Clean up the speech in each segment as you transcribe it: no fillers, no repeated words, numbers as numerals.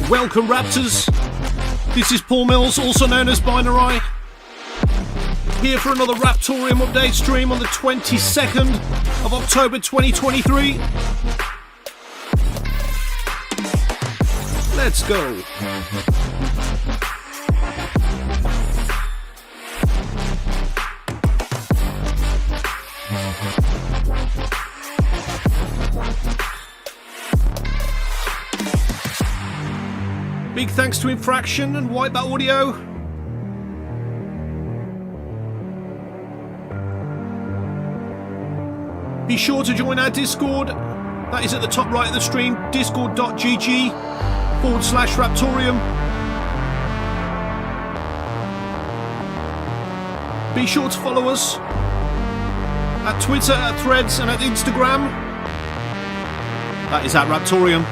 Welcome Raptors, this is Paul Mills, also known as Binarai, here for another Raptoreum update stream on the 22nd of October 2023. Let's go. Big thanks to Infraction and Whitebat Audio. Be sure to join our Discord. That is at the top right of the stream, discord.gg/Raptoreum. Be sure to follow us at Twitter, at Threads and at Instagram. That is at Raptoreum.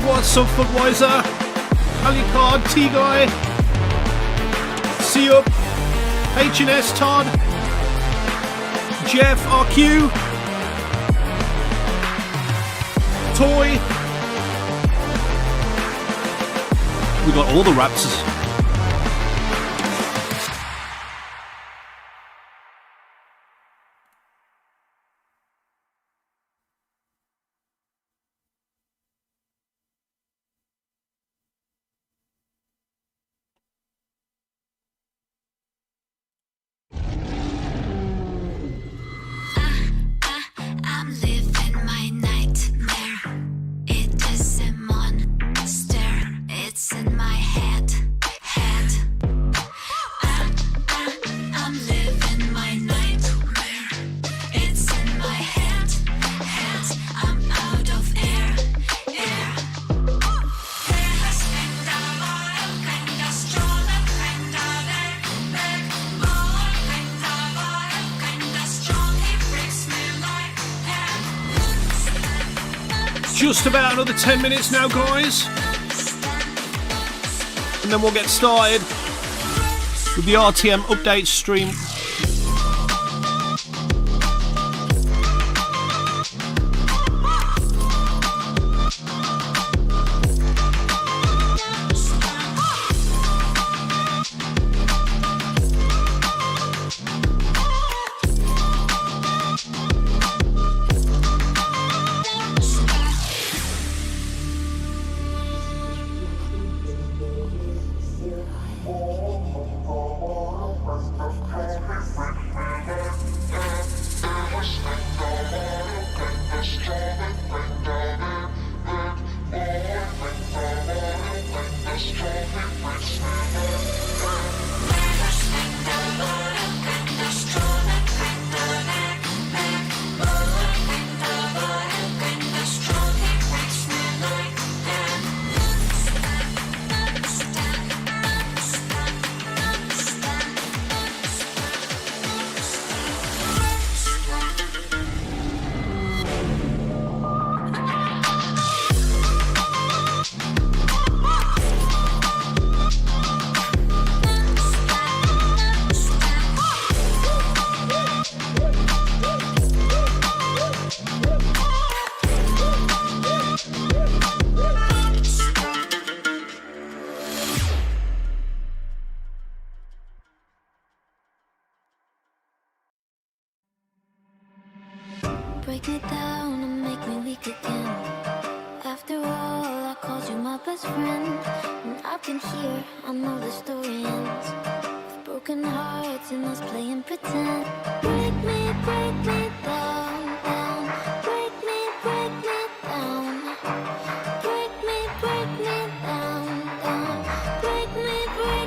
What's up, Footwiser? Alicard, T-Guy, C-Up, H&S, Todd, Jeff, RQ, Toy. We got all the Raptors. Just about another 10 minutes now, guys, and then we'll get started with the RTM update stream. Break me down and make me weak again. After all, I called you my best friend, and I've been here, I know the story ends with broken hearts and us playing pretend. Break me down, down. Break me down. Break me down, down. Break me down.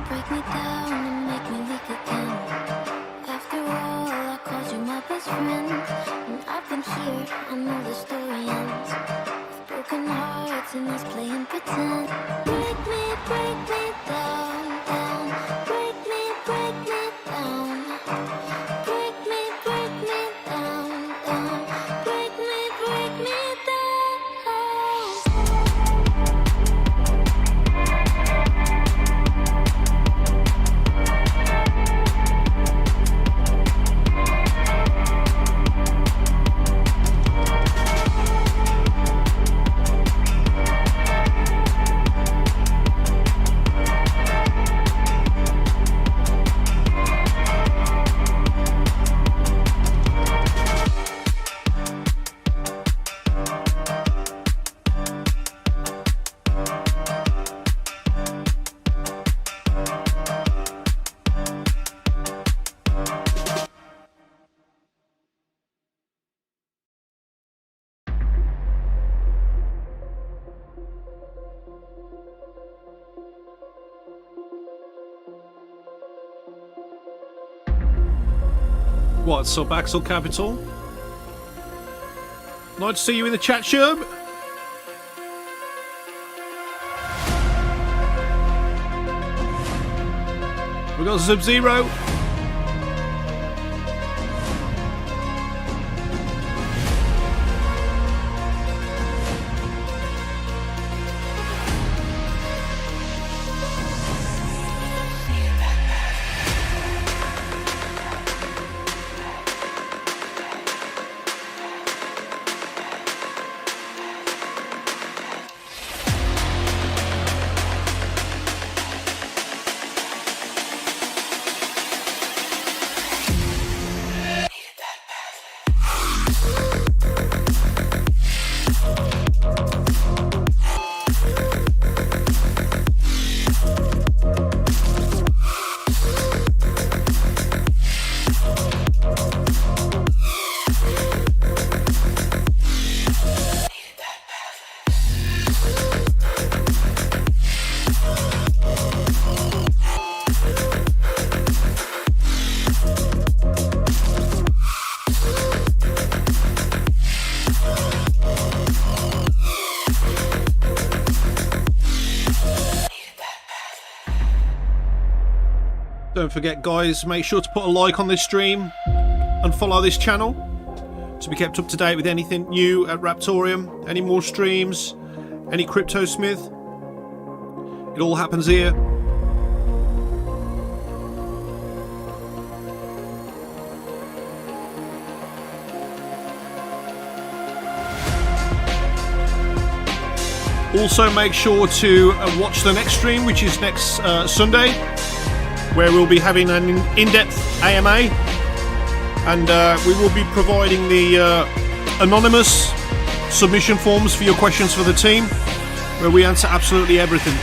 Break me down and make me weak again. After all, I called you my best friend, and I've been here, I know the story ends with broken hearts and us playing pretend. Break me down, down. Break me down. Break me down, down. Break me down. What's up, Axel Capital? Nice to see you in the chat, Scherm. We got Sub-Zero. Don't forget, guys, make sure to put a like on this stream and follow this channel to be kept up to date with anything new at Raptoreum, any more streams, any CryptoSmith. It all happens here. Also, make sure to watch the next stream, which is next Sunday, where we'll be having an in-depth AMA, and we will be providing the anonymous submission forms for your questions for the team, where we answer absolutely everything.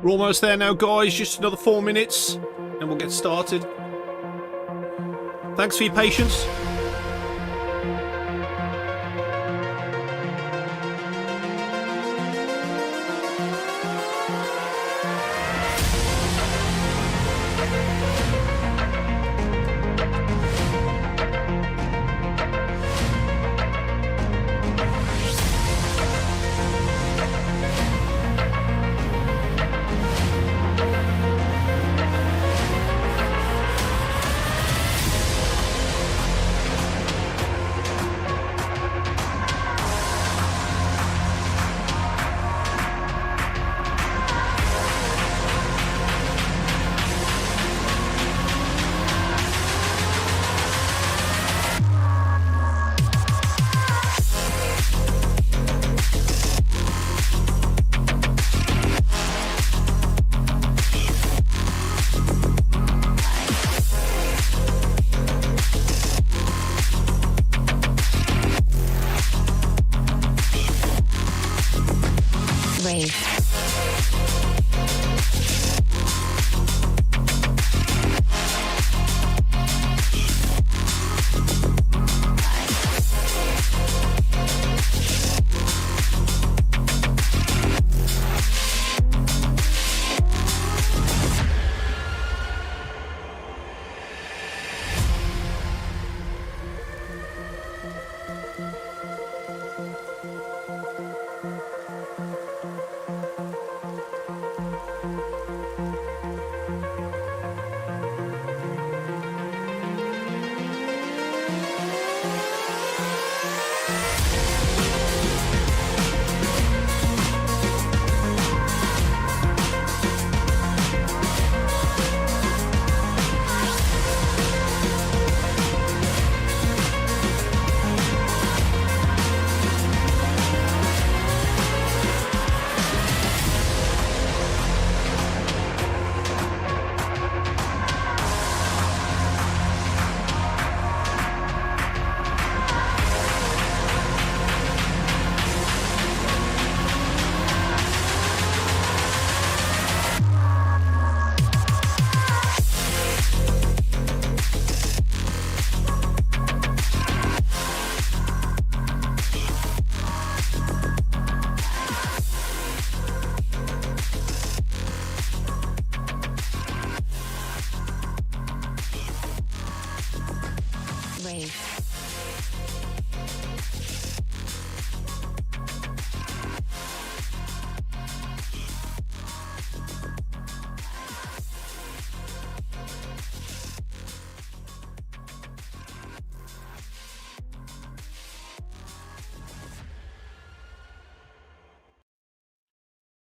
We're almost there now, guys. Just another 4 minutes and we'll get started. Thanks for your patience.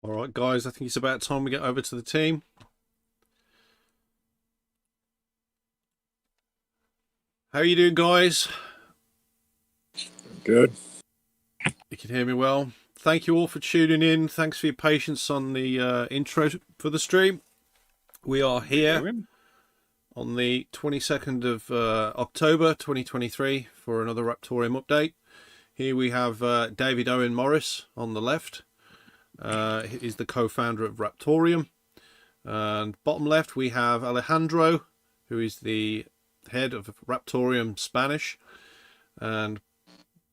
Alright guys, I think it's about time we get over to the team. How are you doing, guys? Good. You can hear me well. Thank you all for tuning in. Thanks for your patience on the intro for the stream. We are here on the 22nd of October 2023 for another Raptoreum update. Here we have David Owen Morris on the left. He's the co-founder of Raptoreum. And bottom left we have Alejandro, who is the head of Raptoreum Spanish. And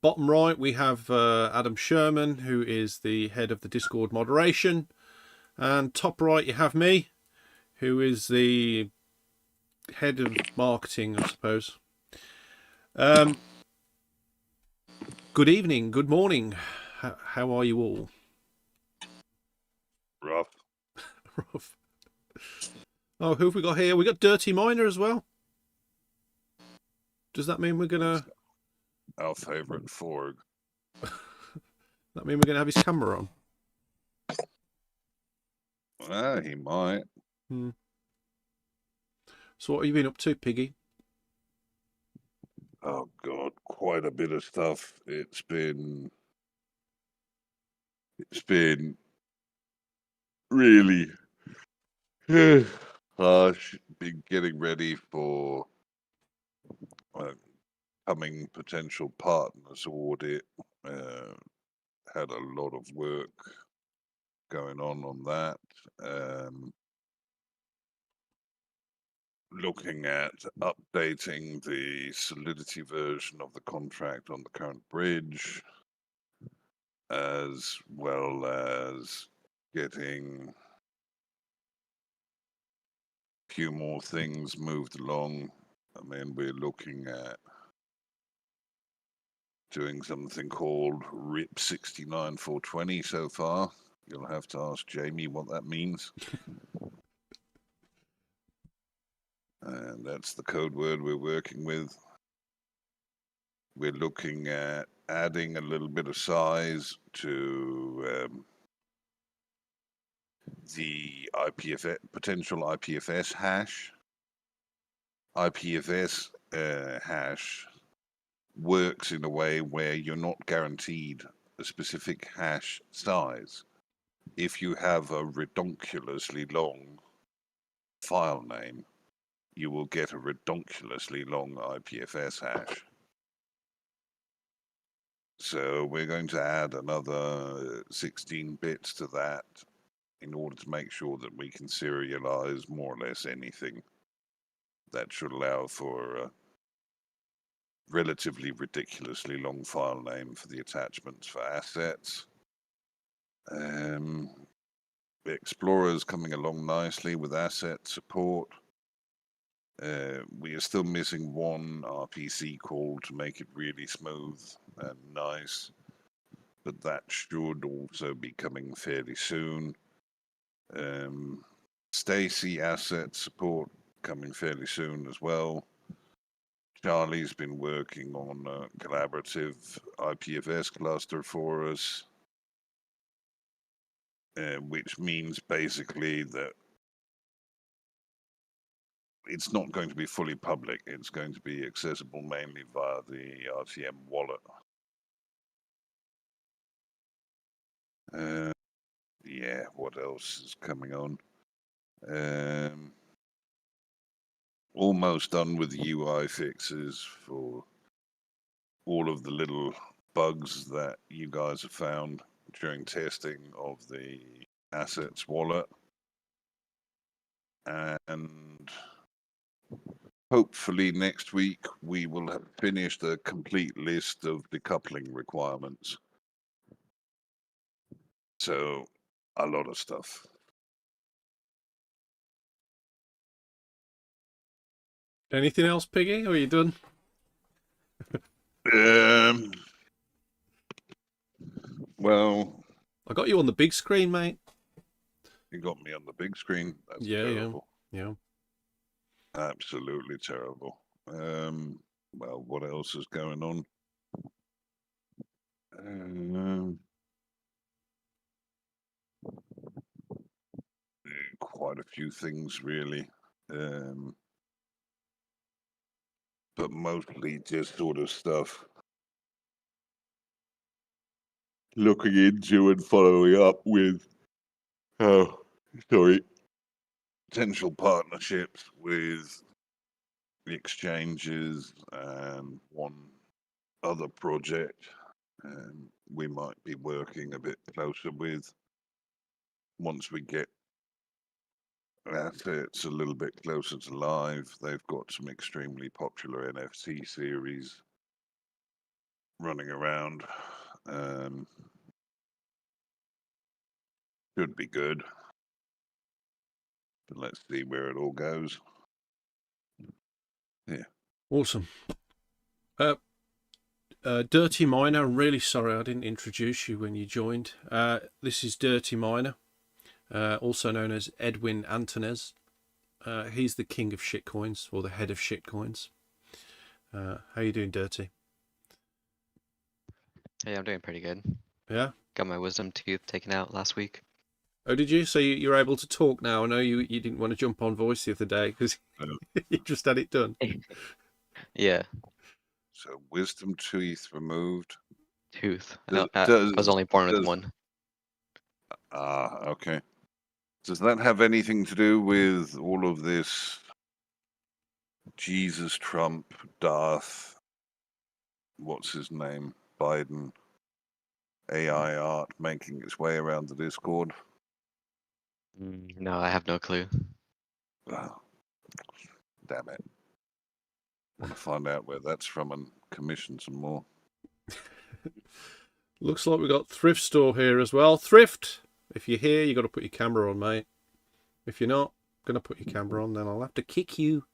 bottom right we have Adam Scherman, who is the head of the Discord moderation. And top right you have me, who is the head of marketing, I suppose. Good evening, good morning. How are you all? Rough. Rough. Oh, who have we got here? We got Dirty Miner as well. Does that mean we're gonna... Our favourite Forg. That mean we're gonna have his camera on? Well, he might. So what have you been up to, Piggy? Oh God, quite a bit of stuff. It's been really harsh. Been getting ready for coming potential partners audit. Had a lot of work going on that. Looking at updating the Solidity version of the contract on the current bridge, as well as getting a few more things moved along. I mean, we're looking at doing something called RIP 69420 so far. You'll have to ask Jamie what that means. And that's the code word we're working with. We're looking at adding a little bit of size to the IPFS, potential IPFS hash. IPFS hash works in a way where you're not guaranteed a specific hash size. If you have a redonkulously long file name, you will get a redonkulously long IPFS hash. So we're going to add another 16 bits to that in order to make sure that we can serialize more or less anything. That should allow for a relatively ridiculously long file name for the attachments for assets. The Explorer's coming along nicely with asset support. We are still missing one RPC call to make it really smooth and nice, but that should also be coming fairly soon. Stacy asset support coming fairly soon as well. Charlie's been working on a collaborative IPFS cluster for us, which means basically that it's not going to be fully public. It's going to be accessible mainly via the RTM wallet. Yeah, what else is coming on? Almost done with the UI fixes for all of the little bugs that you guys have found during testing of the assets wallet. And hopefully next week we will have finished a complete list of decoupling requirements. So a lot of stuff. Anything else, Piggy? Or are you done? Well, I got you on the big screen, mate. You got me on the big screen. That's Yeah, terrible. yeah. Absolutely terrible. Well, what else is going on? Quite a few things, really. But mostly just sort of stuff looking into and following up with, potential partnerships with the exchanges and one other project we might be working a bit closer with once we get assets a little bit closer to live. They've got some extremely popular NFT series running around. Should be good. But let's see where it all goes. Yeah. Awesome. Dirty Miner, I'm really sorry I didn't introduce you when you joined. This is Dirty Miner, also known as Edwin Antonez. He's the king of shitcoins, or the head of shitcoins. How you doing, Dirty? Hey, I'm doing pretty good. Yeah? Got my wisdom tooth taken out last week. Oh, did you? So you're able to talk now? I know you didn't want to jump on voice the other day because you just had it done. Yeah. So wisdom tooth removed. Tooth. I was only born with one. Okay. Does that have anything to do with all of this Jesus, Trump, Darth, what's his name, Biden, AI art making its way around the Discord? No, I have no clue. Oh, damn it. Want to find out where that's from and commission some more. Looks like we've got Thrift Store here as well. Thrift, if you're here, you've got to put your camera on, mate. If you're not going to put your camera on, then I'll have to kick you.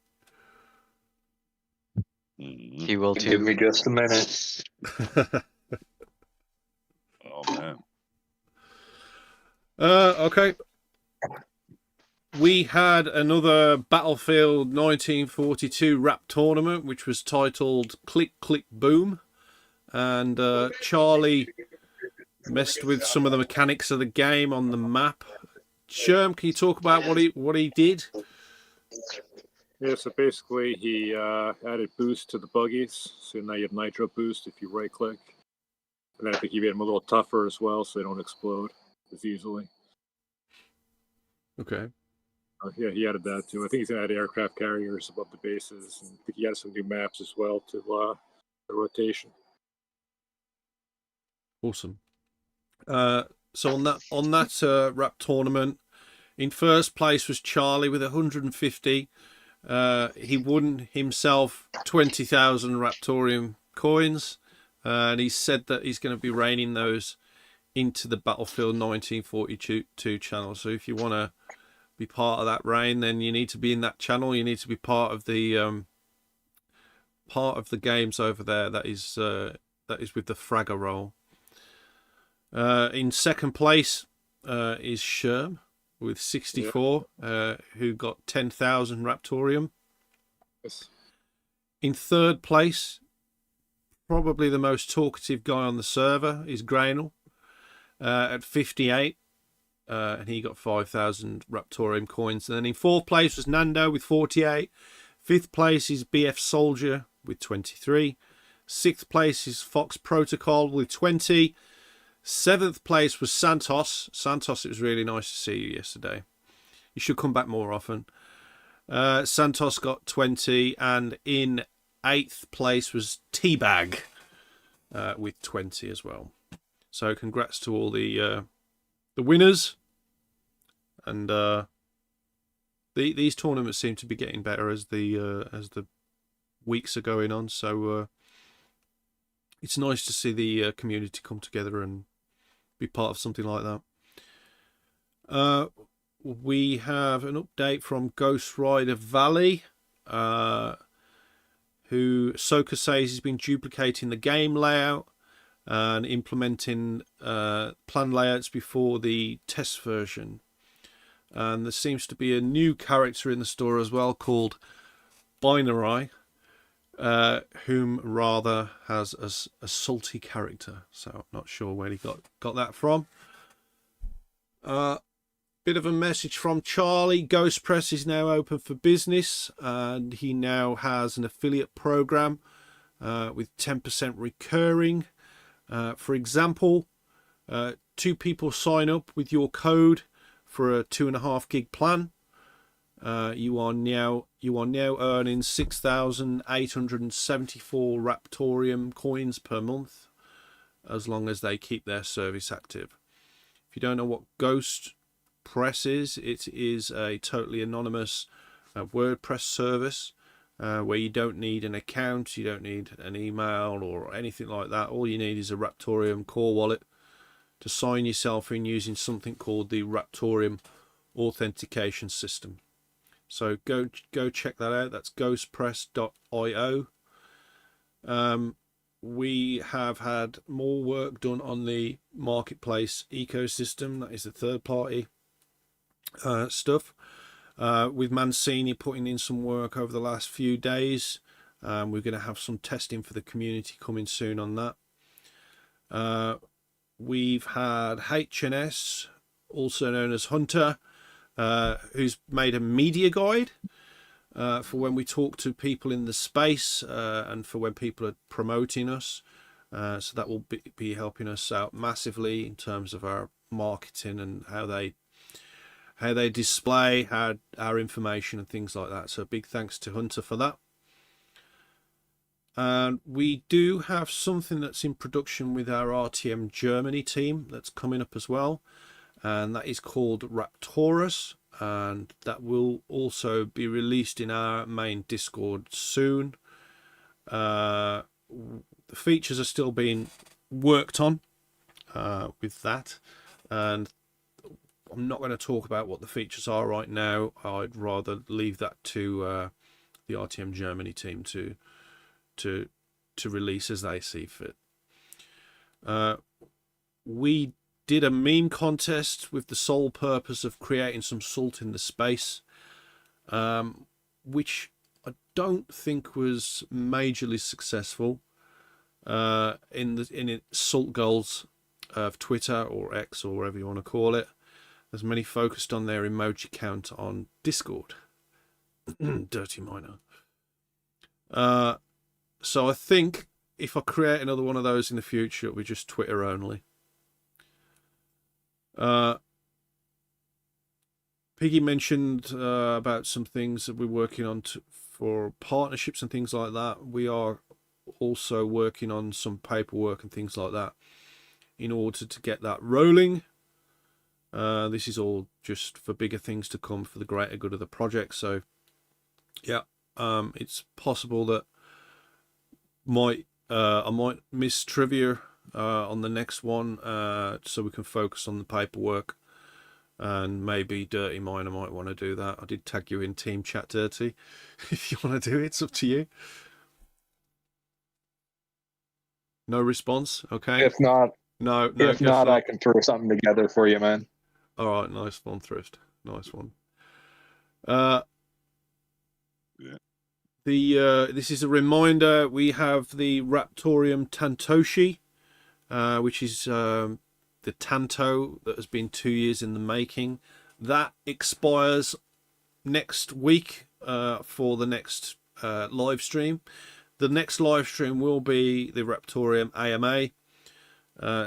He will too. Give me just a minute. Oh, man. Okay. We had another Battlefield 1942 rap tournament, which was titled Click, Click, Boom. And Charlie messed with some of the mechanics of the game on the map. Scherm, can you talk about what he did? Yeah, so basically he added boost to the buggies. So now you have nitro boost if you right click. And then I think he made them a little tougher as well so they don't explode as easily. Okay. Yeah, he added that too. I think he's going to add aircraft carriers above the bases. And I think he added some new maps as well to the rotation. Awesome. So on that rap tournament, in first place was Charlie with 150. He won himself 20,000 Raptoreum coins, and he said that he's going to be raining those into the Battlefield 1942 channel. So if you want to be part of that rain, then you need to be in that channel. You need to be part of the games over there. That is with the Fragger roll. In second place is Scherm with 64, who got 10,000 Raptoreum. Yes. In third place, probably the most talkative guy on the server, is Grainel at 58, and he got 5,000 Raptoreum coins. And then in fourth place was Nando with 48. Fifth place is BF Soldier with 23. Sixth place is Fox Protocol with 20. Seventh place was Santos. Santos, it was really nice to see you yesterday. You should come back more often. Santos got 20, and in eighth place was Teabag with 20 as well. So congrats to all the winners. And these tournaments seem to be getting better as the weeks are going on. So it's nice to see the community come together and be part of something like that. We have an update from Ghost Rider Valley, who Soka says he's been duplicating the game layout and implementing plan layouts before the test version. And there seems to be a new character in the store as well called Binarai, whom rather has a salty character, so I'm not sure where he got that from. Bit of a message from Charlie. Ghost Press is now open for business, and he now has an affiliate program with 10% recurring. For example, 2 people sign up with your code for a 2.5 gig plan. You are now earning 6,874 Raptoreum coins per month, as long as they keep their service active. If you don't know what Ghost Press is, it is a totally anonymous WordPress service where you don't need an account, you don't need an email or anything like that. All you need is a Raptoreum core wallet to sign yourself in using something called the Raptoreum authentication system. So go check that out. That's ghostpress.io. We have had more work done on the marketplace ecosystem. That is the third party stuff. With Mancini putting in some work over the last few days. We're going to have some testing for the community coming soon on that. We've had HNS, also known as Hunter, who's made a media guide for when we talk to people in the space and for when people are promoting us. So that will be helping us out massively in terms of our marketing and how they display our information and things like that. So big thanks to Hunter for that. And we do have something that's in production with our RTM Germany team that's coming up as well. and that is called Raptoreum, and that will also be released in our main Discord soon. The features are still being worked on with that, and I'm not going to talk about what the features are right now. I'd rather leave that to the RTM Germany team to release as they see fit. We did a meme contest with the sole purpose of creating some salt in the space, which I don't think was majorly successful in salt goals of Twitter or X or whatever you want to call it. There's many focused on their emoji count on Discord. Dirty miner. So I think if I create another one of those in the future, it'll be just Twitter only. Piggy mentioned about some things that we're working on for partnerships and things like that. We are also working on some paperwork and things like that in order to get that rolling. This is all just for bigger things to come for the greater good of the project. So yeah, it's possible that I might miss trivia on the next one, so we can focus on the paperwork, and maybe Dirty Miner might want to do that. I did tag you in team chat, Dirty. If you want to do it, it's up to you. No response. Okay. If not, if not, I can throw something together for you, man. All right, nice one, Thrift. Nice one. This is a reminder. We have the Raptoreum Tantoshi, which is the Tanto that has been 2 years in the making. That expires next week for the next live stream. The next live stream will be the Raptoreum AMA.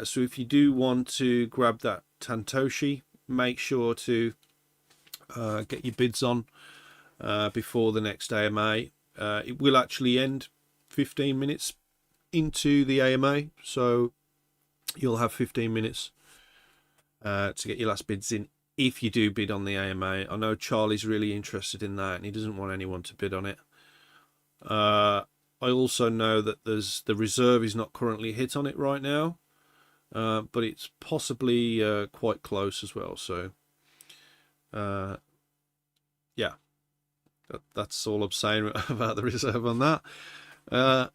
So if you do want to grab that Tantoshi, make sure to get your bids on before the next AMA. It will actually end 15 minutes into the AMA, so you'll have 15 minutes to get your last bids in if you do bid on the AMA. I know Charlie's really interested in that, and he doesn't want anyone to bid on it. I also know that the reserve is not currently hit on it right now, but it's possibly quite close as well. So, yeah, that's all I'm saying about the reserve on that.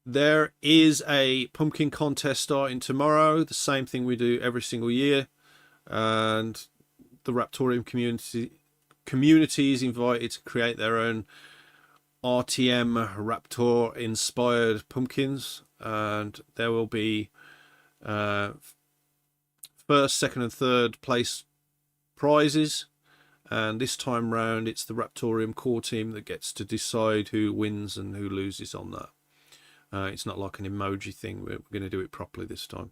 There is a pumpkin contest starting tomorrow, the same thing we do every single year, and the Raptoreum community is invited to create their own RTM Raptor inspired pumpkins, and there will be first, second and third place prizes, and this time round it's the Raptoreum core team that gets to decide who wins and who loses on that. It's not like an emoji thing. We're going to do it properly this time.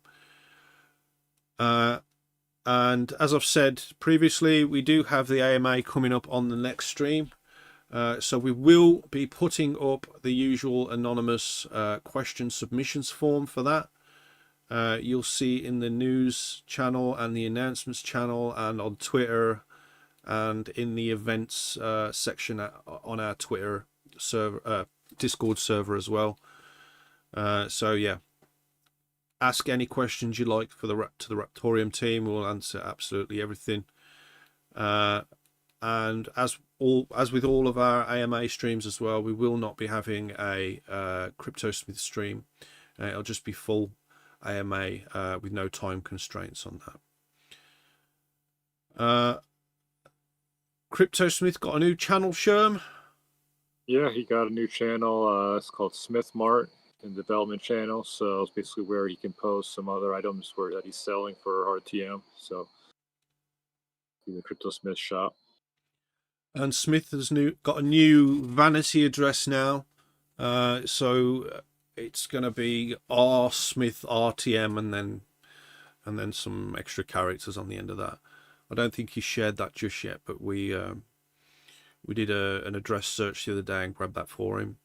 And as I've said previously, we do have the AMA coming up on the next stream. So we will be putting up the usual anonymous question submissions form for that. You'll see in the news channel and the announcements channel and on Twitter and in the events section on our Twitter server, Discord server as well. So yeah, ask any questions you like to the Raptoreum team. We'll answer absolutely everything. And as with all of our AMA streams as well, we will not be having a CryptoSmith stream. It'll just be full AMA with no time constraints on that. CryptoSmith got a new channel, Scherm. Yeah, he got a new channel. It's called Smith Mart in development channel. So it's basically where he can post some other items that he's selling for RTM. So in the CryptoSmith shop. And Smith has got a new vanity address now. So it's going to be RSmthRTM and then some extra characters on the end of that. I don't think he shared that just yet, but we did an address search the other day and grabbed that for him.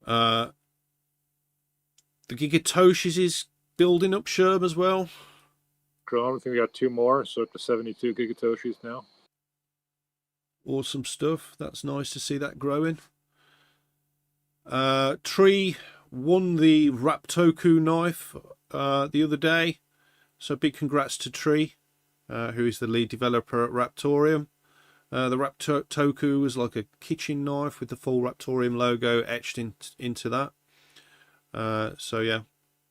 The Gigatoshis is building up, Scherm, as well. grown. I think we got 2 more, so up to 72 gigatoshis now. Awesome stuff. That's nice to see that growing. Tree won the Raptoku knife the other day, so big congrats to Tree, who is the lead developer at Raptoreum. The Raptoku was like a kitchen knife with the full Raptoreum logo etched into that. So yeah,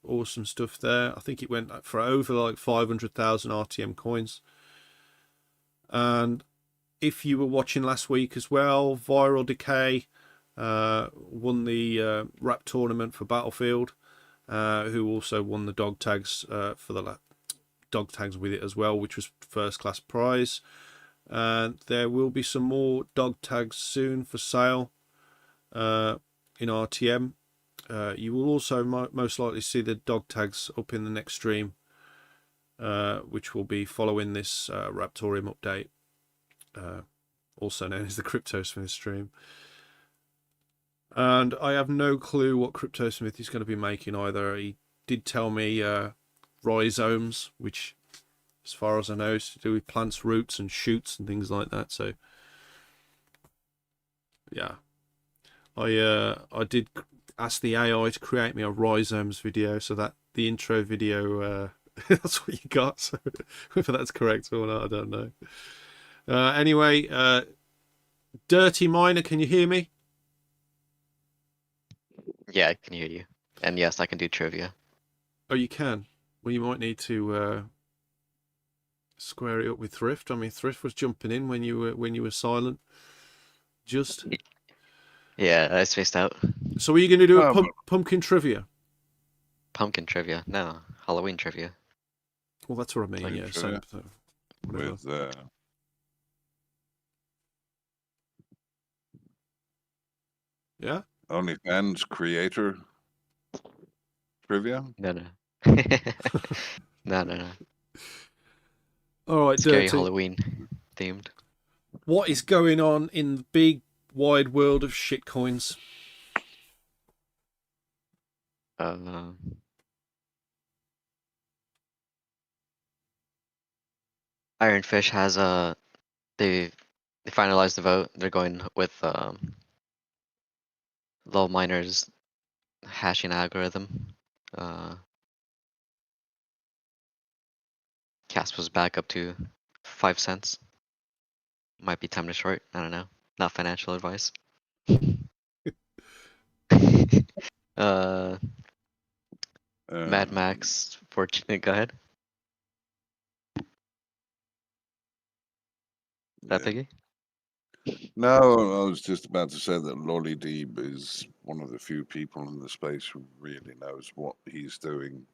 awesome stuff there. I think it went for over like 500,000 RTM coins. And if you were watching last week as well, Viral Decay won the rap tournament for Battlefield, who also won the dog tags for the dog tags with it as well, which was first class prize. And there will be some more dog tags soon for sale in RTM. You will also most likely see the dog tags up in the next stream, which will be following this Raptoreum update, also known as the CryptoSmith stream. And I have no clue what CryptoSmith is going to be making either. He did tell me RHIZOMES, which, as far as I know, is to do with plants, roots, and shoots and things like that. So, yeah, I did ask the AI to create me a RHIZOMES video, so that the intro video, that's what you got. So whether that's correct or not, I don't know. Anyway, Dirty Miner, can you hear me? Yeah, I can hear you. And yes, I can do trivia. Oh, you can. Well, you might need to square it up with Thrift. I mean, Thrift was jumping in when you were silent. Just. Yeah, I spaced out. So, are you going to do a pumpkin trivia? Pumpkin trivia? No, Halloween trivia. Well, that's what I mean. Pumpkin Yeah, trivia. same. Whatever. With Yeah. OnlyFans creator trivia. No. No. All right, Scary Dirty. Halloween themed. What is going on in the big wide world of shitcoins? Ironfish has they finalized the vote. They're going with low miners hashing algorithm. Casp was back up to 5 cents. Might be time to short. I don't know. Not financial advice. Mad Max fortunate. Go ahead. That Piggy? No, I was just about to say that Lolly Deeb is one of the few people in the space who really knows what he's doing.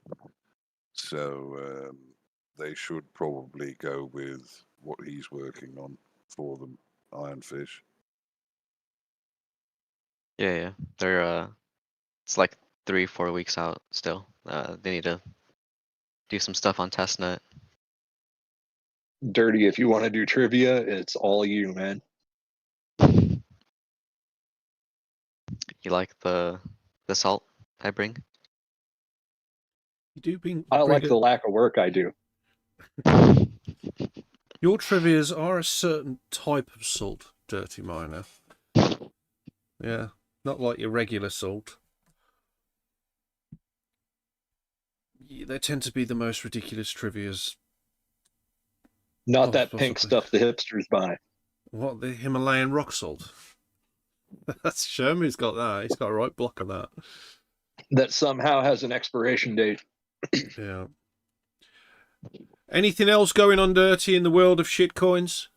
So they should probably go with what he's working on for them, Ironfish. Yeah. They're it's like 3-4 weeks out still. They need to do some stuff on testnet. Dirty, if you want to do trivia, it's all you, man. You like the salt I bring? You do bring. I like the lack of work I do. Your trivias are a certain type of salt, Dirty Miner. Yeah, not like your regular salt. They tend to be the most ridiculous trivias. Not that pink stuff the hipsters buy. What, the Himalayan rock salt? That's Scherm who's got that. He's got a right block on that. That somehow has an expiration date. Yeah. Anything else going on, Dirty, in the world of shitcoins?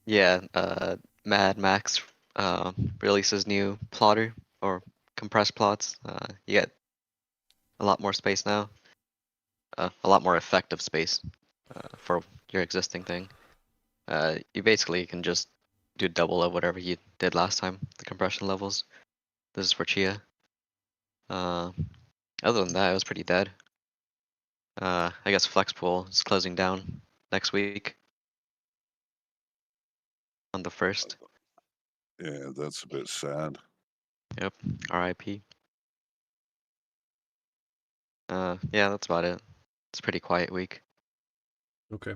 Yeah, Mad Max releases new plotter or compressed plots. You get a lot more space now. A lot more effective space for your existing thing. You basically can just do double of whatever you did last time, the compression levels. This is for Chia. Other than that, it was pretty dead. I guess Flexpool is closing down next week on the 1st. Yeah, that's a bit sad. Yep, RIP. Yeah, that's about it. It's a pretty quiet week. Okay.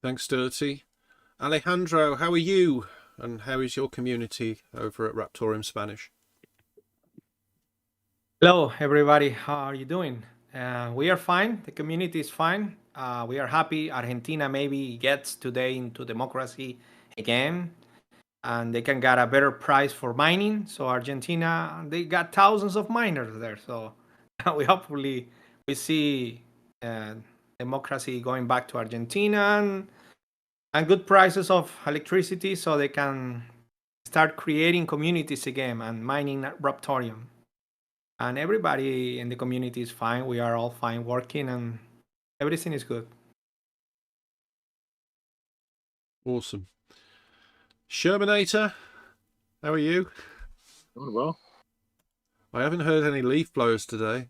Thanks, Dirty. Alejandro, how are you? And how is your community over at Raptoreum Spanish? Hello, everybody. How are you doing? We are fine. The community is fine. We are happy. Argentina maybe gets today into democracy again, and they can get a better price for mining. So Argentina, they got thousands of miners there. So we see democracy going back to Argentina and good prices of electricity, so they can start creating communities again and mining at Raptoreum. And everybody in the community is fine. We are all fine working, and everything is good. Awesome. Shermanator, how are you? Doing well. I haven't heard any leaf blowers today.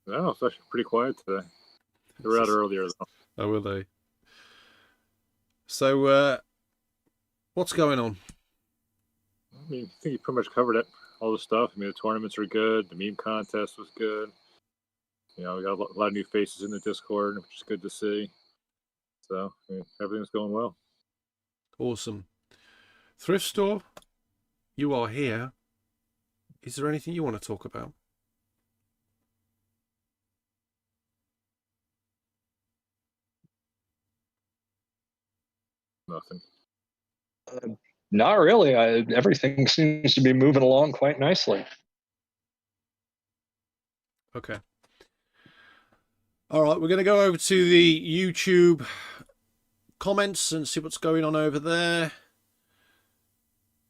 No, it's actually pretty quiet today. They were out earlier, though. Oh, were they? So, what's going on? I mean, I think you pretty much covered it. All the stuff. I mean, the tournaments are good. The meme contest was good. You know, we got a lot of new faces in the Discord, which is good to see. So, I mean, everything's going well. Awesome. Thrift store, you are here. Is there anything you want to talk about? Nothing. Not really. Everything seems to be moving along quite nicely. Okay. All right, we're going to go over to the YouTube comments and see what's going on over there.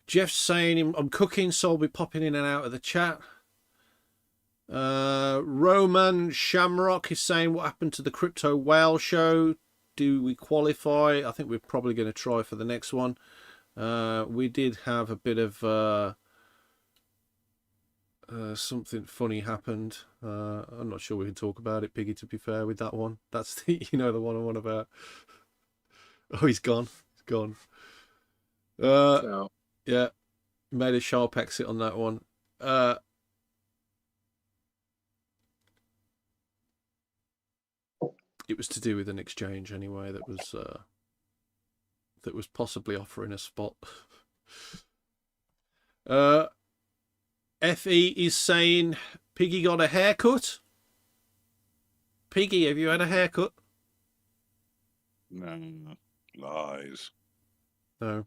Jeff's saying, I'm cooking, so I'll be popping in and out of the chat. Roman Shamrock is saying, what happened to the Crypto Whale show? Do we qualify? I think we're probably going to try for the next one. We did have a bit of something funny happened. I'm not sure we can talk about it, Piggy, to be fair with that one. That's the, you know, the one I want about. Oh, he's gone. He's gone. So, Yeah, made a sharp exit on that one. It was to do with an exchange anyway that was possibly offering a spot. FE is saying, Piggy got a haircut. Piggy, have you had a haircut? No, lies. No.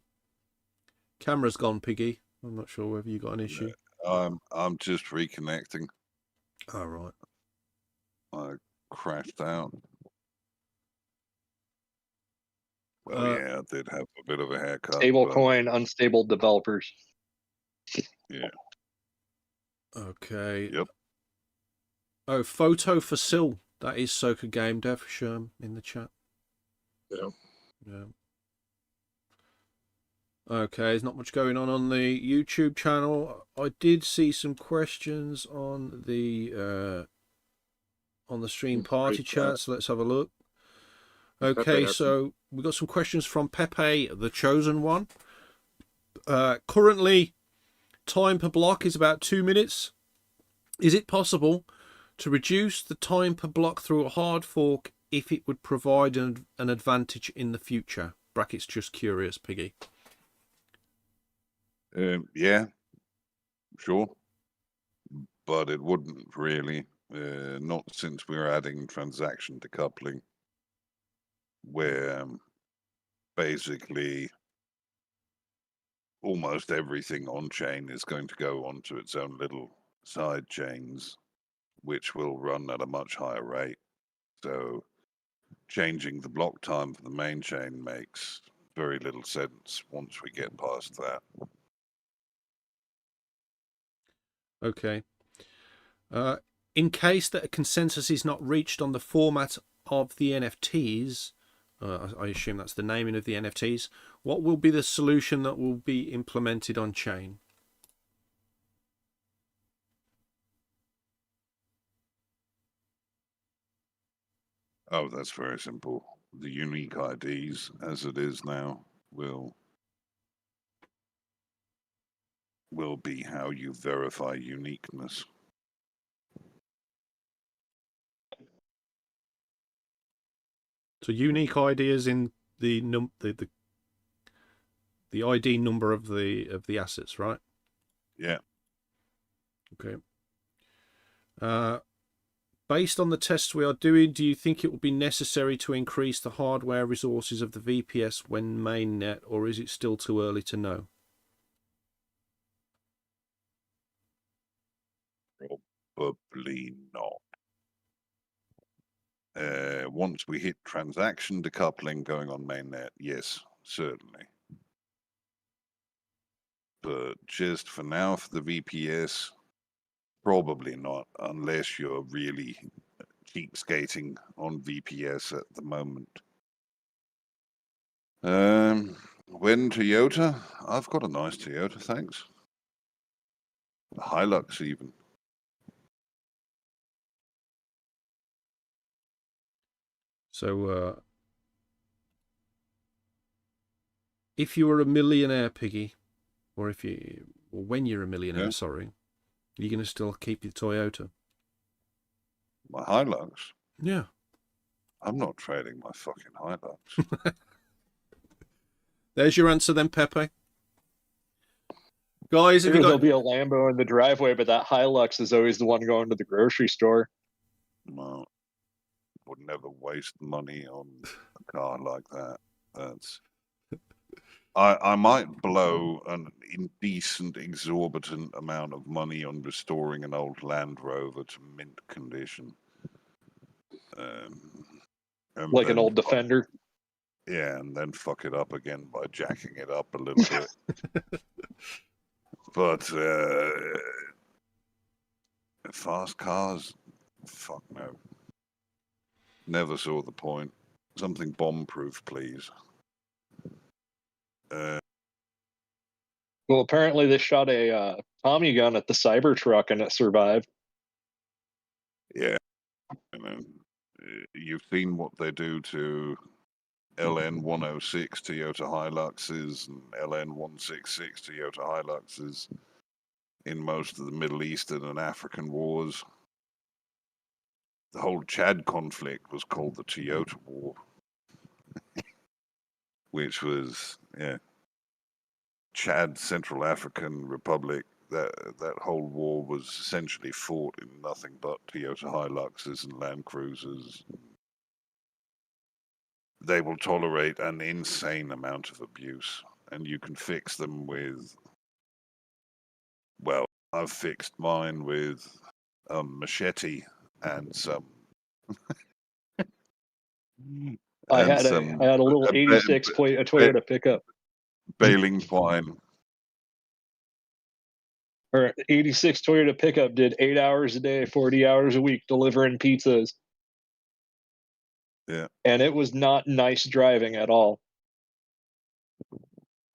Camera's gone, Piggy. I'm not sure whether you got an issue. I'm just reconnecting. All right. I crashed out. Well, yeah, I did have a bit of a haircut. Stable coin, unstable developers. Yeah. Okay. Yep. Oh, photo for Sil. That is Soka Game Dev, Scherm, in the chat. yeah. Yeah. Okay, there's not much going on the YouTube channel. I did see some questions on the stream party chat, so let's have a look. Okay, so we got some questions from Pepe, the Chosen One. Currently, time per block is about 2 minutes. Is it possible to reduce the time per block through a hard fork if it would provide an advantage in the future? Brackets just curious, Piggy. Yeah, sure. But it wouldn't really, not since we're adding transaction decoupling, where basically almost everything on chain is going to go onto its own little side chains, which will run at a much higher rate. So changing the block time for the main chain makes very little sense once we get past that. Okay. In case that a consensus is not reached on the format of the NFTs, I assume that's the naming of the NFTs, what will be the solution that will be implemented on chain? Oh, that's very simple. The unique IDs, as it is now, will be how you verify uniqueness. So unique ideas in the ID number of the assets, right? Yeah. Okay. Based on the tests we are doing, do you think it will be necessary to increase the hardware resources of the VPS when mainnet, or is it still too early to know? Probably not. Once we hit transaction decoupling going on mainnet, yes, certainly. But just for now, for the VPS, probably not, unless you're really cheapskating on VPS at the moment. When Toyota? I've got a nice Toyota, thanks. A Hilux even. So, if you were a millionaire, Piggy, or when you're a millionaire, sorry, you're going to still keep your Toyota? My Hilux? Yeah. I'm not trading my fucking Hilux. There's your answer then, Pepe. Guys, if you there'll be a Lambo in the driveway, but that Hilux is always the one going to the grocery store. No, would never waste money on a car like that. That's. I might blow an indecent, exorbitant amount of money on restoring an old Land Rover to mint condition. Like an old Defender? Yeah, and then fuck it up again by jacking it up a little bit. But fast cars, fuck no. Never saw the point. Something bomb-proof, please. Well, apparently they shot a Tommy gun at the Cybertruck and it survived. Yeah. And then, you've seen what they do to LN 106 Toyota Hiluxes and LN 166 Toyota Hiluxes in most of the Middle Eastern and African wars. The whole Chad conflict was called the Toyota War, which was, yeah, Chad, Central African Republic. That whole war was essentially fought in nothing but Toyota Hiluxes and Land Cruisers. They will tolerate an insane amount of abuse, and you can fix them with, well, I've fixed mine with a machete and some. I had a little 86 Toyota pickup. Baling twine. Or 86 Toyota pickup did 8 hours a day, 40 hours a week delivering pizzas. Yeah. And it was not nice driving at all.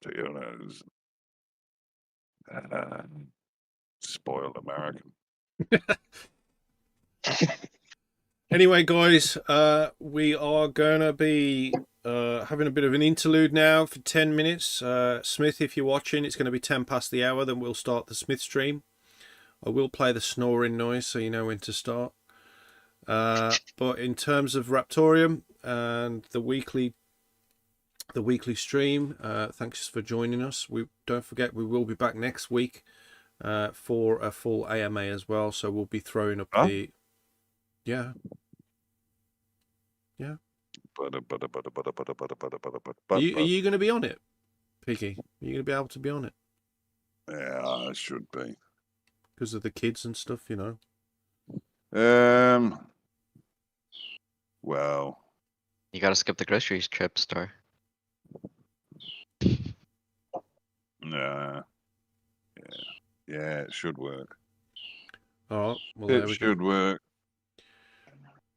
Toyota's spoiled American. Anyway, guys, we are going to be having a bit of an interlude now for 10 minutes. Smith, if you're watching, it's going to be 10 past the hour, then we'll start the Smith stream. I will play the snoring noise so you know when to start. But in terms of Raptoreum and the weekly stream, thanks for joining us. Don't forget, we will be back next week for a full AMA as well, so we'll be throwing up the... Yeah. Yeah. Are you going to be on it, Piggy? Are you going to be able to be on it? Yeah, I should be. Because of the kids and stuff, you know? Well... You gotta skip the grocery trip, Star. Nah. Yeah, it should work. Oh, well, there we go. It should work.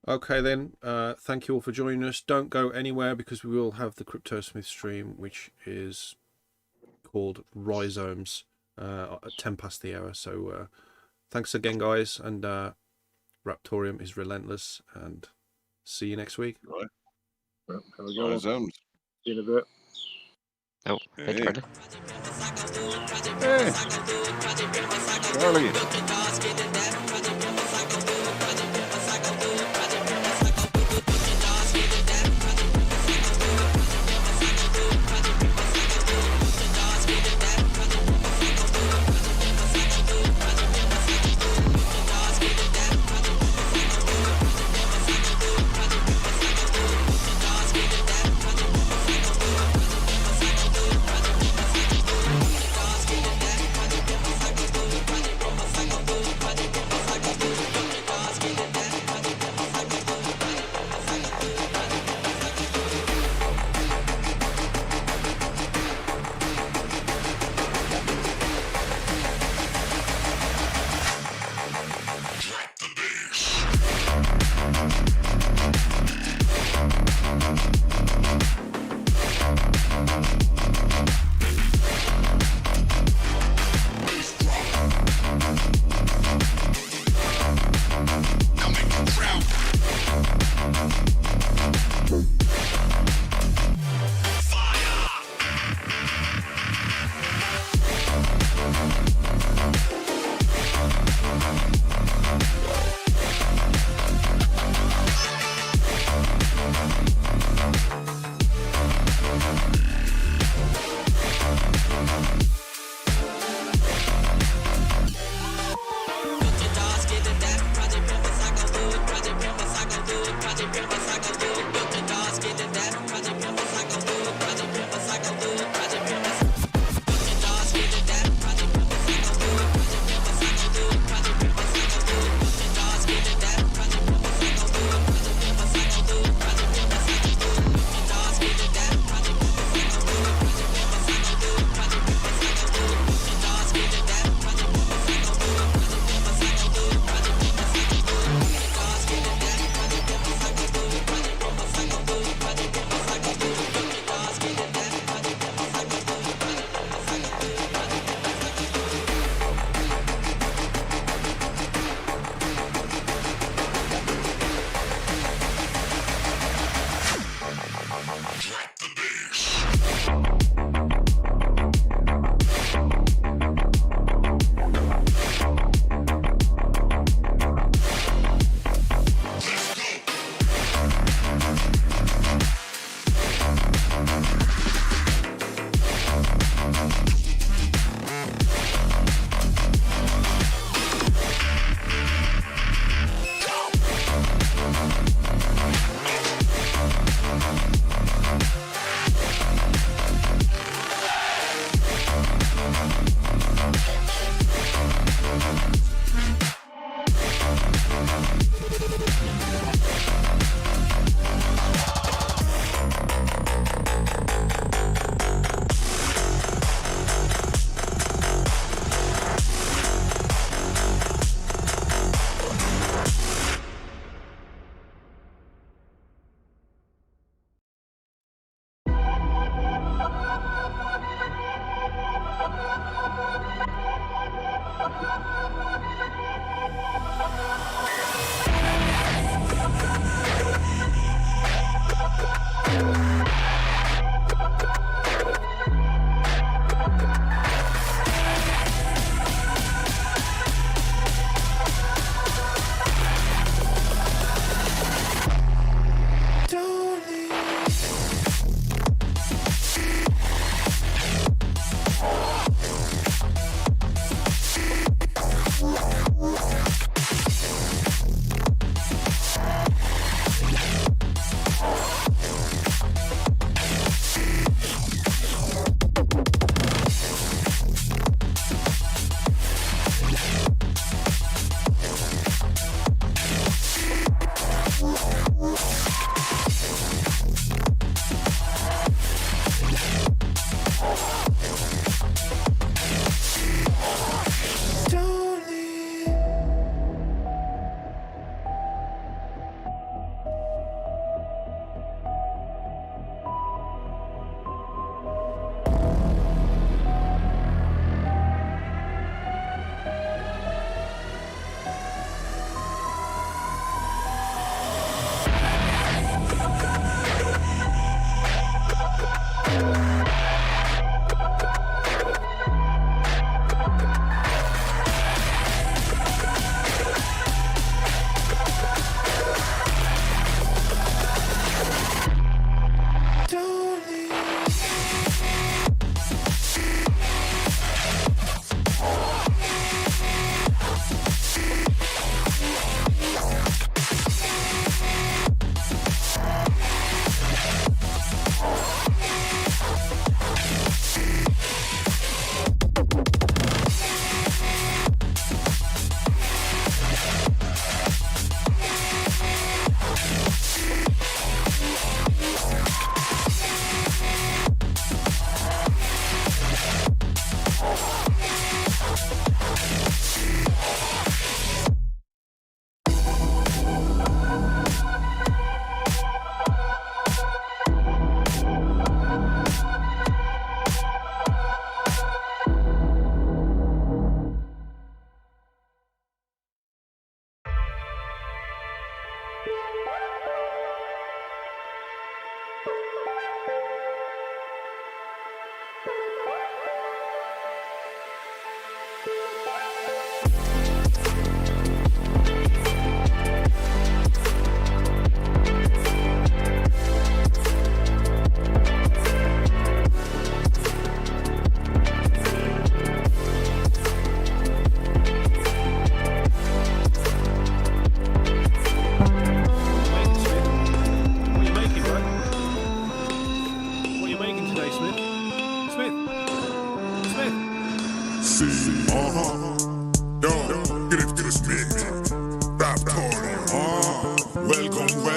Okay then, thank you all for joining us. Don't go anywhere because we will have the CryptoSmith stream, which is called RHIZOMES at 10 past the hour. So thanks again, guys, and Raptoreum is relentless, and see you next week. Right. Well, have a good one. RHIZOMES. See you in a bit. Oh, hey, Jordan. Hey. Charlie.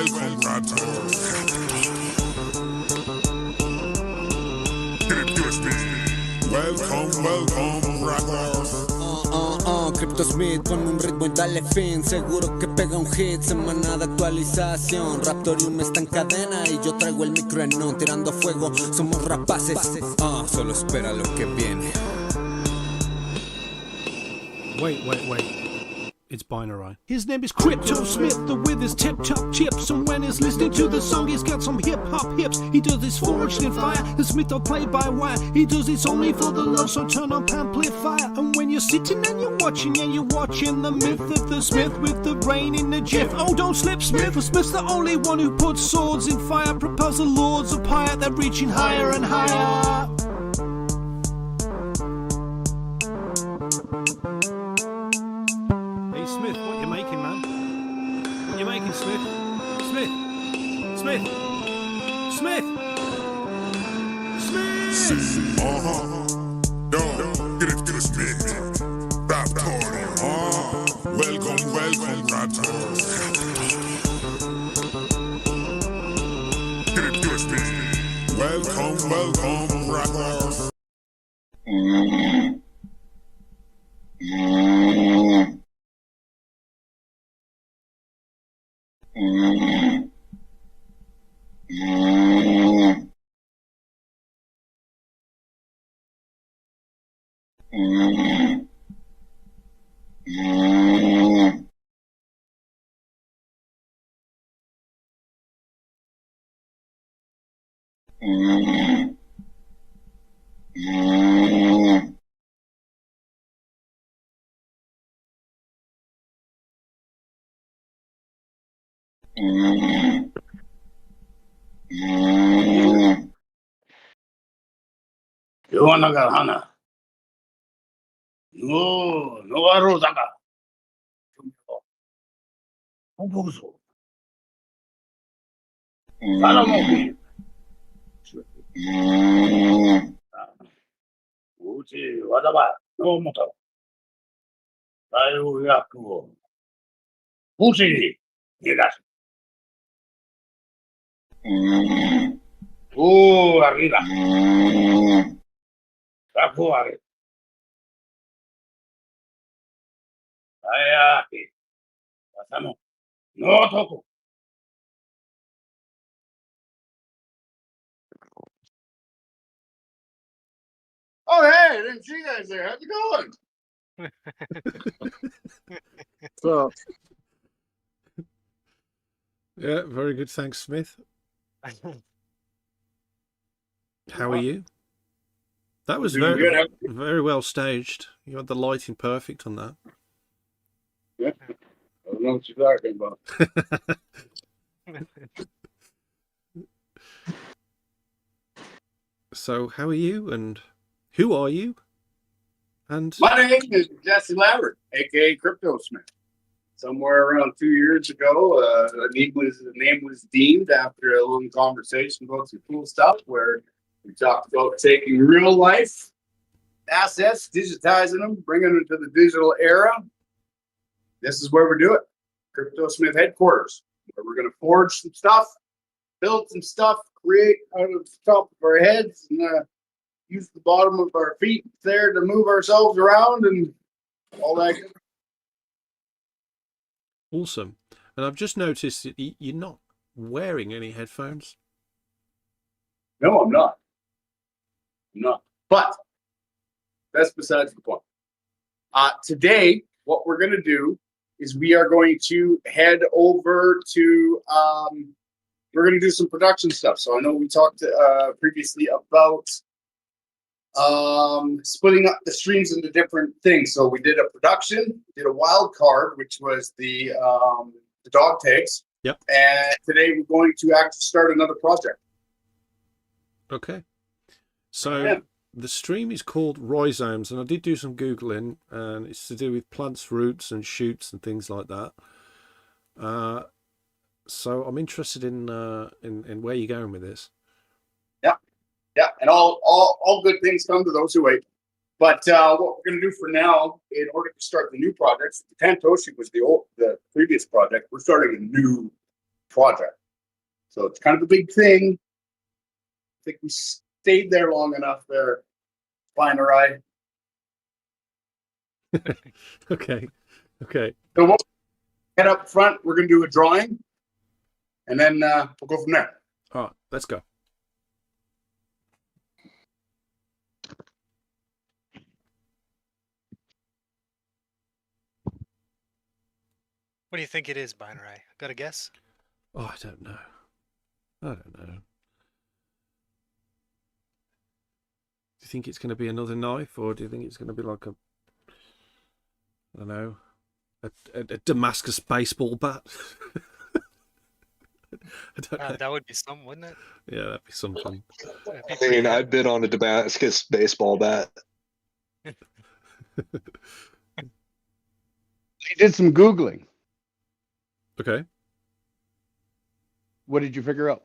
welcome, Raptors. Welcome, Raptors. CryptoSmith con un ritmo y dale fin. Seguro que pega un hit, semana de actualización. Raptoreum está en cadena y yo traigo el micro en on. Tirando fuego, somos rapaces. Solo espera lo que viene. Wait. It's Binarai. His name is CryptoSmith with his tip-top chips. And when he's listening to the song, he's got some hip-hop hips. He does this forged in fire, the Smith don't play by wire. He does this only for the love, so turn up amplifier. And when you're sitting and you're watching the myth of the Smith with the brain in the jiff. Oh, don't slip, Smith, for Smith's the only one who puts swords in fire. Propels the lords of pyre, they're reaching higher and higher. Smith, what you making, man? What you making, Smith? Smith! Get it, Smith. Raptoreum. Welcome, Raptors. Get it, Smith. Welcome, Raptors. 요한나가 하나. 너 하루다가. 보고서. 사람은 우지 와다봐. 너 못하고. 아유야 그거. 무슨이 내가. 오 arriba. Trapo arriba. Ay, aquí. Pasamos. No toco. Oh, hey, I didn't see you guys there. How's it going? So, Yeah, very good. Thanks, Smith. How are you? That was Doing good. very well staged. You had the lighting perfect on that. Yeah. I don't know what you're talking about. So, how are you and who are you? And My name is Jesse Lambert, aka CryptoSmith. Somewhere around 2 years ago, the name was deemed after a long conversation about some cool stuff where we talked about taking real life assets, digitizing them, bringing them to the digital era. This is where we do it. CryptoSmith headquarters, where we're going to forge some stuff, build some stuff, create out of the top of our heads, and use the bottom of our feet there to move ourselves around and all that. awesome. And I've just noticed that you're not wearing any headphones. No, I'm not. But that's besides the point. Today, what we're going to do is we are going to head over to, we're going to do some production stuff. So I know we talked previously about splitting up the streams into different things. So we did a production, did a wild card, which was the dog tags. Yep. And today we're going to actually start another project. Okay. So Yeah. the stream is called RHIZOMES, and I did do some Googling, and it's to do with plants, roots, and shoots and things like that. So I'm interested in where you're going with this. Yeah, and all good things come to those who wait. But what we're going to do for now, in order to start the new projects, the Tantoshi was the previous project. We're starting a new project. So it's kind of a big thing. I think we stayed there long enough there. Binarai. Okay. Okay. So we'll head up front. We're going to do a drawing, and then we'll go from there. All right. Let's go. What do you think it is, Binarai? Got a guess? Oh, I don't know. I don't know. Do you think it's going to be another knife, or do you think it's going to be like a, I don't know, a Damascus baseball bat? I don't know. That would be some, wouldn't it? Yeah, that'd be something. I mean, I've been on a Damascus baseball bat. I did some Googling. Okay. What did you figure out?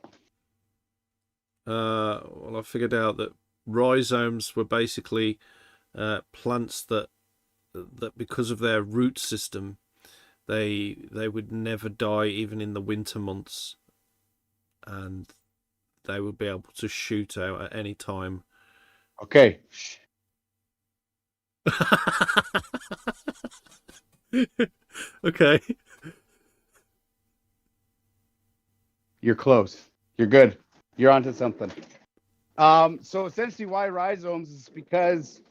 Well, I figured out that rhizomes were basically plants that because of their root system, they would never die even in the winter months, and they would be able to shoot out at any time. Okay. Okay. You're close. You're good. You're onto something. So essentially why rhizomes is because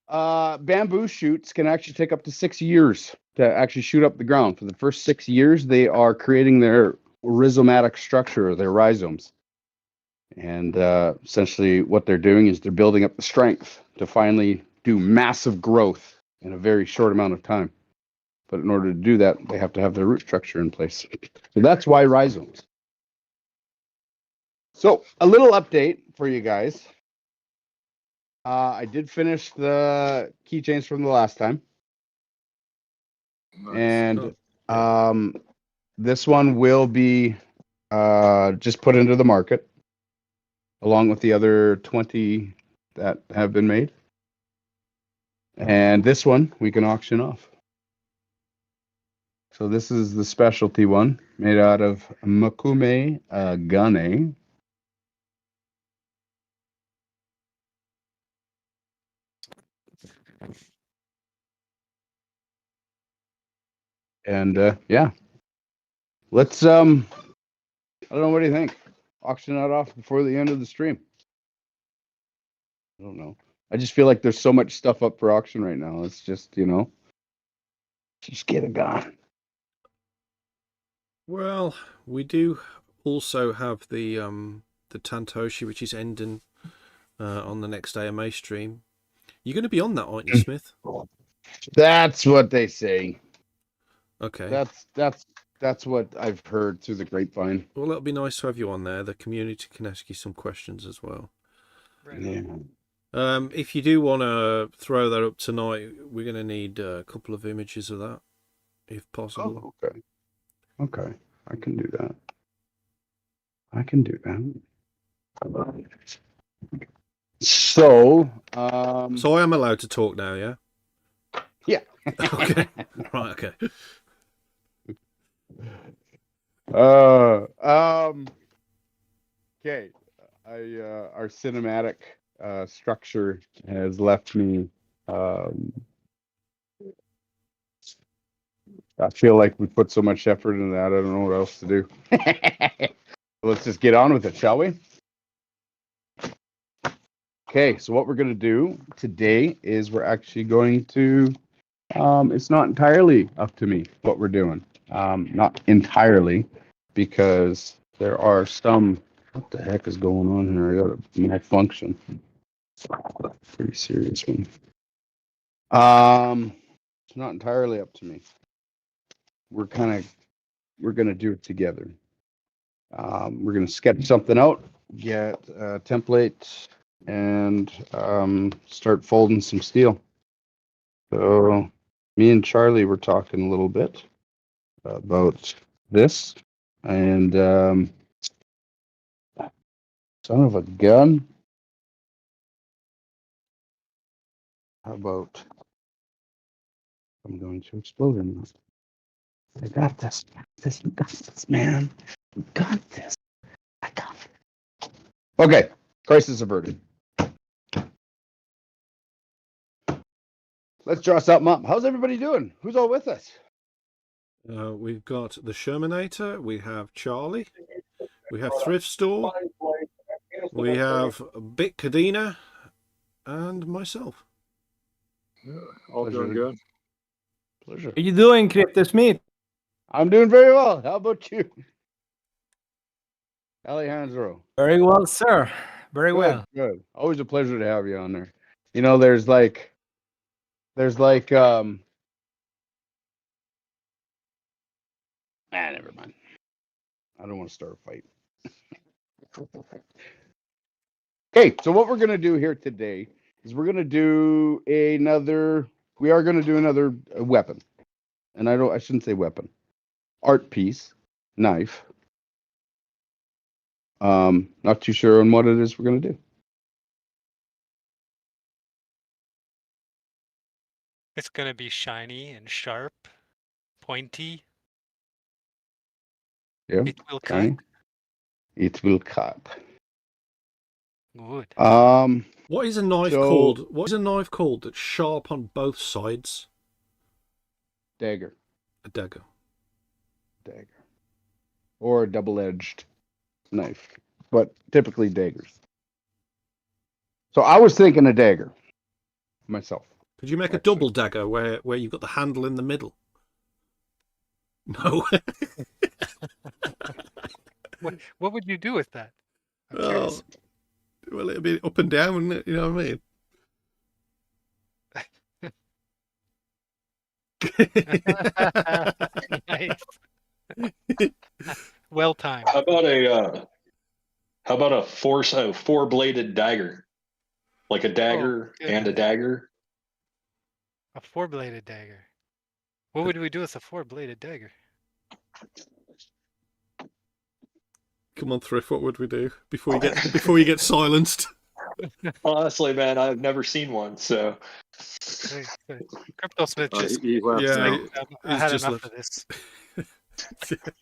bamboo shoots can actually take up to 6 years to actually shoot up the ground. For the first 6 years, they are creating their rhizomatic structure, their rhizomes. And essentially what they're doing is they're building up the strength to finally do massive growth in a very short amount of time. But in order to do that, they have to have their root structure in place. So that's why rhizomes. So a little update for you guys. I did finish the keychains from the last time. Nice. And this one will be just put into the market along with the other 20 that have been made. And this one we can auction off. So this is the specialty one made out of Makume Gane. And yeah, let's I don't know, what do you think? Auction that off before the end of the stream. I don't know. I just feel like there's so much stuff up for auction right now. It's just, just get it gone. Well, we do also have the Tantoshi, which is ending on the next AMA stream. You're going to be on that, aren't you, Smith? That's what they say. Okay. That's what I've heard through the grapevine. Well, it'll be nice to have you on there. The community can ask you some questions as well. Right. Yeah. If you do want to throw that up tonight, we're going to need a couple of images of that, if possible. Oh, okay. Okay. I can do that. So, So I am allowed to talk now, yeah? Yeah. Okay. Right, okay. Okay. Our cinematic structure has left me. I feel like we put so much effort into that. I don't know what else to do. Let's just get on with it, shall we? Okay, so what we're going to do today is we're actually going to, it's not entirely up to me what we're doing. Not entirely, because there are some, what the heck is going on here? I got a malfunction. Pretty serious one. It's not entirely up to me. We're going to do it together. We're going to sketch something out, get a template, and start folding some steel. So me and Charlie were talking a little bit about this, and son of a gun. How about I'm going to explode in this. I got this. You got this, man. You got this. I got it. Okay, crisis averted. Let's draw something up. How's everybody doing? Who's all with us? We've got the Shermanator, we have Charlie, we have Thrift Store, we have Bitkadina, and myself. Yeah, all Pleasure. doing good. Pleasure. How you doing, CryptoSmith? I'm doing very well. How about you? Alejandro. Very well, sir. Very Good, well. good. Always a pleasure to have you on there. You know, there's never mind. I don't want to start a fight. Okay, so what we're gonna do here today is we are gonna do another weapon. And I shouldn't say weapon. Art piece, knife. Not too sure on what it is we're gonna do. It's gonna be shiny and sharp, pointy. Yeah. It will cut. Okay. It will cut. Good. What is a knife called? What is a knife called that's sharp on both sides? Dagger. A dagger. Dagger. Or a double-edged knife, but typically daggers. So I was thinking a dagger myself. Could you make a double dagger where you've got the handle in the middle? No. What would you do with that? I'm Oh, well, it'd be up and down, wouldn't it? You know what I mean? Nice. Well timed. How about a four-bladed dagger, like a dagger and a dagger? A four-bladed dagger. What would we do with a four-bladed dagger? Come on, Thrift. What would we do before you get silenced? Honestly, man, I've never seen one, so. CryptoSmith just. I had enough of this.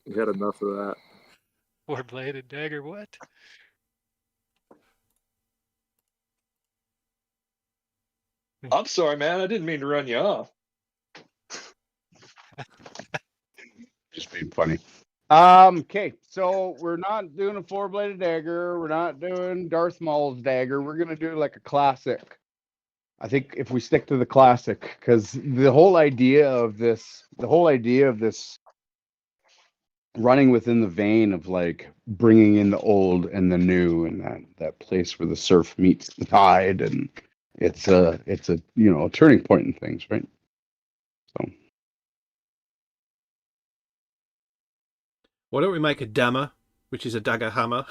You had enough of that. Four-bladed dagger, what? I'm sorry, man. I didn't mean to run you off. Just being funny. Okay, so we're not doing a four-bladed dagger. We're not doing Darth Maul's dagger. We're gonna do like a classic. I think if we stick to the classic, because the whole idea of this running within the vein of like bringing in the old and the new, and that place where the surf meets the tide, and it's a a turning point in things, right? So. Why don't we make a dammer, which is a dagger hammer?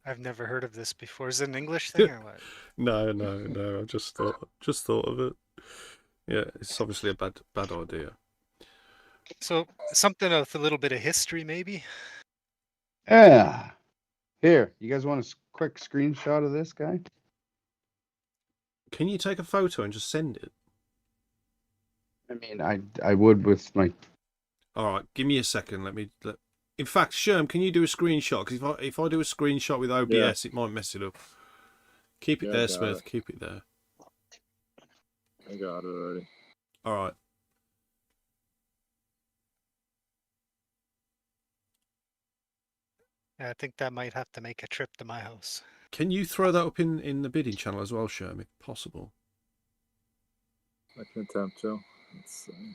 I've never heard of this before. Is it an English thing or what? No. I just thought of it. Yeah, it's obviously a bad idea. So something with a little bit of history, maybe. Yeah. Here, you guys want a quick screenshot of this guy? Can you take a photo and just send it? I mean, I would with my. All right, give me a second. In fact, Scherm, can you do a screenshot? Because if I do a screenshot with OBS, it might mess it up. Keep it there, Smith. Keep it there. I got it already. All right. I think that might have to make a trip to my house. Can you throw that up in the bidding channel as well, Scherm, if possible? I can attempt to. Let's see.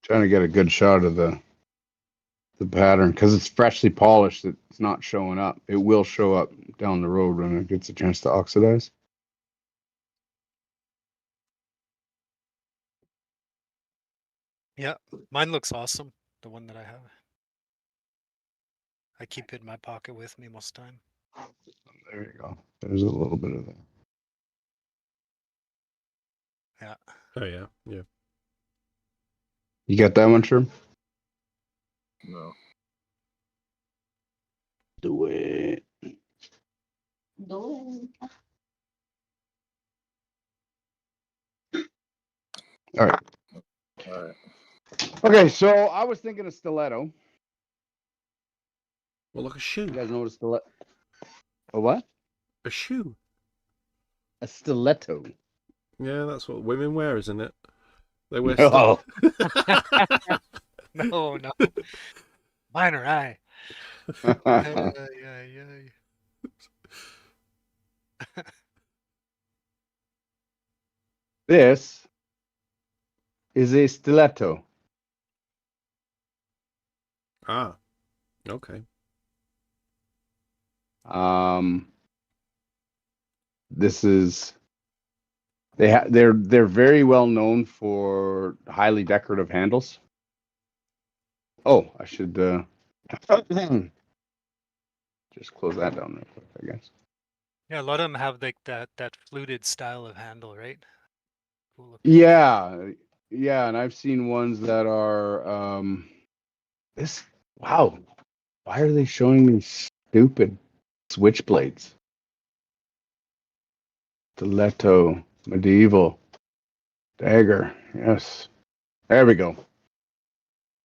Trying to get a good shot of the pattern because it's freshly polished. It's not showing up. It will show up down the road when it gets a chance to oxidize. Yeah, mine looks awesome. The one that I have. I keep it in my pocket with me most time. There you go. There's a little bit of that. Yeah. Oh yeah. You got that one, Sherm? No. do it. All right. All right. Okay, so I was thinking of stiletto. Well, like a shoe. You guys know what a stiletto? A what? A shoe. A stiletto. Yeah, that's what women wear, isn't it? They wear No. No, no. Binarai. This is a stiletto. Ah, okay. This is they're very well known for highly decorative handles. Oh, I should just close that down real quick, I guess. Yeah, a lot of them have like that fluted style of handle, right? Cool looking. Yeah, yeah, and I've seen ones that are this. Wow, why are they showing me stupid switchblades? Stiletto, medieval, dagger. Yes, there we go.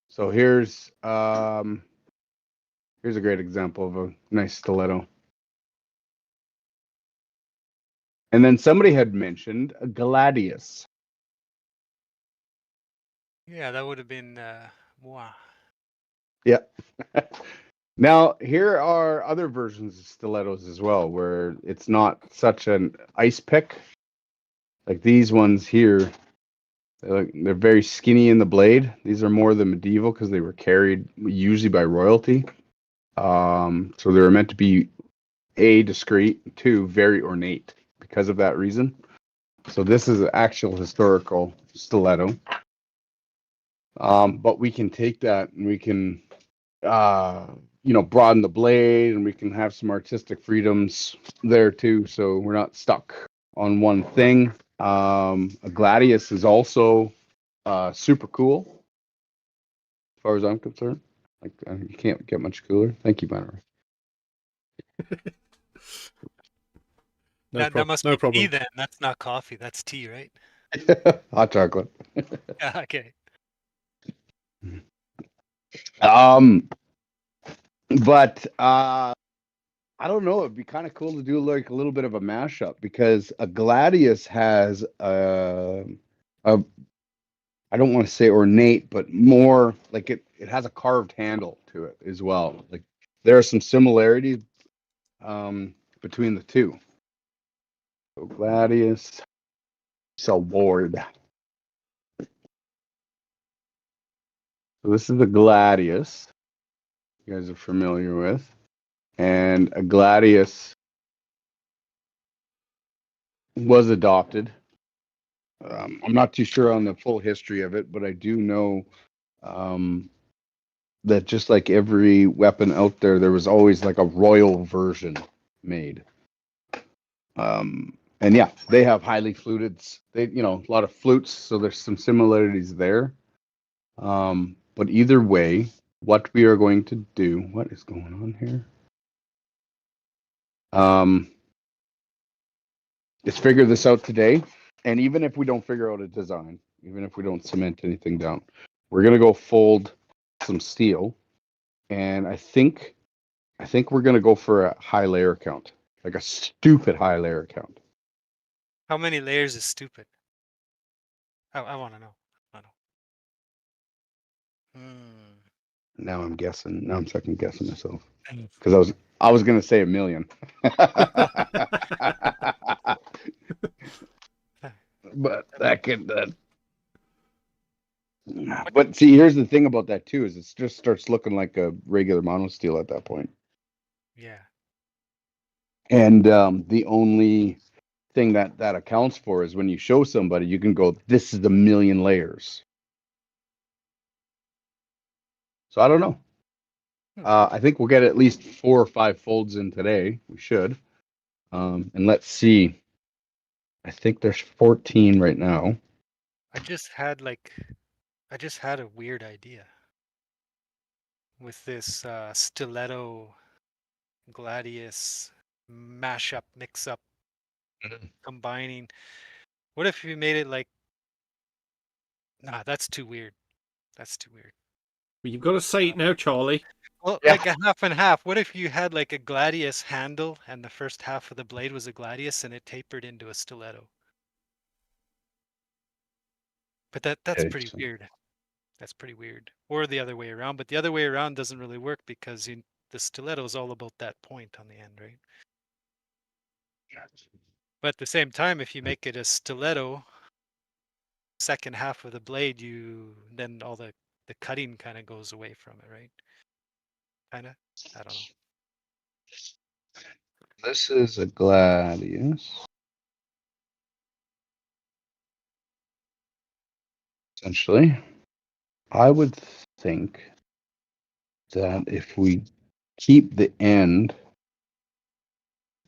So here's a great example of a nice stiletto. And then somebody had mentioned a gladius. Yeah, that would have been wow. Yeah. Now, here are other versions of stilettos as well, where it's not such an ice pick. Like these ones here, they're very skinny in the blade. These are more the medieval because they were carried usually by royalty. So they were meant to be A, discreet, 2, very ornate because of that reason. So this is an actual historical stiletto. But we can take that and we can broaden the blade, and we can have some artistic freedoms there too. So we're not stuck on one thing. A gladius is also super cool, as far as I'm concerned. Like you can't get much cooler. Thank you, Binarai. That must no be problem. tea then. That's not coffee. That's tea, right? Hot chocolate. Okay. But I don't know. It'd be kind of cool to do like a little bit of a mashup because a gladius has I don't want to say ornate, but more like it has a carved handle to it as well. Like there are some similarities between the two. So gladius, sword. So this is a gladius you guys are familiar with. And a gladius was adopted. I'm not too sure on the full history of it, but I do know that just like every weapon out there was always like a royal version made. And yeah, they have highly fluted. They, a lot of flutes, so there's some similarities there. But either way, what we are going to do, what is going on here? Is figure this out today. And even if we don't figure out a design, even if we don't cement anything down, we're gonna go fold some steel. And I think we're gonna go for a high layer count, like a stupid high layer count. How many layers is stupid? I want to know. Now I'm guessing. Now I'm second guessing myself because I was gonna say 1 million. But that could. But see, here's the thing about that too: is it just starts looking like a regular mono steel at that point. Yeah. And the only thing that accounts for is when you show somebody, you can go, "This is 1 million layers." So I don't know. I think we'll get at least 4 or 5 folds in today. We should. And let's see. I think there's 14 right now. I just had a weird idea with this stiletto gladius mashup, mix up, Mhm. combining. What if you made it like? Nah, that's too weird. That's too weird. Well, you've got to say it now, Charlie. Well, Yeah. like a half and half. What if you had like a gladius handle and the first half of the blade was a gladius and it tapered into a stiletto? But that's Okay, pretty so- weird. That's pretty weird. Or the other way around. But the other way around doesn't really work because the stiletto is all about that point on the end, right? But at the same time, if you make it a stiletto, second half of the blade, then all the cutting kind of goes away from it, right? Kind of. I don't know. This is a gladius. Essentially, I would think that if we keep the end,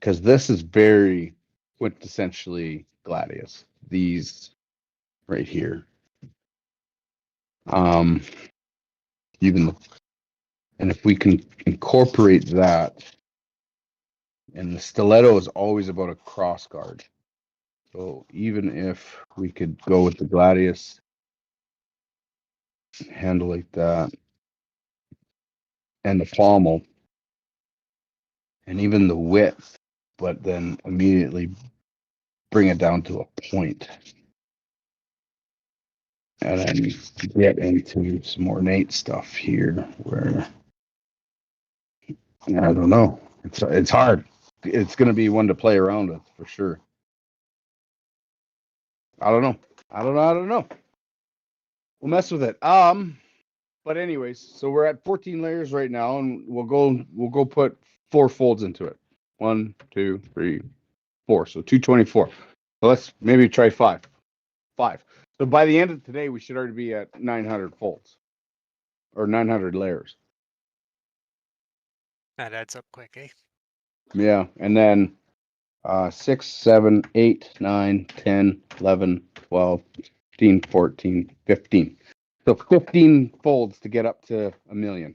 because this is very quintessentially gladius, these right here. Even and if we can incorporate that, and the stiletto is always about a cross guard. So even if we could go with the gladius handle like that, and the pommel, and even the width, but then immediately bring it down to a point, and then get into some ornate stuff here where I don't know. It's hard. It's going to be one to play around with for sure. I don't know. I don't know. We'll mess with it. But anyways, so we're at 14 layers right now, and we'll go put 4 folds into it. 1, 2, 3, 4. So 224. So let's maybe try 5. 5. So by the end of today, we should already be at 900 folds or 900 layers. That adds up quick, eh? Yeah, and then 6, 7, 8, 9, 10, 11, 12, 13, 14, 15. So 15 folds to get up to 1 million.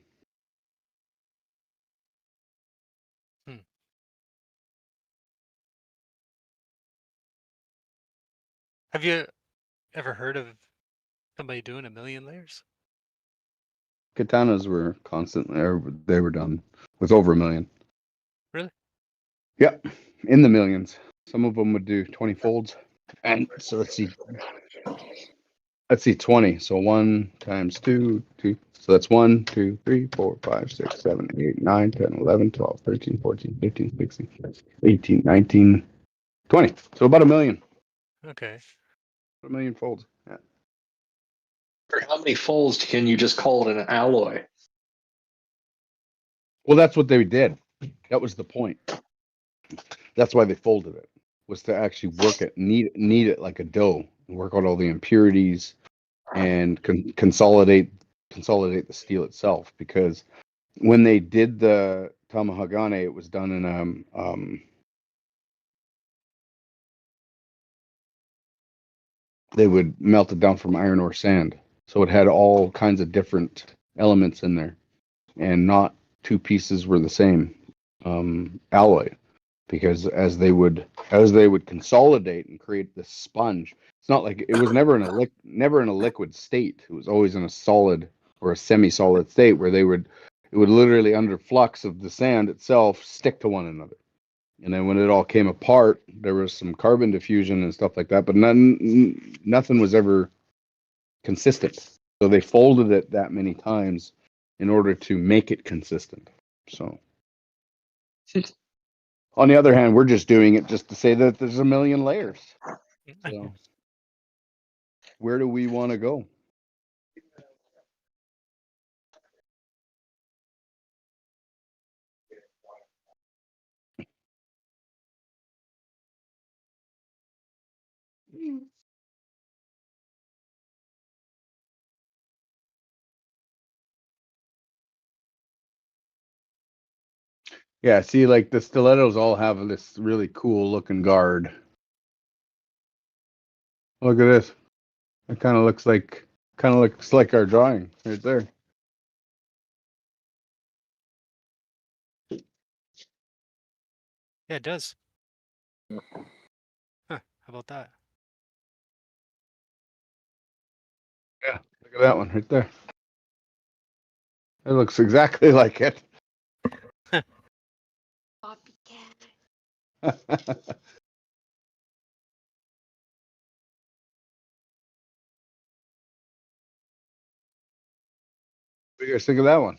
Have you ever heard of somebody doing 1 million layers? Katanas were constantly, they were done with over 1 million. Really? Yep, in the millions. Some of them would do 20 folds. And so let's see 20. So 1 times 2, 2. So that's 1, 2, 3, 4, 5, 6, 7, 8, 9, 10, 11, 12, 13, 14, 15, 16, 18, 19, 20. So about 1 million. Okay. 1 million folds. Yeah. For how many folds can you just call it an alloy? Well, that's what they did. That was the point. That's why they folded it, was to actually work it, knead it like a dough, and work out all the impurities, and consolidate the steel itself. Because when they did the tamahagane, it was done in they would melt it down from iron ore sand, so it had all kinds of different elements in there, and not 2 pieces were the same alloy. Because as they would consolidate and create this sponge, it's not like it was never in a liquid state. It was always in a solid or a semi-solid state where it would literally, under flux of the sand itself, stick to one another. And then when it all came apart, there was some carbon diffusion and stuff like that, but nothing was ever consistent. So they folded it that many times in order to make it consistent. So on the other hand, we're just doing it just to say that there's 1 million layers. So where do we want to go? Yeah, see, like the stilettos all have this really cool looking guard. Look at this. It kind of looks like our drawing right there. Yeah, it does. Yeah. Huh, how about that? Yeah, look at that one right there. It looks exactly like it. What do you guys think of that one?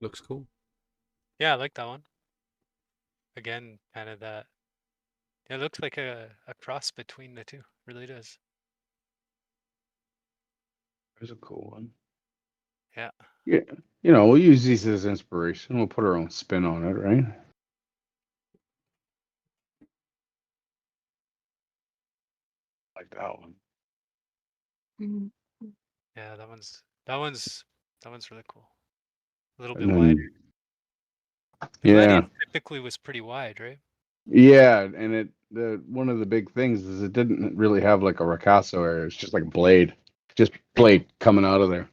Looks cool. Yeah, I like that one. Again, kind of that. It looks like a cross between the two. Really does. There's a cool one. Yeah. Yeah, we'll use these as inspiration. We'll put our own spin on it, right? Like that one. Yeah, that one's really cool. A little And bit wide. then, The Gladius typically was pretty wide, right? yeah, and one of the big things is it didn't really have like a ricasso area. It's just like blade, coming out of there.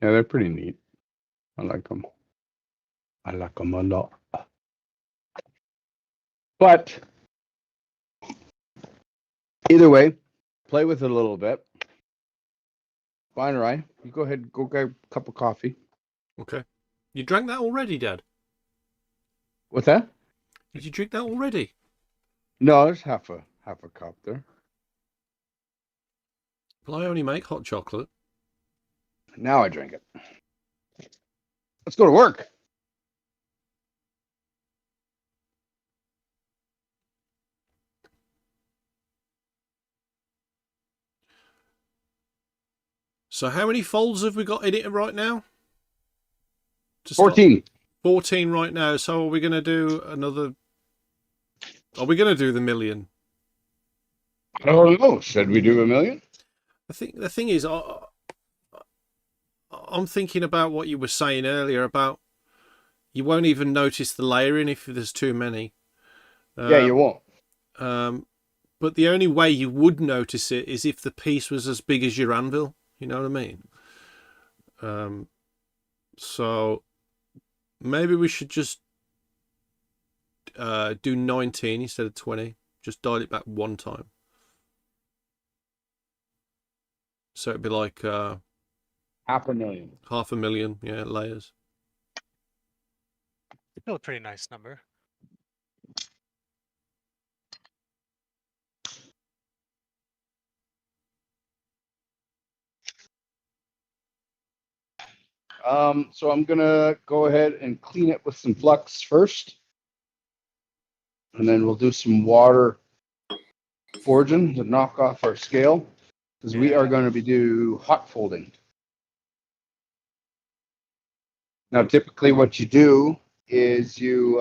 Yeah, they're pretty neat. I like them. I like them a lot. But either way, play with it a little bit. Binarai, you go ahead, go get a cup of coffee. Okay. You drank that already, Dad? What's that? Did you drink that already? No, there's half a cup there. Well, I only make hot chocolate. Now I drink it. Let's go to work. So how many folds have we got in it right now? 14. 14 right now. So are we going to do another... Are we going to do the million? I don't know. Should we do a million? I think the thing is, I'm thinking about what you were saying earlier about you won't even notice the layering if there's too many. Yeah, you won't. But the only way you would notice it is if the piece was as big as your anvil. You know what I mean? So maybe we should just do 19 instead of 20. Just dial it back one time. So it'd be like 500,000. 500,000, yeah, layers. Still a pretty nice number. So I'm gonna go ahead and clean it with some flux first, and then we'll do some water forging to knock off our scale, because we are going to be do hot folding. Now, typically, what you do is you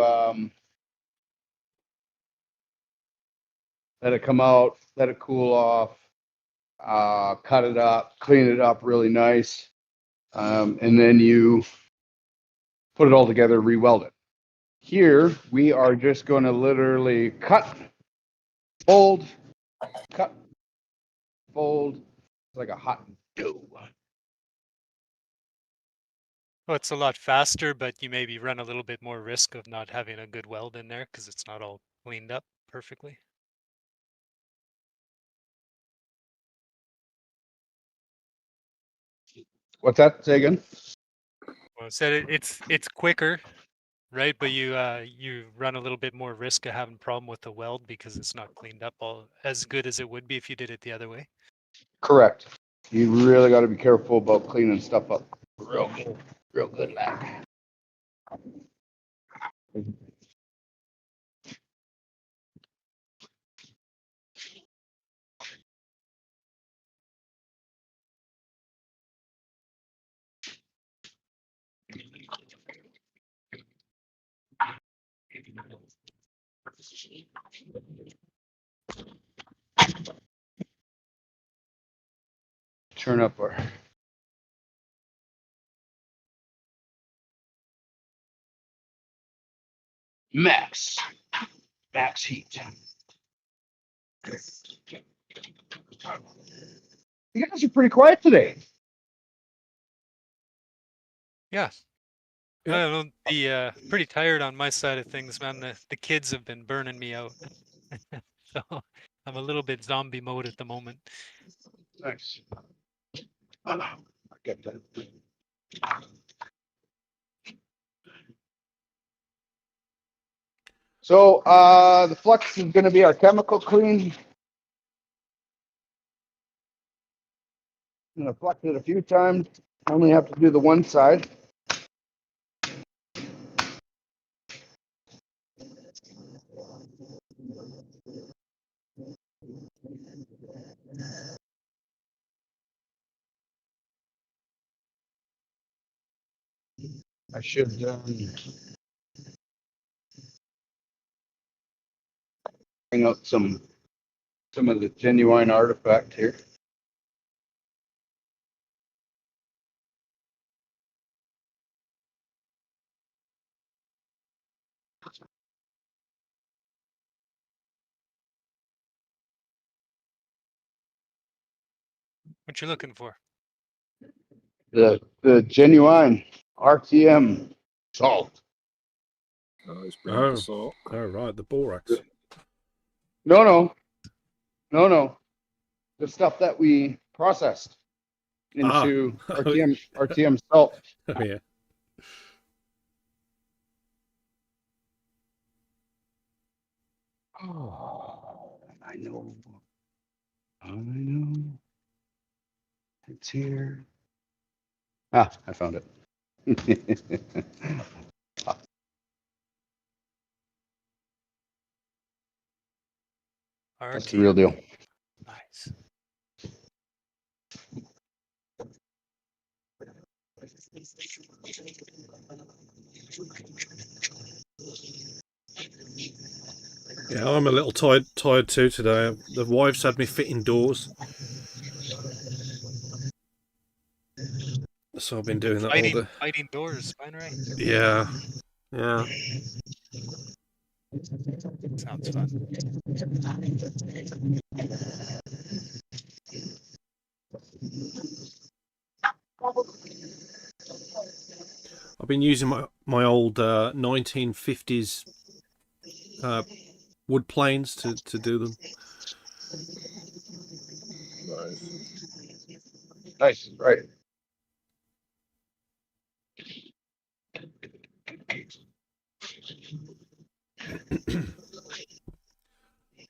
let it come out, let it cool off, cut it up, clean it up really nice, and then you put it all together, re-weld it. Here, we are just going to literally cut, fold, like a hot dough. Well, it's a lot faster, but you maybe run a little bit more risk of not having a good weld in there because it's not all cleaned up perfectly. What's that? Say again? Well, I said it's quicker, right? But you run a little bit more risk of having problem with the weld because it's not cleaned up all as good as it would be if you did it the other way. Correct. You really got to be careful about cleaning stuff up real good, lad. Turn up our max heat. You guys are pretty quiet today. Yeah. I don't know, pretty tired on my side of things, man. The kids have been burning me out. So I'm a little bit zombie mode at the moment. Nice. I get that. So the flux is going to be our chemical clean. I'm going to flux it a few times. I only have to do the one side. I should bring out some of the genuine artifact here. What you looking for? The genuine RTM salt. Oh, he's bringing Oh, the salt. oh, right, the borax. No. The stuff that we processed into RTM salt. Oh, yeah. Oh, I know. It's here. Ah, I found it. That's the real deal. Nice. Yeah, I'm a little tired too today. The wife's had me fitting doors. So I've been doing that all day. Fighting doors, Binarai. Yeah. Yeah. Sounds fun. I've been using my old 1950s wood planes to do them. Nice, right.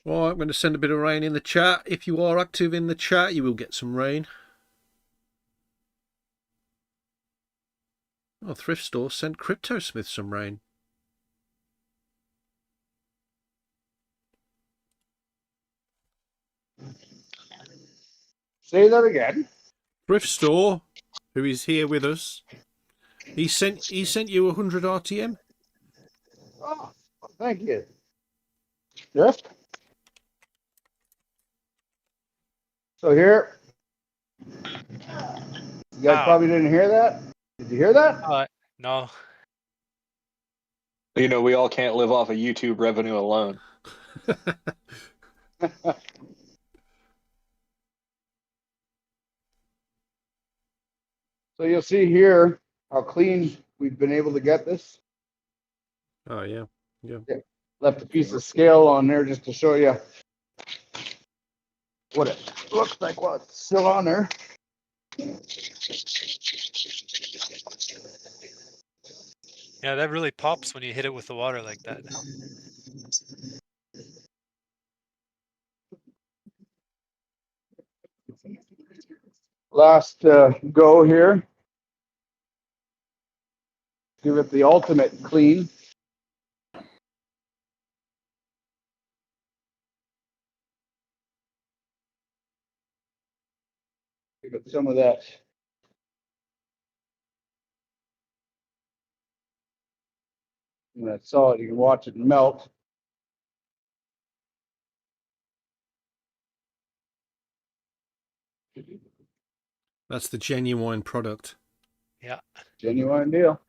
Right, I'm going to send a bit of rain in the chat. If you are active in the chat, you will get some rain. Oh, Thrift Store sent CryptoSmith some rain. Say that again. Thrift Store, who is here with us, he sent you 100 RTM. Oh, thank you. Yes. So here, you guys probably didn't hear that. Did you hear that? No. You know, we all can't live off of YouTube revenue alone. So you'll see here how clean we've been able to get this. Oh, yeah. Yeah. Left a piece of scale on there just to show you what it looks like while it's still on there. Yeah, that really pops when you hit it with the water like that. Last go here. Give it the ultimate clean. Give it some of that. When that's solid, you can watch it melt. That's the genuine product. Yeah. Genuine deal.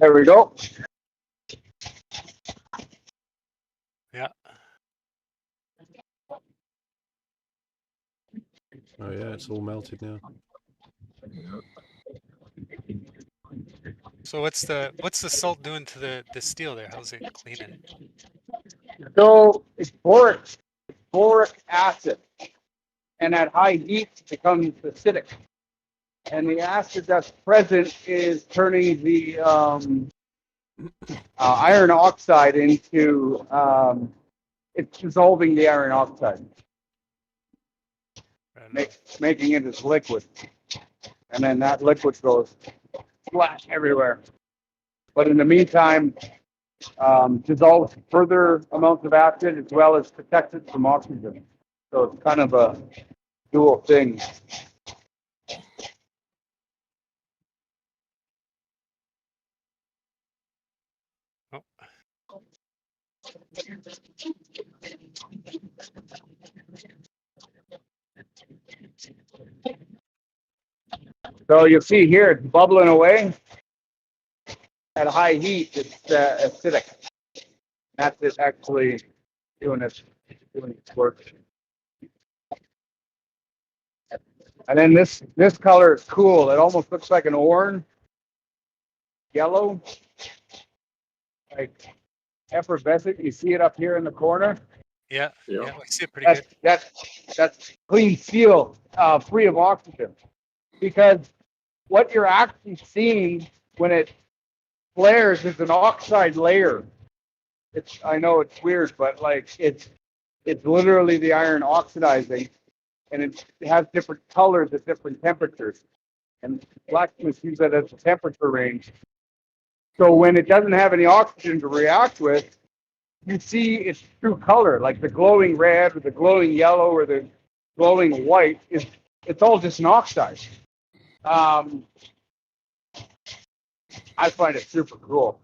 There we go. Yeah. Oh yeah, it's all melted now. So what's the salt doing to the steel there? How's it cleaning? So it's boric acid, and at high heat it becomes acidic. And the acid that's present is turning the iron oxide into it's dissolving the iron oxide, making it as liquid, and then that liquid goes flat everywhere. But in the meantime, dissolves further amounts of acid as well as protects it from oxygen. So it's kind of a dual thing. Oh. So you'll see here it's bubbling away. At high heat, it's acidic. That's it actually doing its work. And then this color is cool. It almost looks like an orange, yellow, like effervescent. You see it up here in the corner. Yeah, yeah, I see it pretty good. That's clean steel, free of oxygen. Because what you're actually seeing when it flares is an oxide layer. I know it's weird, but like it's literally the iron oxidizing, and it has different colors at different temperatures. And blacksmiths use that as a temperature range. So when it doesn't have any oxygen to react with, you see its true color, like the glowing red or the glowing yellow or the glowing white. It's all just an oxide. I find it super cool.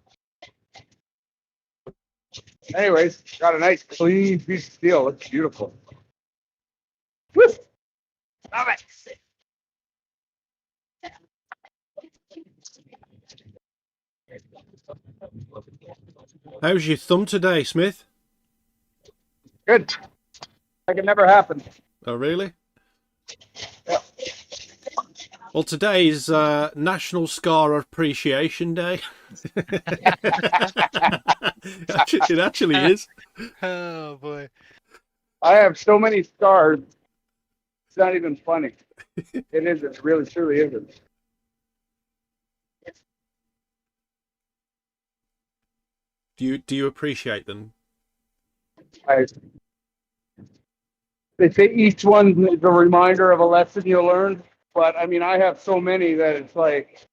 Anyways, got a nice clean piece of steel. Looks beautiful. Woo! Love it. How's your thumb today, Smith? Good. Like it never happened. Oh, really? Yeah. Well, today is National Scar Appreciation Day. It actually is. Oh boy. I have so many scars. It's not even funny. It isn't. It really, truly isn't. Do you appreciate them? They say each one is a reminder of a lesson you learned, but I mean, I have so many that it's like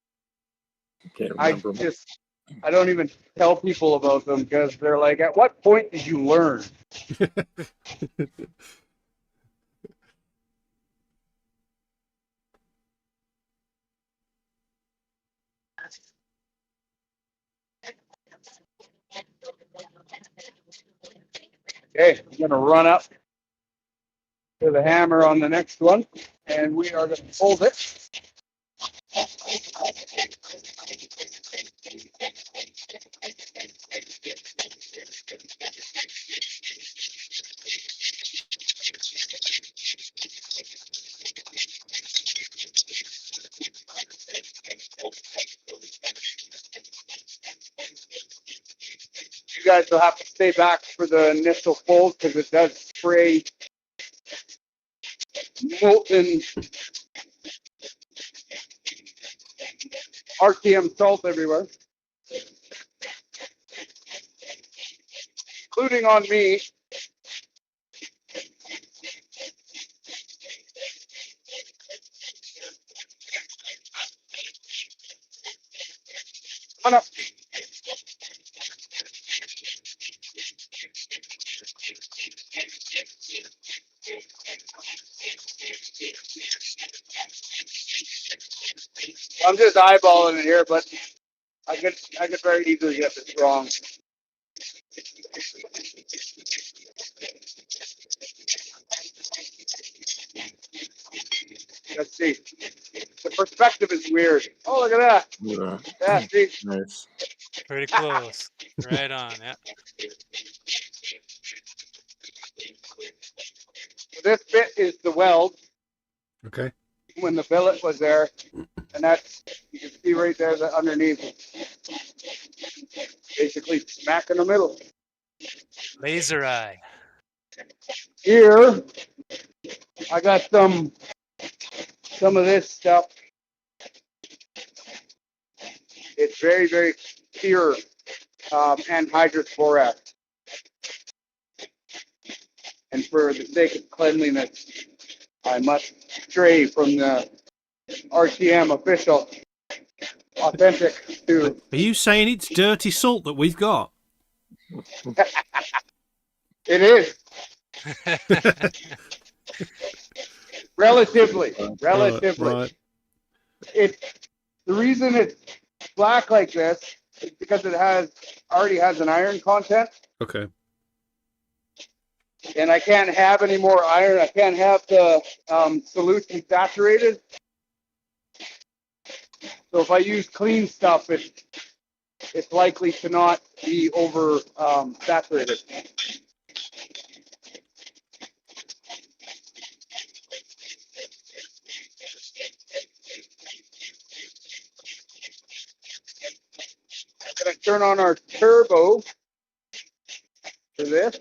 I don't even tell people about them because they're like, at what point did you learn? Okay, I'm going to run up to the hammer on the next one, and we are going to fold it. You guys will have to stay back for the initial fold because it does spray molten RTM salt everywhere, including on me. Come on up. I'm just eyeballing it here, but I could very easily get this wrong. Let's see. The perspective is weird. Oh, look at that. Yeah. Yeah, see? Nice. Pretty close. Right on. Yeah. This bit is the weld Okay. when the billet was there, and that's, you can see right there that underneath, basically smack in the middle. Laser eye. Here, I got some of this stuff. It's very, very pure anhydrous borax. And for the sake of cleanliness, I must stray from the RTM official authentic to. Are you saying it's dirty salt that we've got? It is. Relatively. Right. The reason it's black like this is because it already has an iron content, Okay. and I can't have any more iron. I can't have the solution saturated. So if I use clean stuff, it's likely to not be over saturated. I'm going to turn on our turbo for this.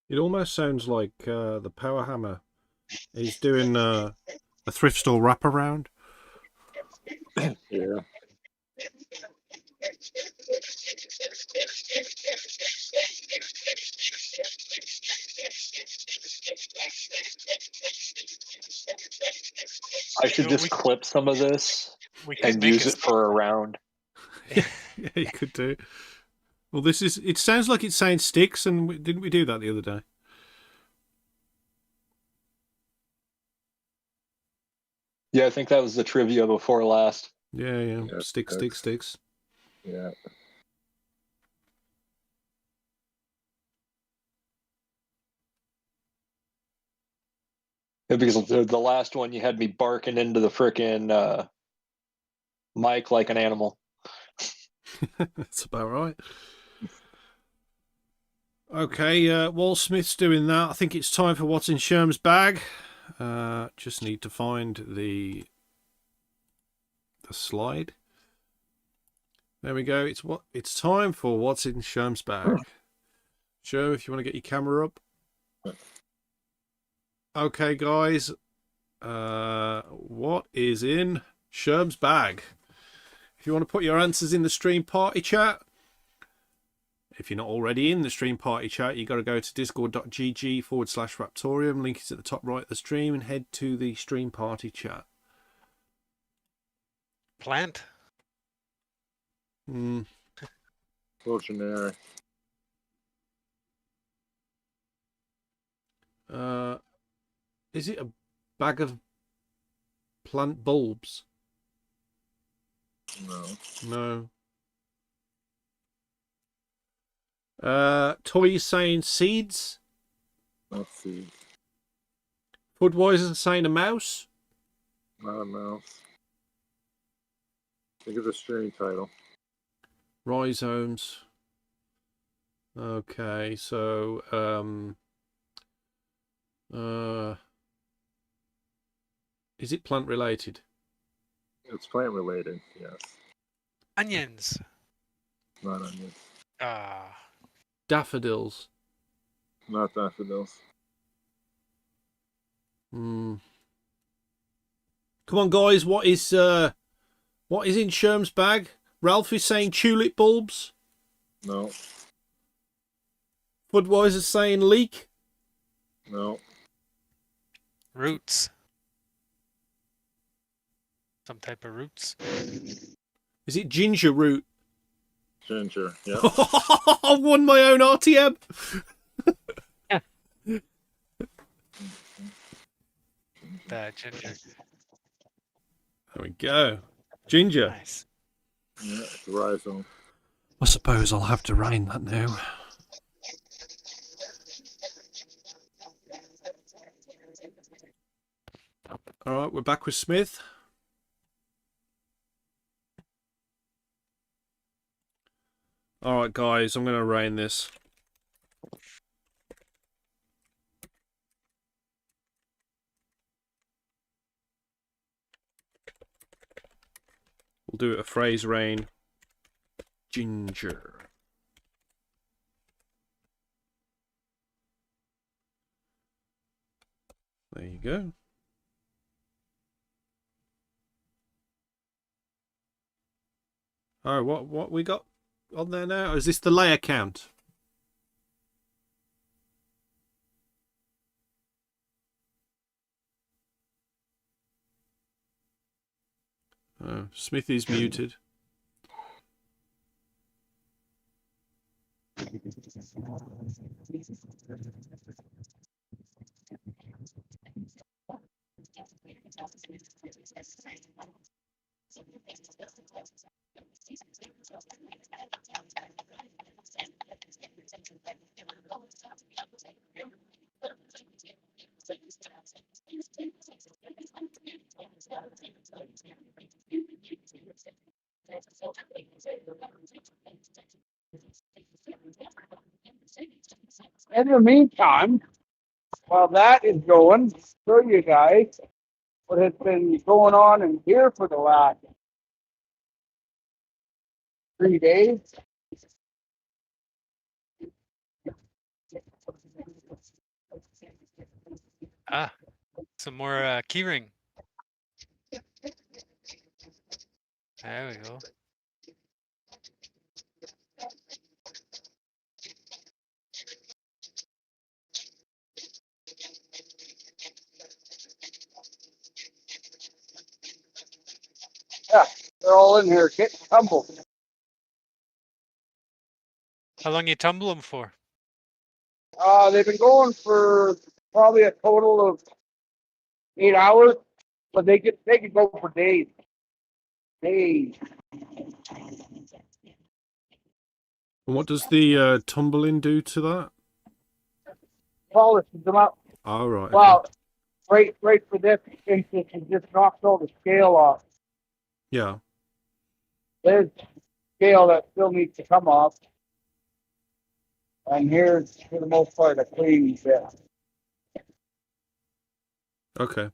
It almost sounds like the power hammer is doing a thrift store wraparound. Yeah. I should just clip some of this and use it for a round. Yeah, you could do. Well, it sounds like it's saying sticks, and didn't we do that the other day? Yeah, I think that was the trivia before last. Yeah. Sticks. Yeah. Yeah, because the last one you had me barking into the frickin' mic like an animal. That's about right. Okay, while Smith's doing that, I think it's time for what's in Scherm's bag. Just need to find the slide. There we go. It's time for what's in Scherm's bag. Scherm, if you want to get your camera up. Okay, guys. What is in Scherm's bag? If you want to put your answers in the stream party chat. If you're not already in the stream party chat, you've got to go to discord.gg/Raptoreum. Link is at the top right of the stream, and head to the stream party chat. Plant? A little generic. Is it a bag of plant bulbs? No. Toys saying seeds. Not seeds. Budweiser saying a mouse. Not a mouse. Think of the stream title. RHIZOMES. Okay, so is it plant related? It's plant related, yes. Onions. Not onions. Daffodils. Not daffodils. Come on, guys. What is in Scherm's bag? Ralph is saying tulip bulbs. No. Budweiser's saying leek. No. Roots. Some type of roots. Is it ginger root? Ginger. Yeah. I've won my own RTM. Ginger. There we go. Ginger. Nice. Yeah, it's rhizome. I suppose I'll have to rain that now. All right, we're back with Smith. All right, guys, I'm going to rain this. We'll do it a phrase rain. Ginger. There you go. All right, what we got on there now? Is this the layer count? Smithy's muted. In the meantime, while that is going, show you guys what has been going on in here for the last 3 days. Ah, some more keyring. There we go. Yeah, they're all in here getting tumbled. How long you tumble them for? They've been going for probably a total of 8 hours, but they could go for days. Days. And what does the tumbling do to that? Polishes them up. Oh, right. Well, right for this instance, it just knocks all the scale off. Yeah. There's scale that still needs to come off. And here's, for the most part, a clean bit. Okay.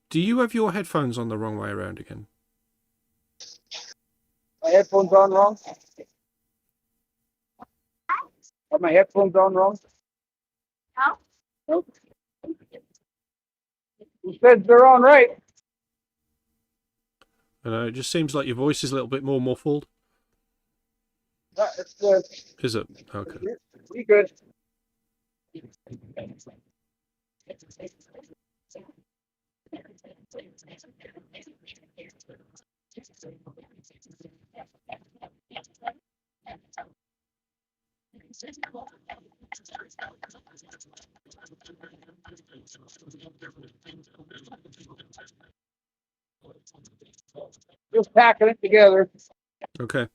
Do you have your headphones on the wrong way around again? My headphones on wrong? Are my headphones on wrong? No. Nope. Who says they're on right? I know, it just seems like your voice is a little bit more muffled. It's good. Is it? Okay. We good. Just packing it together. Okay.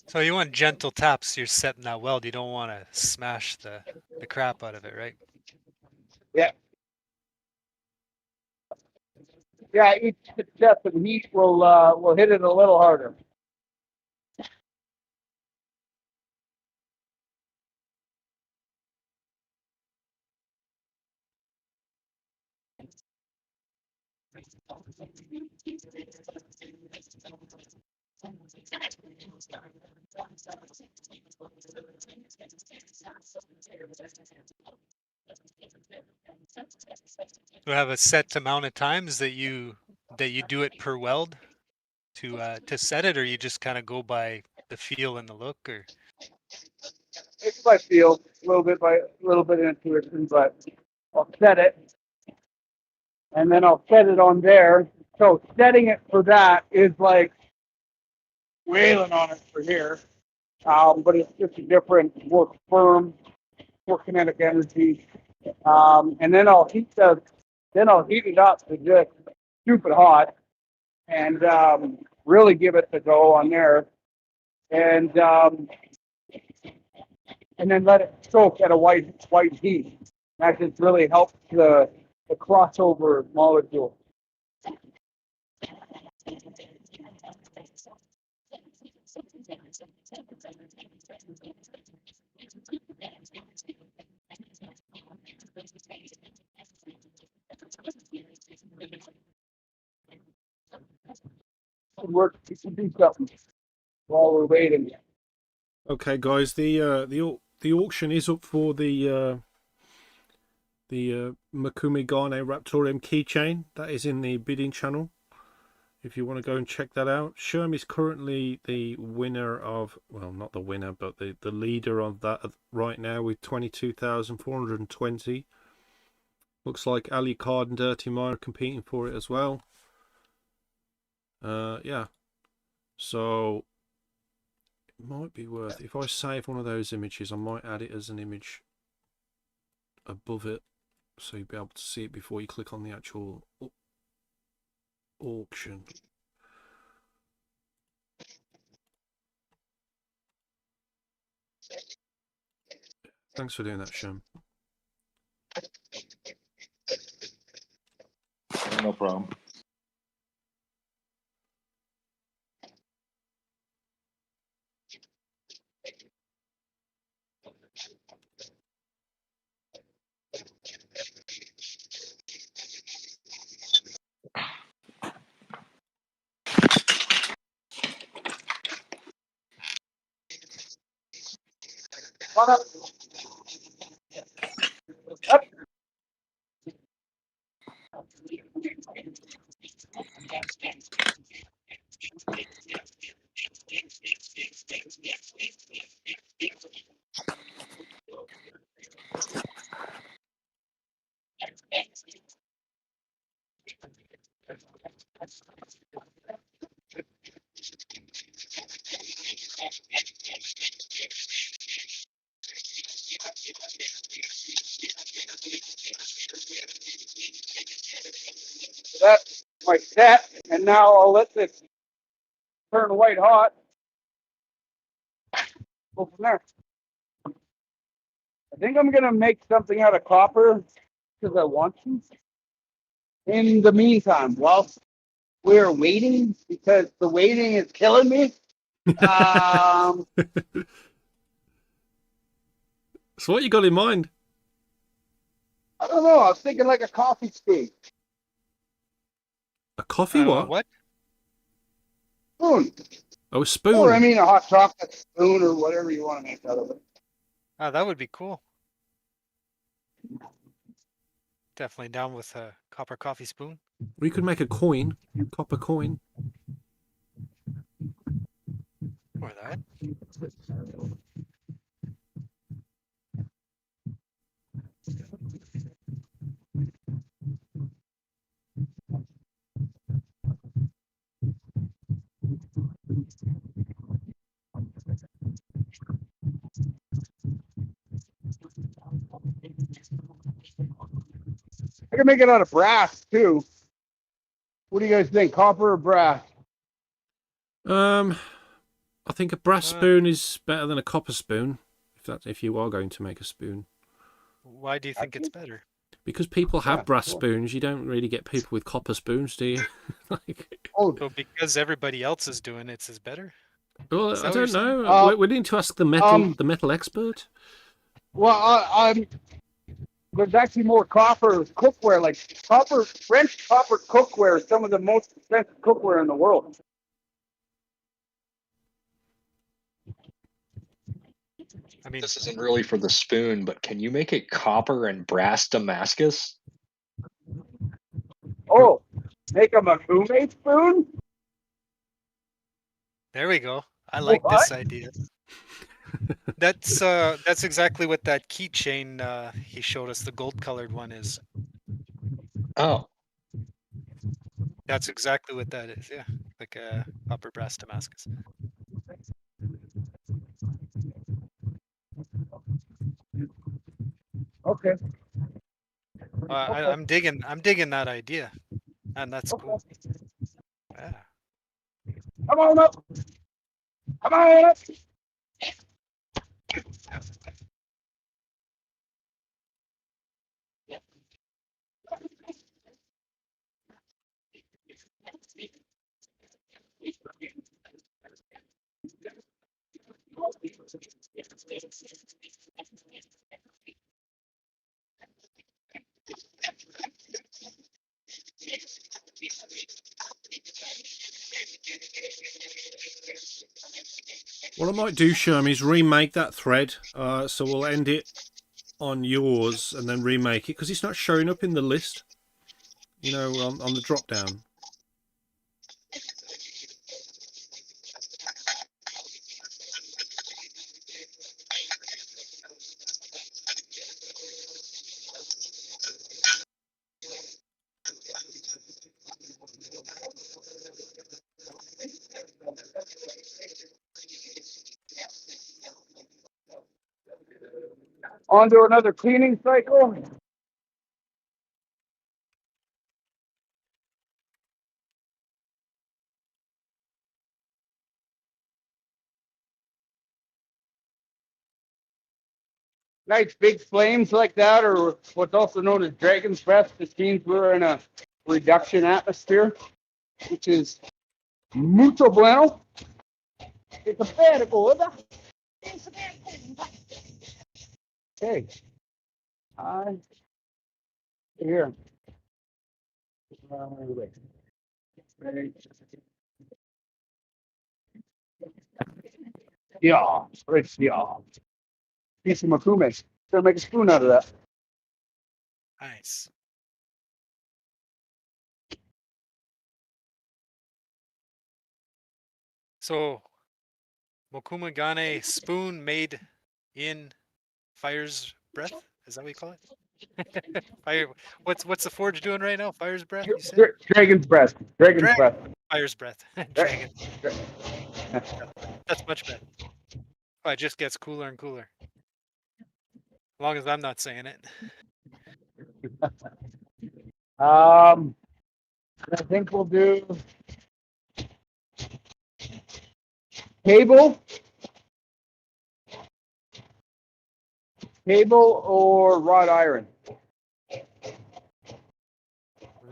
So you want gentle taps, you're setting that weld. You don't want to smash the crap out of it, right? Yeah. Yeah, each successive heat will hit it a little harder. Do you have a set amount of times that you do it per weld to set it, or you just kind of go by the feel and the look, or? it's by feel, a little bit intuition, but I'll set it, and then I'll set it on there. So setting it for that is like wailing on it for here, but it's just a different, more firm, more kinetic energy. And then I'll heat it up to just stupid hot, and really give it the go on there, and then let it soak at a white heat. That just really helps the crossover molecule. Work to do something while we're waiting. Okay, guys, the auction is up for the Makumi Gane Raptoreum keychain. That is in the bidding channel. If you want to go and check that out, Scherm is currently the winner of, well, not the winner, but the leader of that right now with 22,420. Looks like Ali Card and Dirty Mire are competing for it as well. Yeah, so it might be worth, if I save one of those images, I might add it as an image above it, so you'll be able to see it before you click on the actual auction. Thanks for doing that, Shem. No problem. That's my set, and now I'll let this turn white hot. Go from there. I think I'm gonna make something out of copper because I want to. In the meantime, whilst we're waiting, because the waiting is killing me. So what you got in mind? I don't know. I was thinking like a coffee spoon. A coffee what? What? Spoon. Oh, a spoon. Or I mean a hot chocolate spoon or whatever you want to make out of it. Oh, that would be cool. Definitely down with a copper coffee spoon. We could make a coin, copper coin. Or that. I can make it out of brass too. What do you guys think? Copper or brass? I think a brass spoon is better than a copper spoon. If you are going to make a spoon. Why do you think it's better? Because people have brass spoons. You don't really get people with copper spoons, do you? So because everybody else is doing it, it's better? Well, I don't know. We need to ask the metal expert. Well, there's actually more copper cookware, like French copper cookware is some of the most expensive cookware in the world. I mean, this isn't really for the spoon, but can you make it copper and brass Damascus? Oh, make a Makumi spoon? There we go. I like this idea. That's exactly what that keychain he showed us, the gold-colored one, is. Oh, That's exactly what that is. Yeah, like a upper brass Damascus. Okay. I'm digging that idea, and that's cool. Yeah. Come on up. Come on up. What I might do, Scherm, is remake that thread. So we'll end it on yours and then remake it because it's not showing up in the list. You know, on the drop down. On to another cleaning cycle. Nice big flames like that, or what's also known as dragon's breath, just means we're in a reduction atmosphere, which is mucho bueno. It's a bad order. Okay. Here. Yeah, rich, yeah. Piece of makume. Gonna make a spoon out of that. Nice. So, Mokumagane spoon made in fire's breath? Is that what you call it? Fire. What's the forge doing right now? Fire's breath. You said? Dragon's breath. Dragon's breath. Fire's breath. Dragon. That's much better. Oh, it just gets cooler and cooler. As long as I'm not saying it. I think we'll do cable or wrought iron.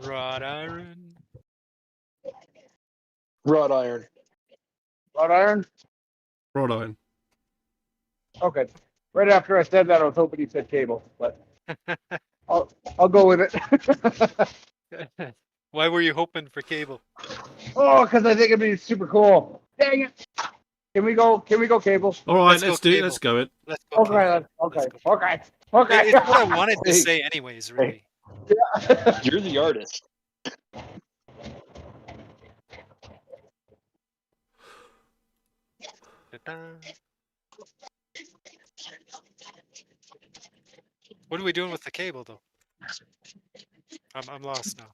Wrought iron. wrought iron. Wrought iron? Wrought iron. Okay. Right after I said that, I was hoping you said cable, but I'll go with it. Why were you hoping for cable? Oh, because I think it'd be super cool. Dang it! Can we go cable? All right, let's do it. Let's go it. Let's go. Okay. Okay. It's what I wanted to say, anyways. Really. Yeah. You're the artist. What are we doing with the cable, though? I'm lost now.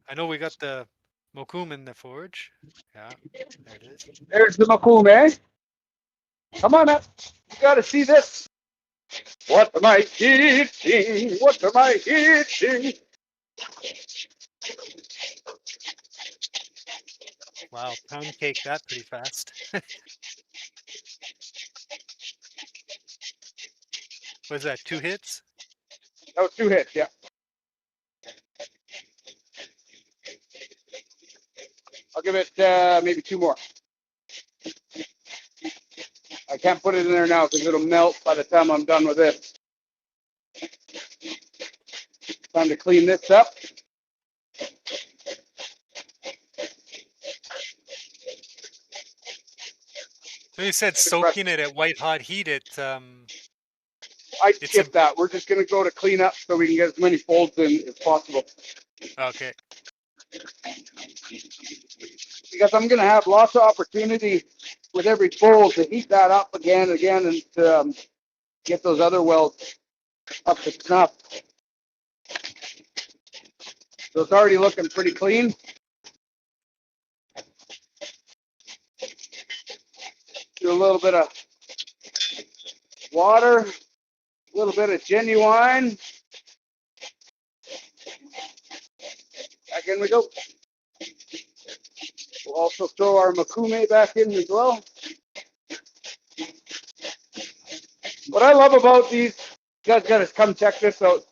I know we got the Mokum in the forge. Yeah, there it is. There's the Mokume. Come on up. You gotta see this. What am I eating? What am I eating? Wow, pound cake that pretty fast. Was that 2 hits? Oh, 2 hits, yeah. I'll give it maybe 2 more. I can't put it in there now because it'll melt by the time I'm done with it. Time to clean this up. So you said soaking it at white hot heat. I skip that. We're just going to go to clean up so we can get as many folds in as possible. Okay. Because I'm going to have lots of opportunity with every fold to heat that up again and again and to get those other welds up to snuff. So it's already looking pretty clean. Do a little bit of water, a little bit of genuine. Back in we go. We'll also throw our Makume back in as well. What I love about these, you guys gotta come check this out.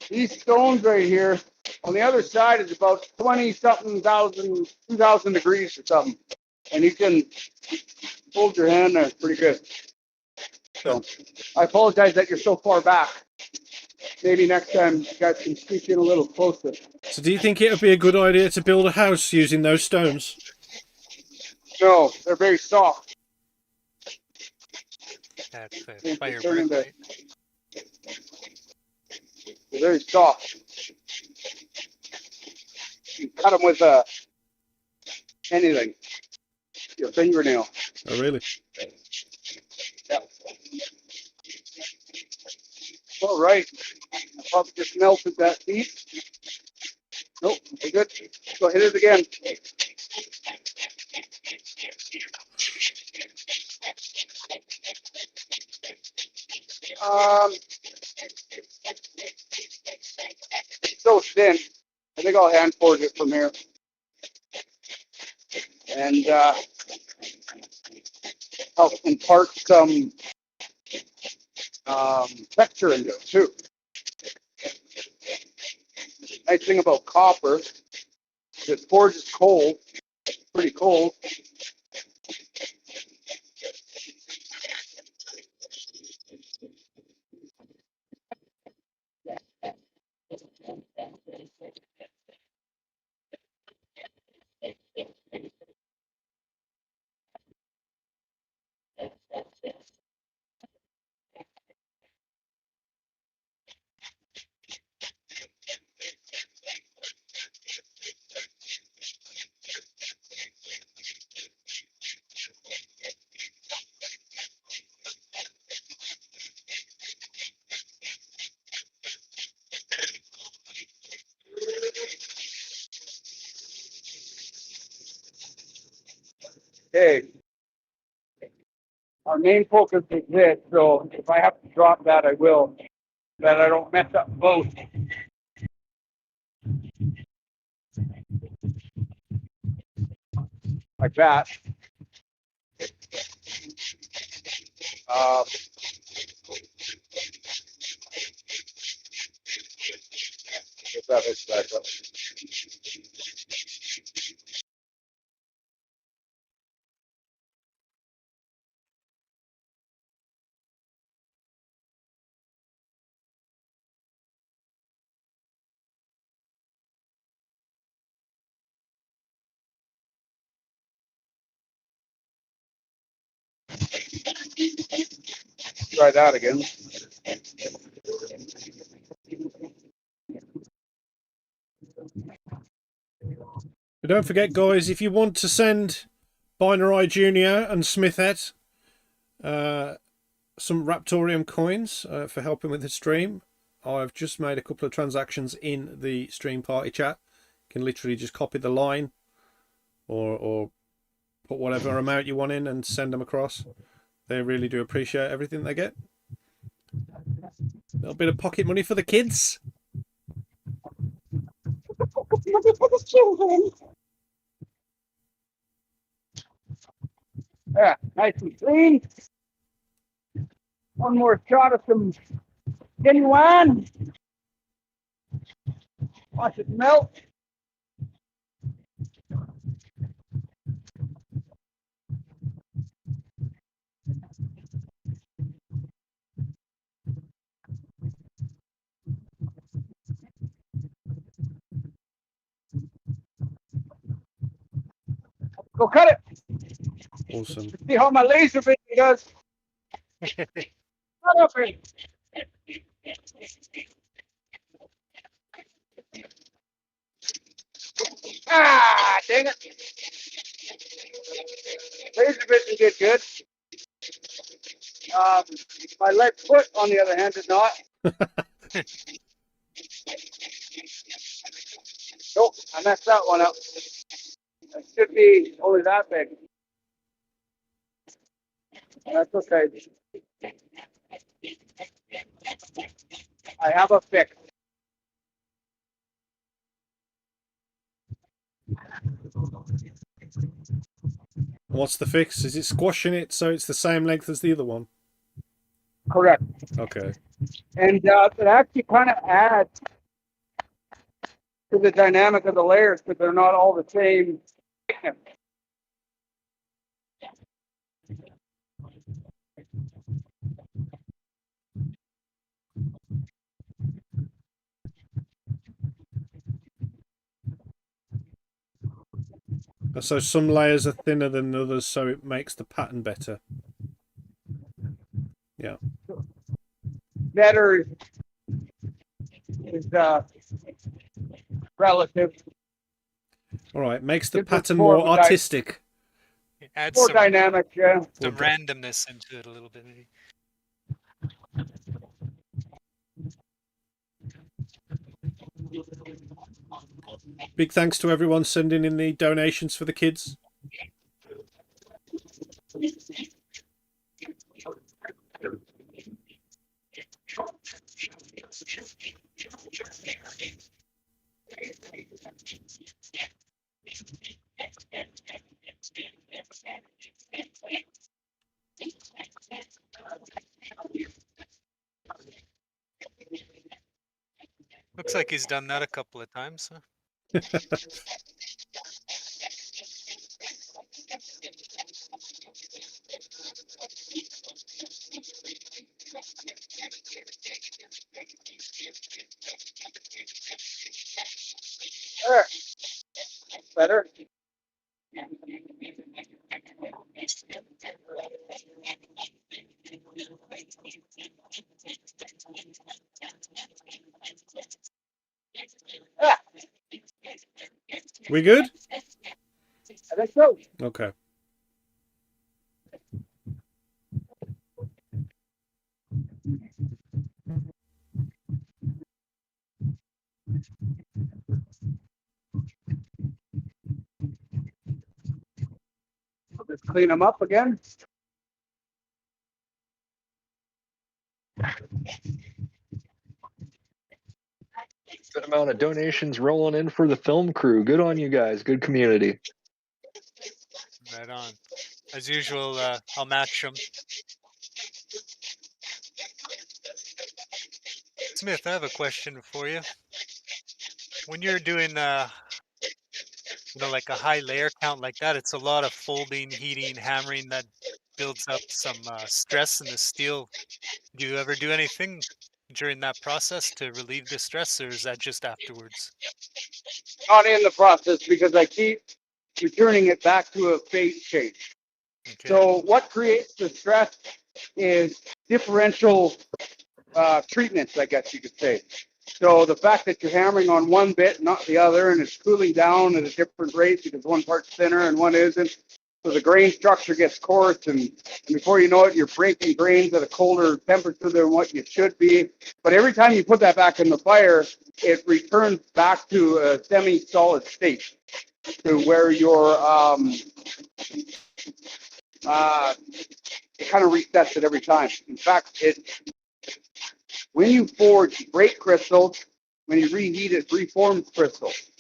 These stones right here, on the other side is about 20-something thousand, 2,000 degrees or something. And you can hold your hand there, it's pretty good. So I apologize that you're so far back. Maybe next time you guys can sneak in a little closer. So do you think it would be a good idea to build a house using those stones? No, they're very soft. That's They fire turn brick, into- right? They're very soft. You cut them with anything. Your fingernail. Oh, really? Yep. All right. I probably just melted that piece. Nope, we're good. Go hit it again. It's so thin. I think I'll hand forge it from here. And help impart some texture into it too. Nice thing about copper is it forges cold, pretty cold. Okay. Our main focus is this, so if I have to drop that, I will, that I don't mess up both. Like that. Get that hook back up. Try that again. But don't forget, guys, if you want to send Binarai Jr. and Smithette some Raptoreum coins for helping with the stream, I've just made a couple of transactions in the stream party chat. You can literally just copy the line or put whatever amount you want in and send them across. They really do appreciate everything they get. A little bit of pocket money for the kids. Yeah, nice and clean. One more shot of some genuine. Watch it melt. Go cut it. Awesome. See how my laser baby does. Cut up it. Ah, dang it. laser vision did good. My left foot, on the other hand, did not. Nope, I messed that one up. It should be only that big. That's okay. I have a fix. What's the fix? Is it squashing it so it's the same length as the other one? Correct. Okay. And it actually kind of adds to the dynamic of the layers because they're not all the same thickness. So some layers are thinner than others, so it makes the pattern better. Yeah. Better is relative. All right, makes the Gives us pattern more more of a artistic. It adds More some, dynamic, yeah. some randomness into it a little bit. Maybe. Big thanks to everyone sending in the donations for the kids. Looks like he's done that a couple of times. Huh? There. Better. Ah, We good? I think so. Okay. I'll just clean them up again. Good amount of donations rolling in for the film crew. Good on you guys. Good community. Right on. As usual, I'll match them. Smith, I have a question for you. When you're doing, like a high layer count like that, it's a lot of folding, heating, hammering that builds up some stress in the steel. Do you ever do anything during that process to relieve the stress, or is that just afterwards? Not in the process because I keep returning it back to a phase change. Okay. So what creates the stress is differential treatments, I guess you could say. So the fact that you're hammering on one bit, not the other, and it's cooling down at a different rate because one part's thinner and one isn't. So the grain structure gets coarse, and before you know it, you're breaking grains at a colder temperature than what you should be. But every time you put that back in the fire, it returns back to a semi-solid state, to where you're it kind of resets it every time. In fact, when you forge break crystals, when you reheat it, reforms crystals.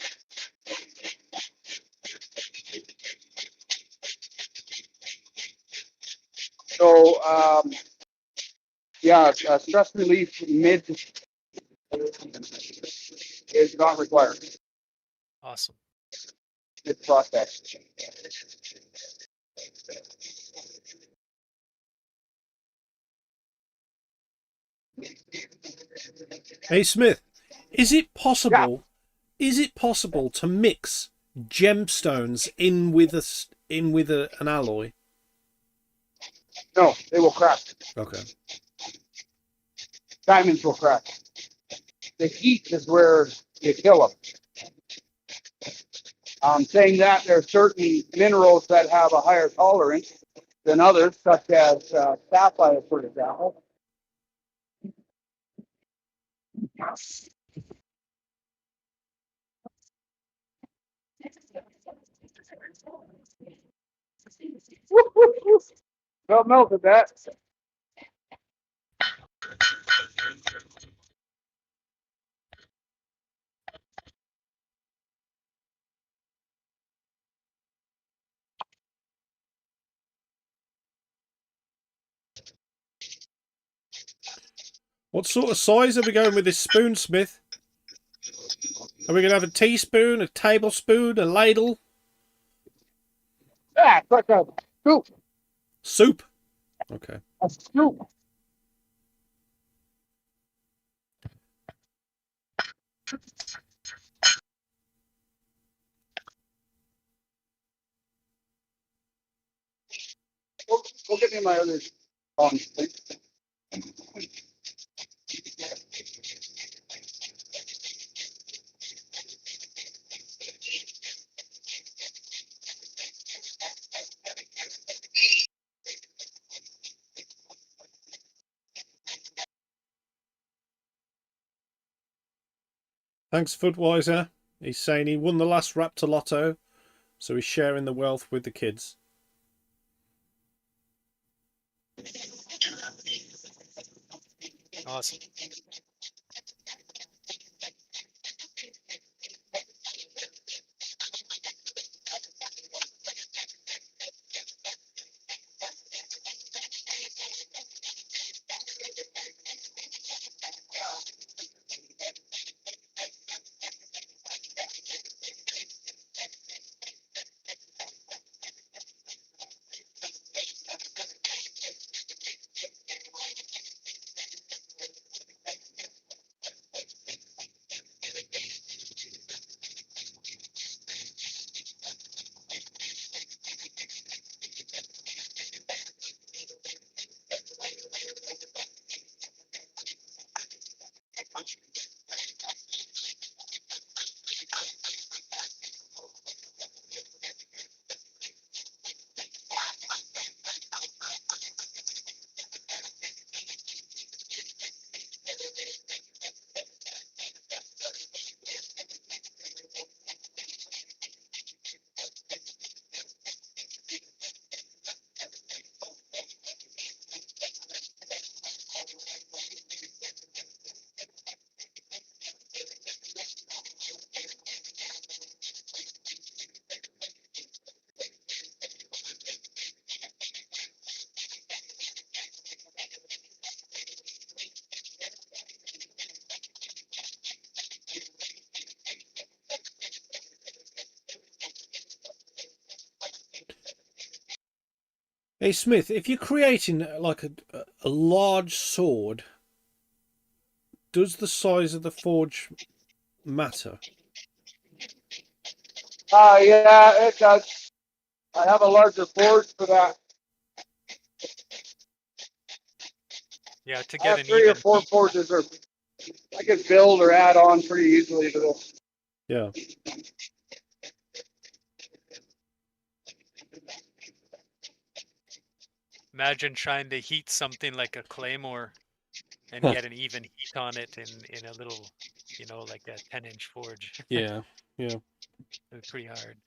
So, yeah, stress relief mid is not required. Awesome. It's process. Hey Smith, is it possible? Yeah. Is it possible to mix gemstones in with an alloy? No, they will crack. Okay. Diamonds will crack. The heat is where you kill them. Saying that there are certain minerals that have a higher tolerance than others, such as sapphire, for example. Don't melted that. What sort of size are we going with this spoon, Smith? Are we going to have a teaspoon, a tablespoon, a ladle? Yeah, it's like a scoop. Soup? Okay. A scoop. Go get me my other please. Thanks, Footwiser. He's saying he won the last Raptor Lotto, so he's sharing the wealth with the kids. Awesome. Hey, Smith, if you're creating like a large sword, does the size of the forge matter? Yeah, it does. I have a larger forge for that. Yeah, to I get have an 3 or even 4 forges, or I can build or add on pretty easily to this. Yeah. imagine trying to heat something like a claymore and get an even heat on it in a little, like a 10-inch forge. Yeah, yeah. It's pretty hard.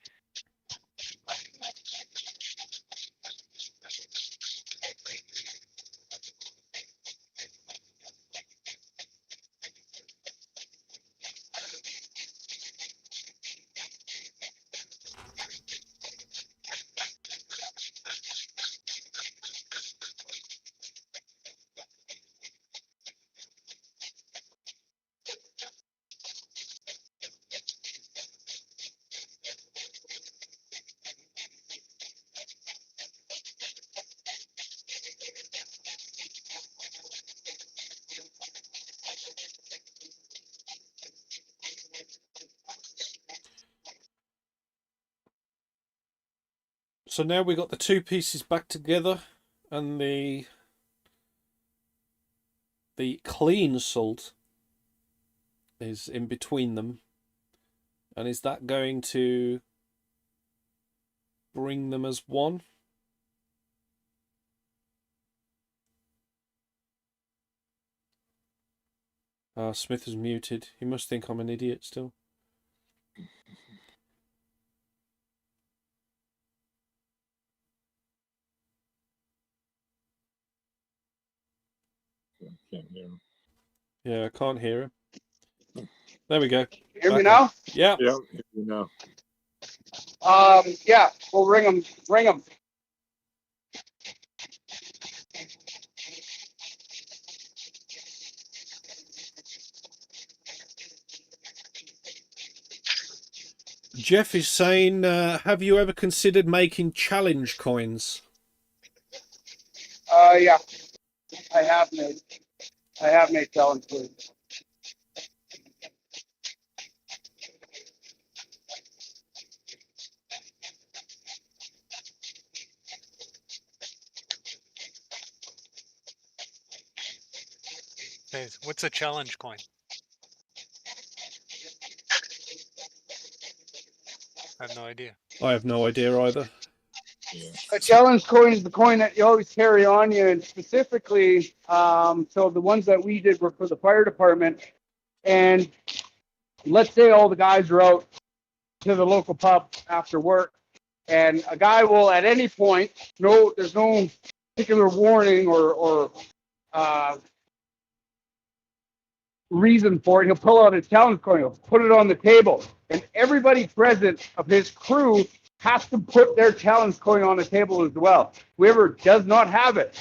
So now we got the two pieces back together, and the clean salt is in between them. And is that going to bring them as one. Smith is muted. He must think I'm an idiot still. Can't hear him. Yeah, I can't hear him. There we go. Hear me now? Yeah. Yeah, hear you now. Yeah, we'll ring them. Ring them. Jeff is saying, have you ever considered making challenge coins? Yeah, I have made challenge coins. Hey, what's a challenge coin? I have no idea. I have no idea either. A challenge coin is the coin that you always carry on you, and specifically, so the ones that we did were for the fire department. And let's say all the guys are out to the local pub after work, and a guy will at any point, there's no particular warning or reason for it. He'll pull out a challenge coin, he'll put it on the table, and everybody present of his crew has to put their challenge coin on the table as well. Whoever does not have it,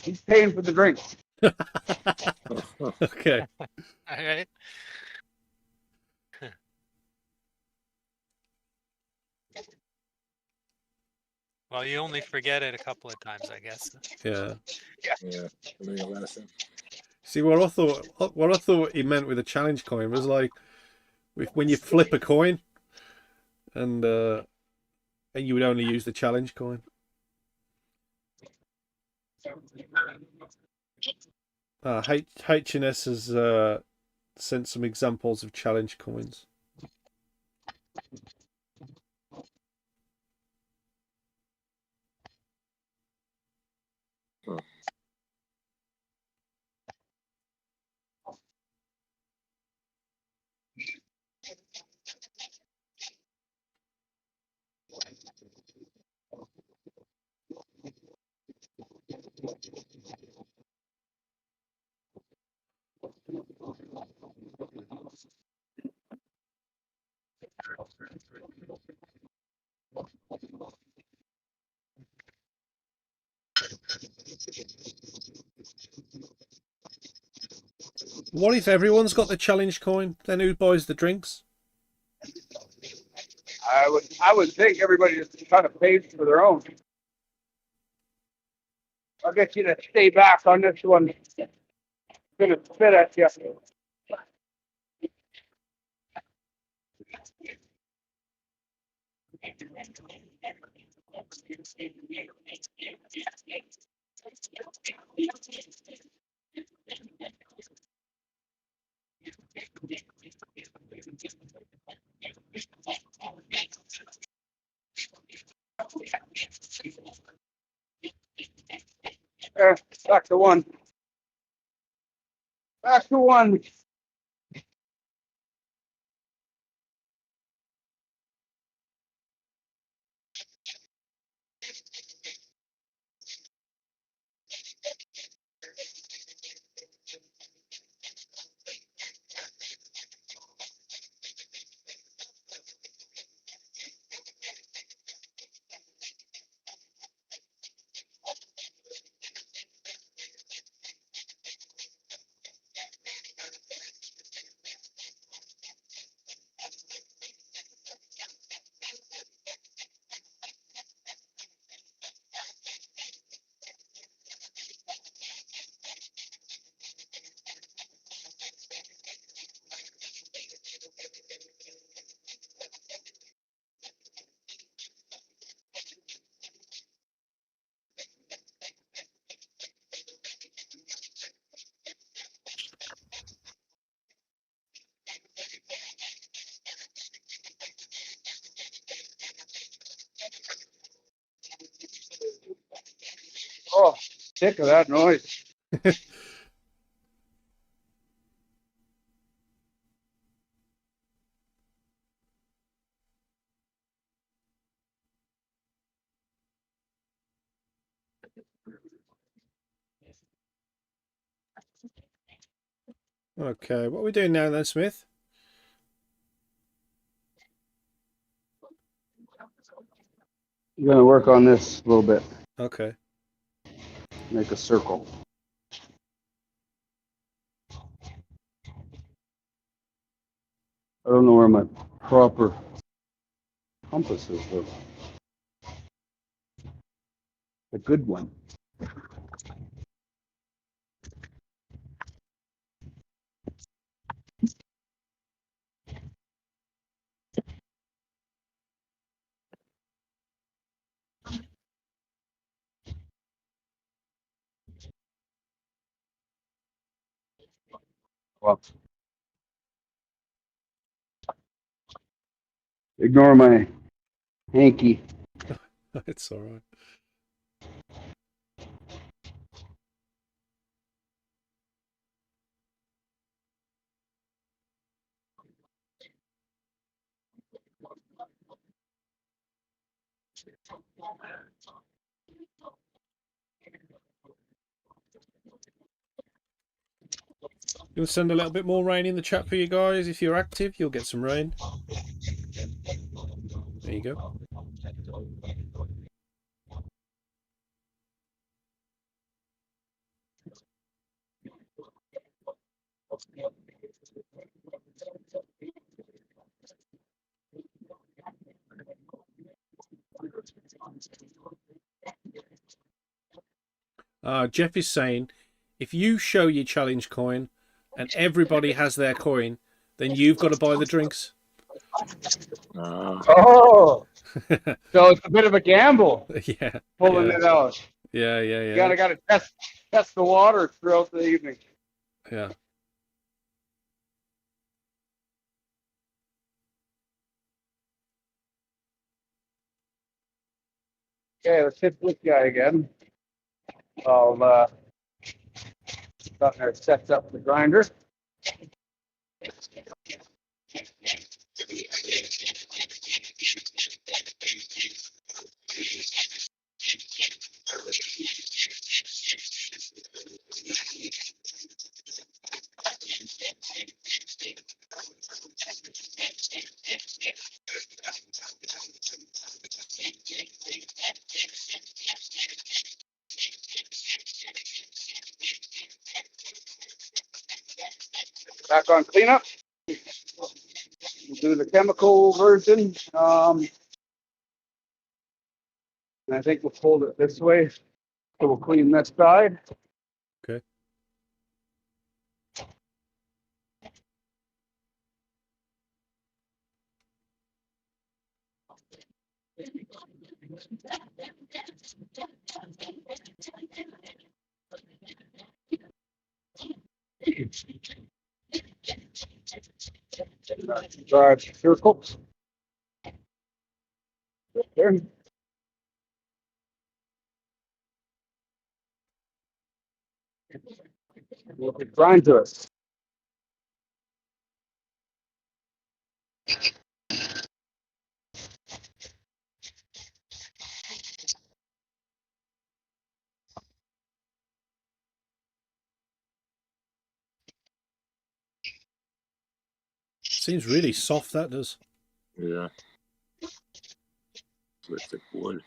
he's paying for the drinks. Okay. All right. Well, you only forget it a couple of times, I guess. Yeah. Yeah. See, what I thought he meant with a challenge coin was like when you flip a coin, and you would only use the challenge coin. HNS has sent some examples of challenge coins. What if everyone's got the challenge coin? Then who buys the drinks? I would think everybody just kind of pays for their own. I'll get you to stay back on this one. I'm gonna spit at you. Back to one. Back to one. Oh, sick of that noise. Okay, what are we doing now then, Smith? I'm gonna work on this a little bit. Okay. Make a circle. I don't know where my proper compass is, though. A good one. Well, ignore my hanky. It's all right. You'll send a little bit more rain in the chat for you guys. If you're active, you'll get some rain. There you go. Jeff is saying, if you show your challenge coin and everybody has their coin, then you've got to buy the drinks. Oh, so it's a bit of a gamble. Yeah. Pulling it out. Yeah. You gotta test the water throughout the evening. Yeah. Okay, let's hit this guy again. I'll got there, sets up the grinder. Back on cleanup. We'll do the chemical version. And I think we'll fold it this way. So we'll clean this side. Okay. Drive circles. Right there. We'll grind to it. Seems really soft, that does. Yeah. Looks like wood.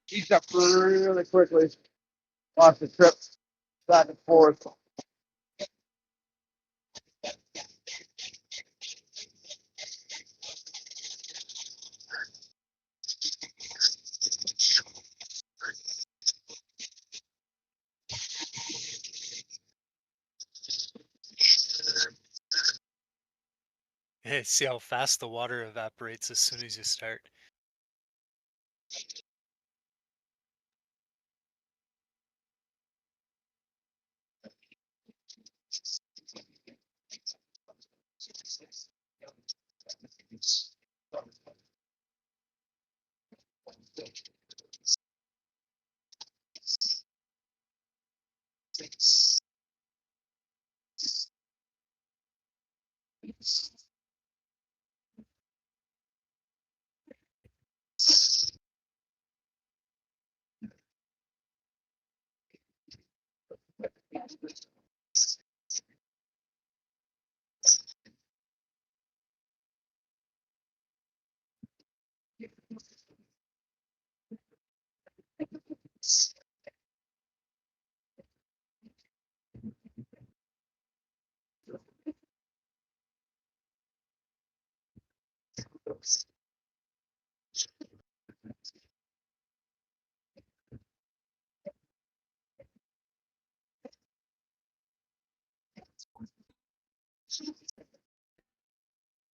Heats up really quickly. Lots of trips back and forth. Hey, see how fast the water evaporates as soon as you start.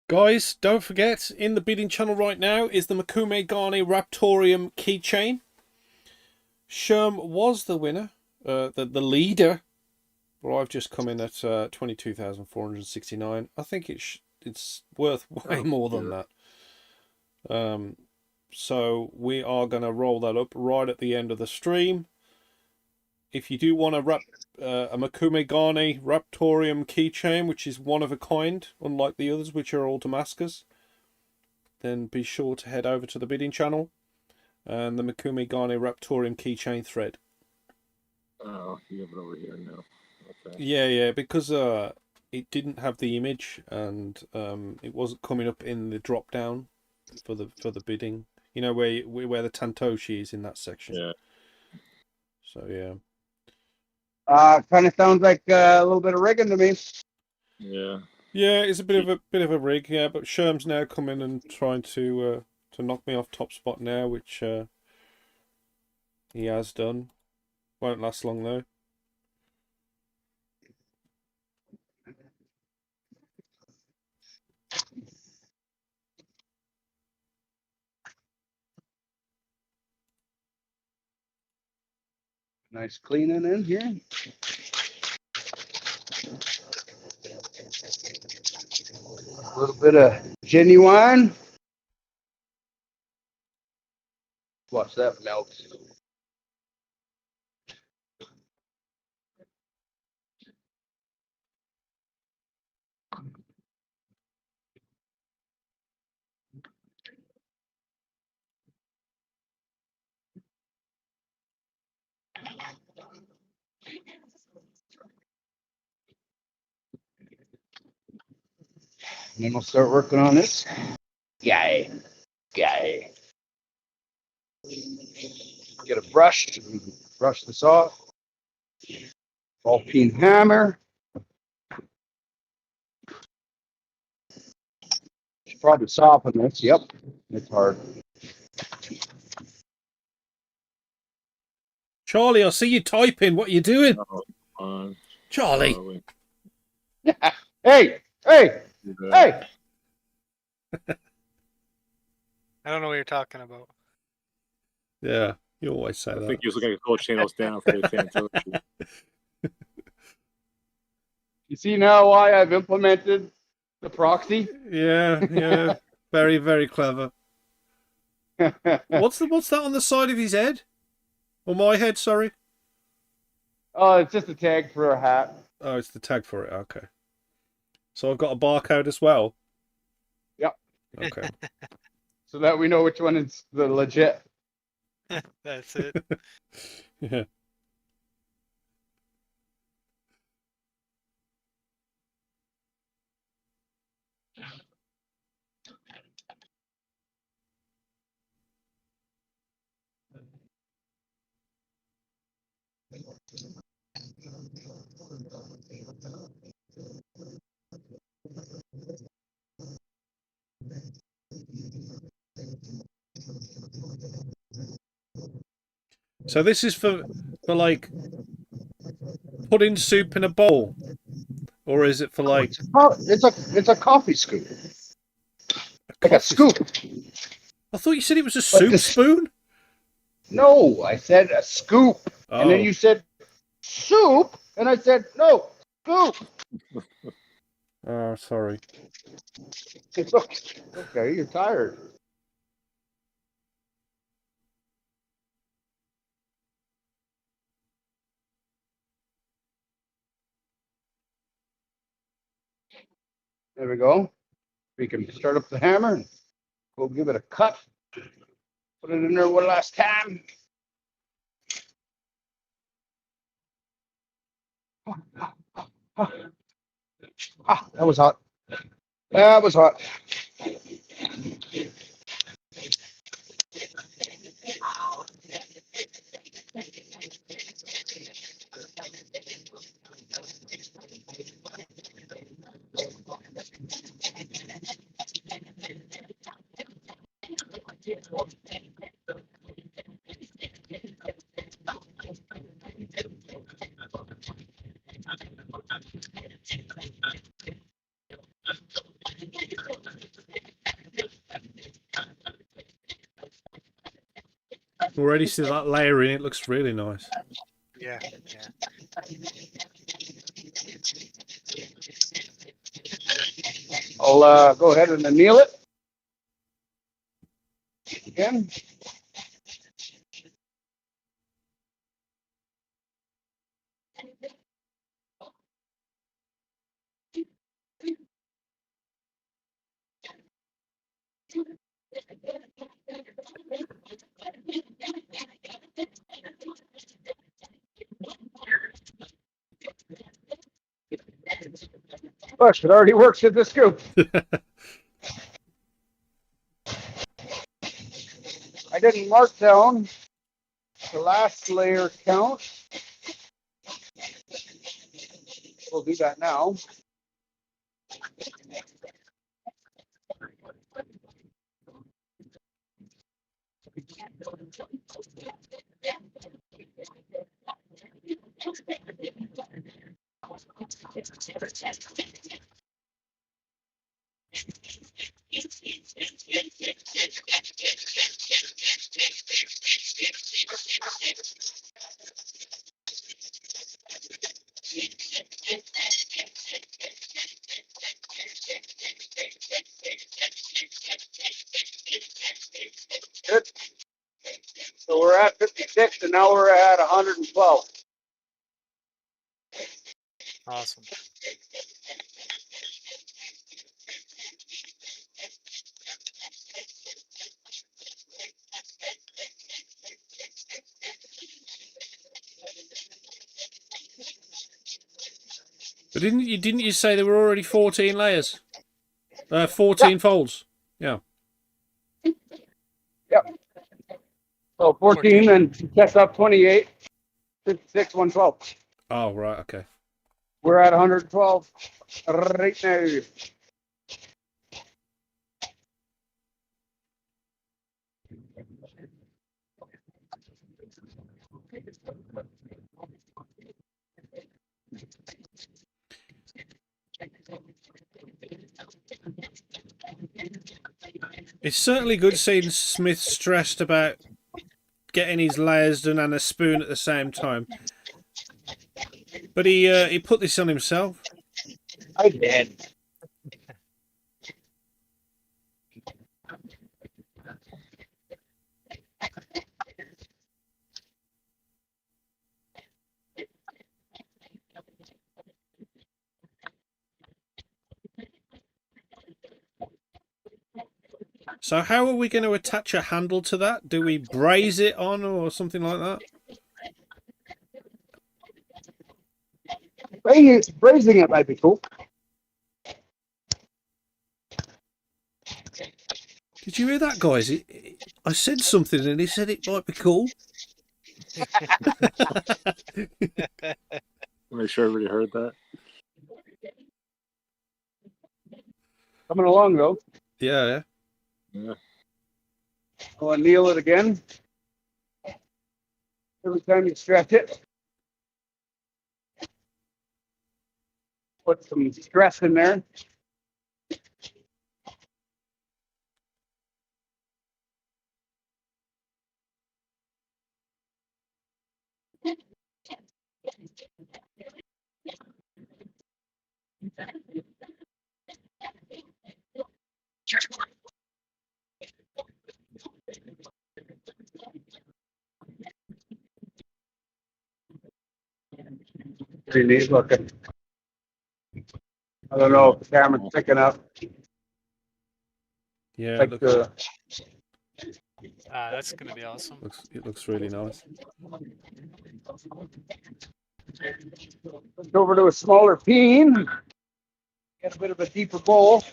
Guys, don't forget, in the bidding channel right now is the Makume Gane Raptoreum keychain. Scherm was the winner, the leader. Well, I've just come in at 22,469. I think it's worth way more than that. So we are going to roll that up right at the end of the stream. If you do want a Makume Gane Raptoreum keychain, which is one of a kind, unlike the others, which are all Damascus, then be sure to head over to the bidding channel and the Makume Gane Raptoreum keychain thread. Oh, you have it over here now. Okay. Yeah, because it didn't have the image and it wasn't coming up in the drop down for the bidding. You know where the Tantoshi is in that section. Yeah. So yeah. Kind of sounds like a little bit of rigging to me. Yeah. Yeah, it's a bit of a rig, yeah. But Scherm's now coming and trying to knock me off top spot now, which he has done. Won't last long though. Nice cleaning in here. A little bit of genuine. Watch that melt. And then we'll start working on this guy. Get a brush to brush this off. Ball peen hammer. Should probably soften this. Yep, it's hard. Charlie, I see you typing. What are you doing? Charlie. Hey! I don't know what you're talking about. Yeah, you always say that. I think he was looking at the channels down for the Tantoshi. You see now why I've implemented the proxy? Yeah. Very, very clever. What's that on the side of his head? Or my head, sorry? Oh, it's just a tag for a hat. Oh, it's the tag for it. Okay. So I've got a barcode as well. Yep. Okay. So that we know which one is the legit. That's it. Yeah. So this is for like putting soup in a bowl, or is it for like? It's a coffee scoop. Like a scoop. I thought you said it was a soup spoon. No, I said a scoop, and then you said soup, and I said no, scoop. Oh, sorry. It's okay. You're tired. There we go. We can start up the hammer and go give it a cut. Put it in there one last time. That was hot. That was hot. Already see that layer in. It looks really nice. Yeah, yeah. I'll go ahead and anneal it again. Look, it already works with the scoop. I didn't mark down the last layer count. We'll do that now. Good. So we're at 56 and now we're at 112. Awesome. But didn't you say there were already 14 layers? 14 folds. Yeah. Yep. So 14 and check up 28, 56, 112. Oh, right, okay. We're at 112 right now. It's certainly good seeing Smith stressed about getting his layers done and a spoon at the same time. But he put this on himself. I did. So how are we going to attach a handle to that? Do we braze it on or something like that? Brazing it might be cool. Did you hear that, guys? I said something and he said it might be cool. Make sure everybody heard that. Coming along though. Yeah. Yeah. I'll anneal it again. Every time you stretch it, put some stress in there. Pretty neat looking. I don't know if the camera's picking up. Yeah, Like the That's gonna be awesome. it looks really nice. over to a smaller peen. Get a bit of a deeper bowl.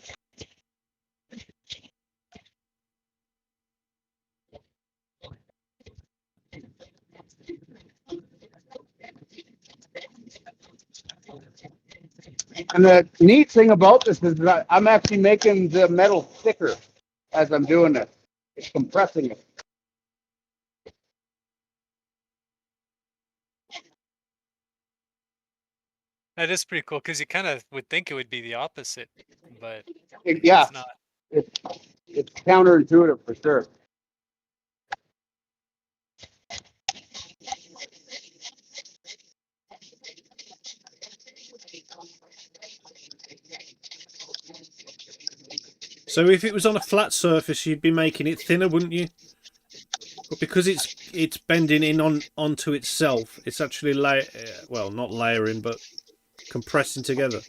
And the neat thing about this is that I'm actually making the metal thicker as I'm doing this. It's compressing it. That is pretty cool because you kind of would think it would be the opposite, but Yeah, it's not. it's counterintuitive for sure. So if it was on a flat surface, you'd be making it thinner, wouldn't you? But because it's bending in onto itself, it's actually well, not layering, but compressing together.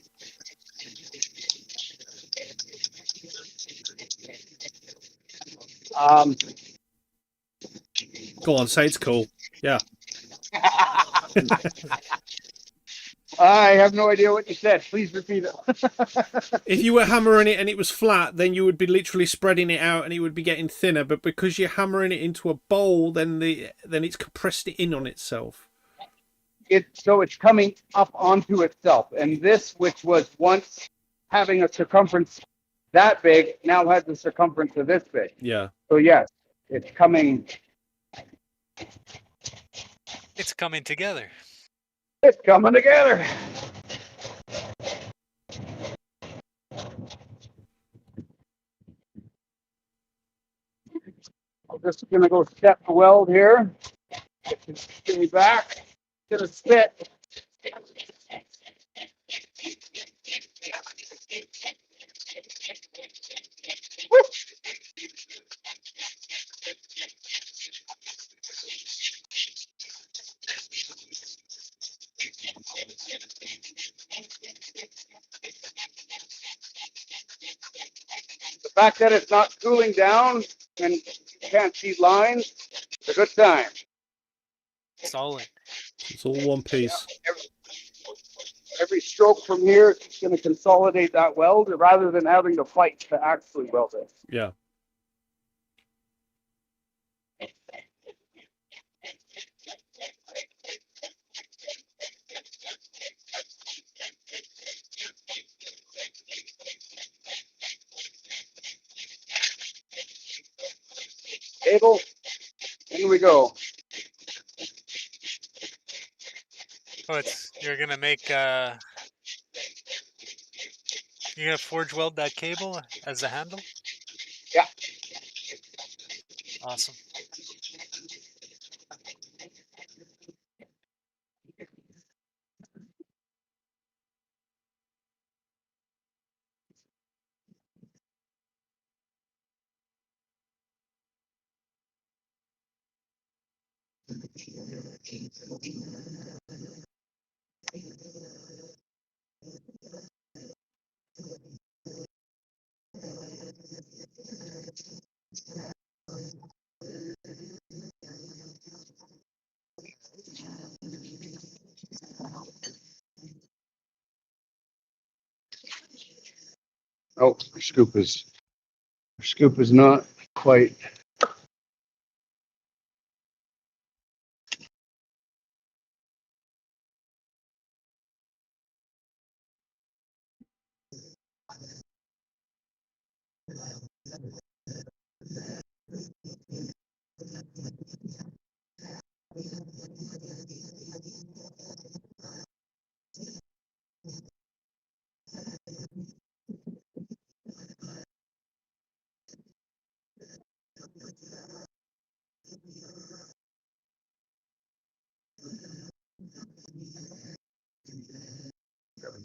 Go on, say it's cool. Yeah. I have no idea what you said. Please repeat it. If you were hammering it and it was flat, then you would be literally spreading it out and it would be getting thinner. But because you're hammering it into a bowl, then it's compressed it in on itself. So it's coming up onto itself. And this, which was once having a circumference that big, now has a circumference of this big. Yeah. So yes, it's coming. It's coming together. It's coming together. I'm just going to go step the weld here. Get me back to the spit. Woo! The fact that it's not cooling down and you can't see lines, it's a good sign. Solid. It's all one piece. Every stroke from here is going to consolidate that weld rather than having to fight to actually weld it. Yeah. Cable, in we go. Oh, you're gonna make you're gonna forge weld that cable as a handle? Yeah. Awesome. Oh, our scoop is not quite.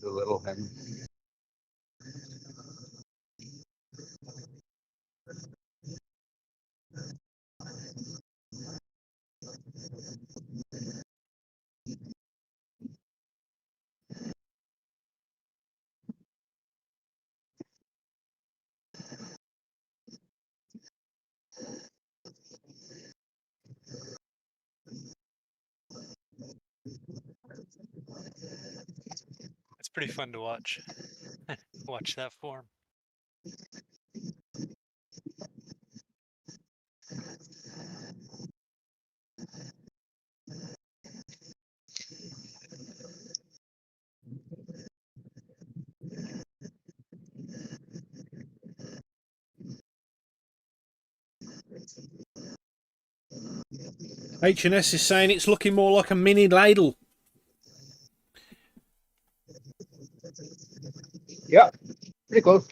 A little heavy. It's pretty fun to watch. Watch that form. H&S is saying it's looking more like a mini ladle. Yeah, pretty close.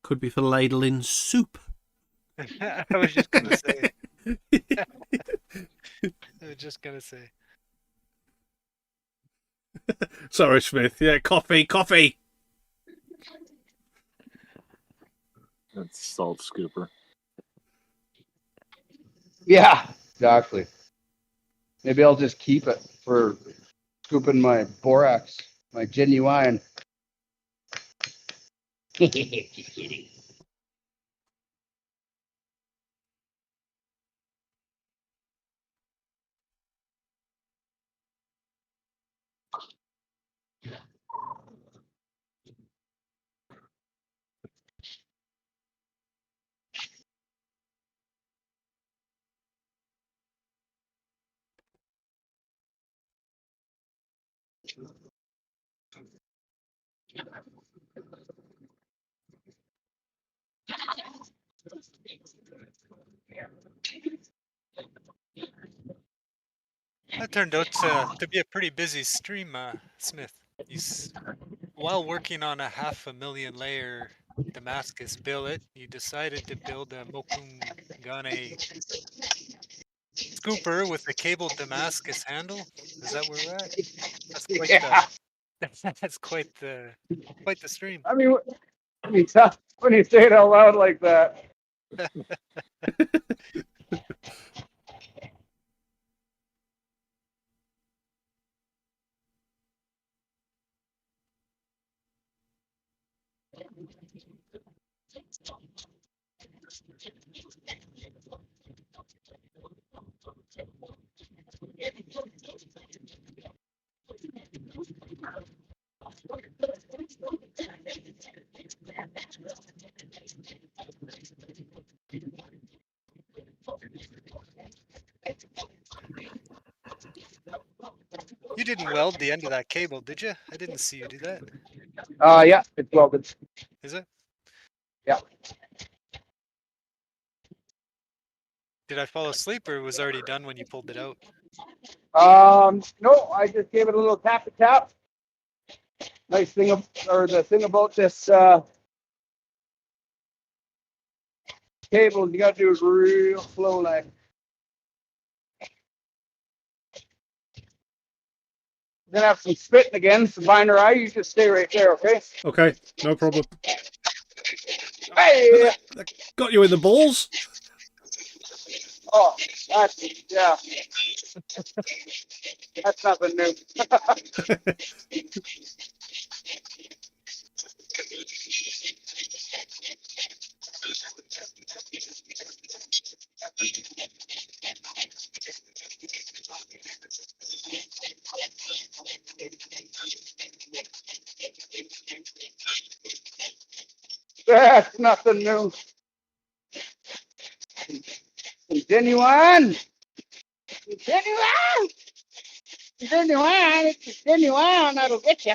Could be for ladling soup. I was just gonna say. I was just gonna say. Sorry, Smith. Yeah, coffee. That's salt scooper. Yeah, exactly. Maybe I'll just keep it for scooping my borax, my genuine. That turned out to be a pretty busy stream, Smith. While working on a 500,000 layer Damascus billet, you decided to build a Mokungane scooper with a cabled Damascus handle. Is that where we're at? That's quite Yeah. that's quite the stream. I mean, when you say it out loud like that. You didn't weld the end of that cable, did you? I didn't see you do that. Yeah, it's welded. Is it? Yeah. Did I fall asleep or it was already done when you pulled it out? No, I just gave it a little tap. Nice thing, the thing about this cable, you gotta do it real slow, like. We're gonna have some spitting again, some Binarai. You just stay right there, okay? Okay, no problem. Hey! That got you in the balls. Oh, yeah. That's nothing new. That's nothing new. Genuine. It's genuine. That'll get you.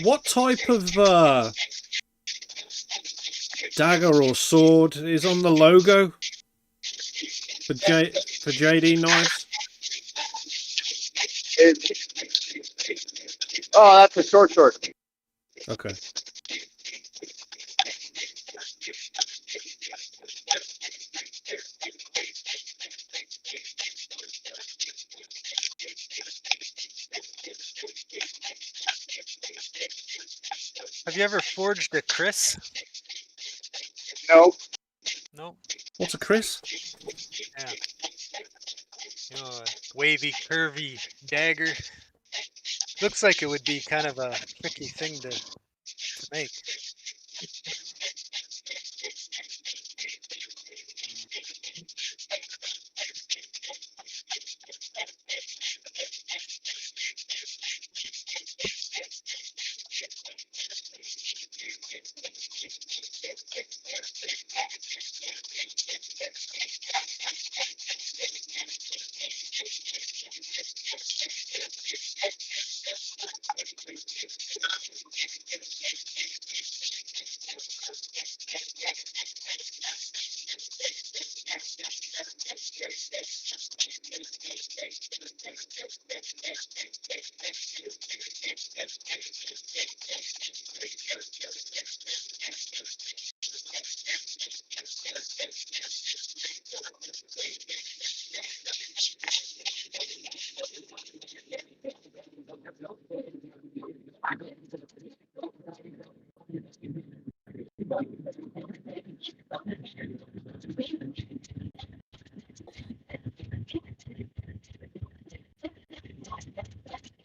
What type of dagger or sword is on the logo for JD knives? Oh, that's a short. Okay. Have you ever forged a Chris? No. No. What's a Chris? Yeah. You know, a wavy, curvy dagger. Looks like it would be kind of a tricky thing to make.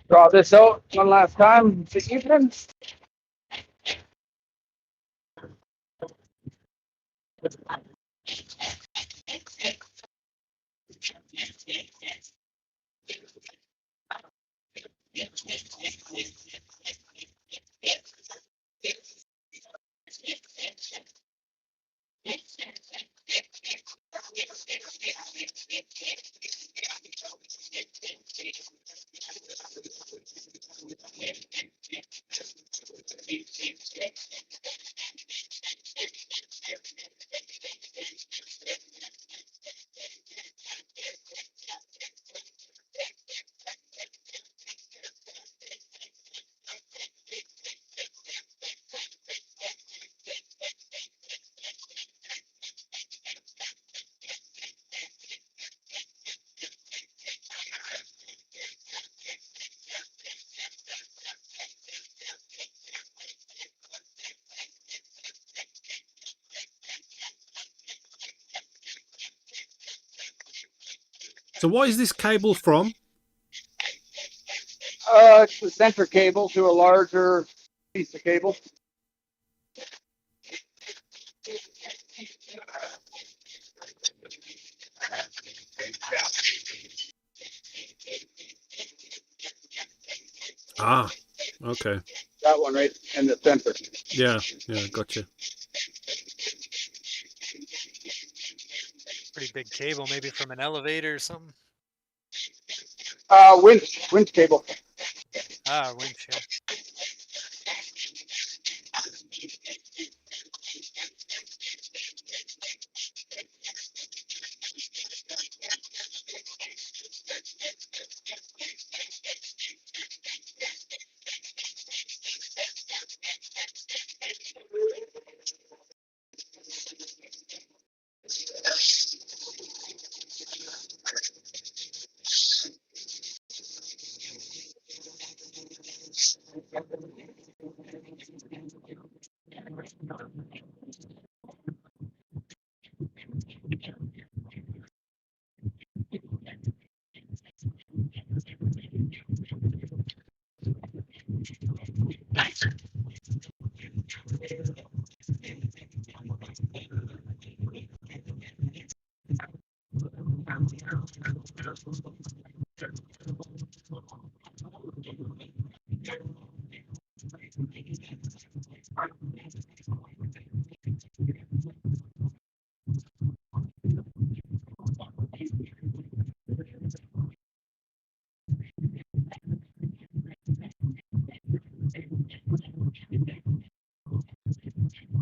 Draw this out one last time. The evening. So what is this cable from? It's the center cable to a larger piece of cable. Ah, okay. That one right in the center. Yeah, gotcha. Pretty big cable, maybe from an elevator or something. Winch cable. Ah, winch, yeah.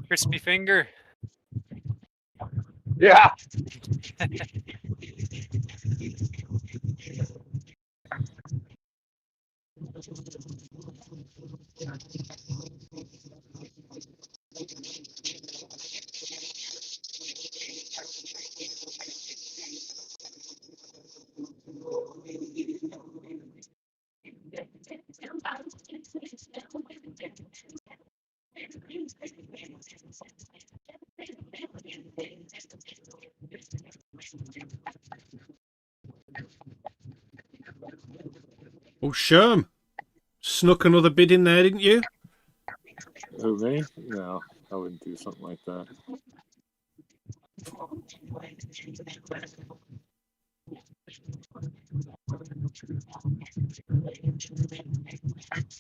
Crispy finger. Yeah. Oh, Scherm. Snuck another bid in there, didn't you? Who, me? No, I wouldn't do something like that.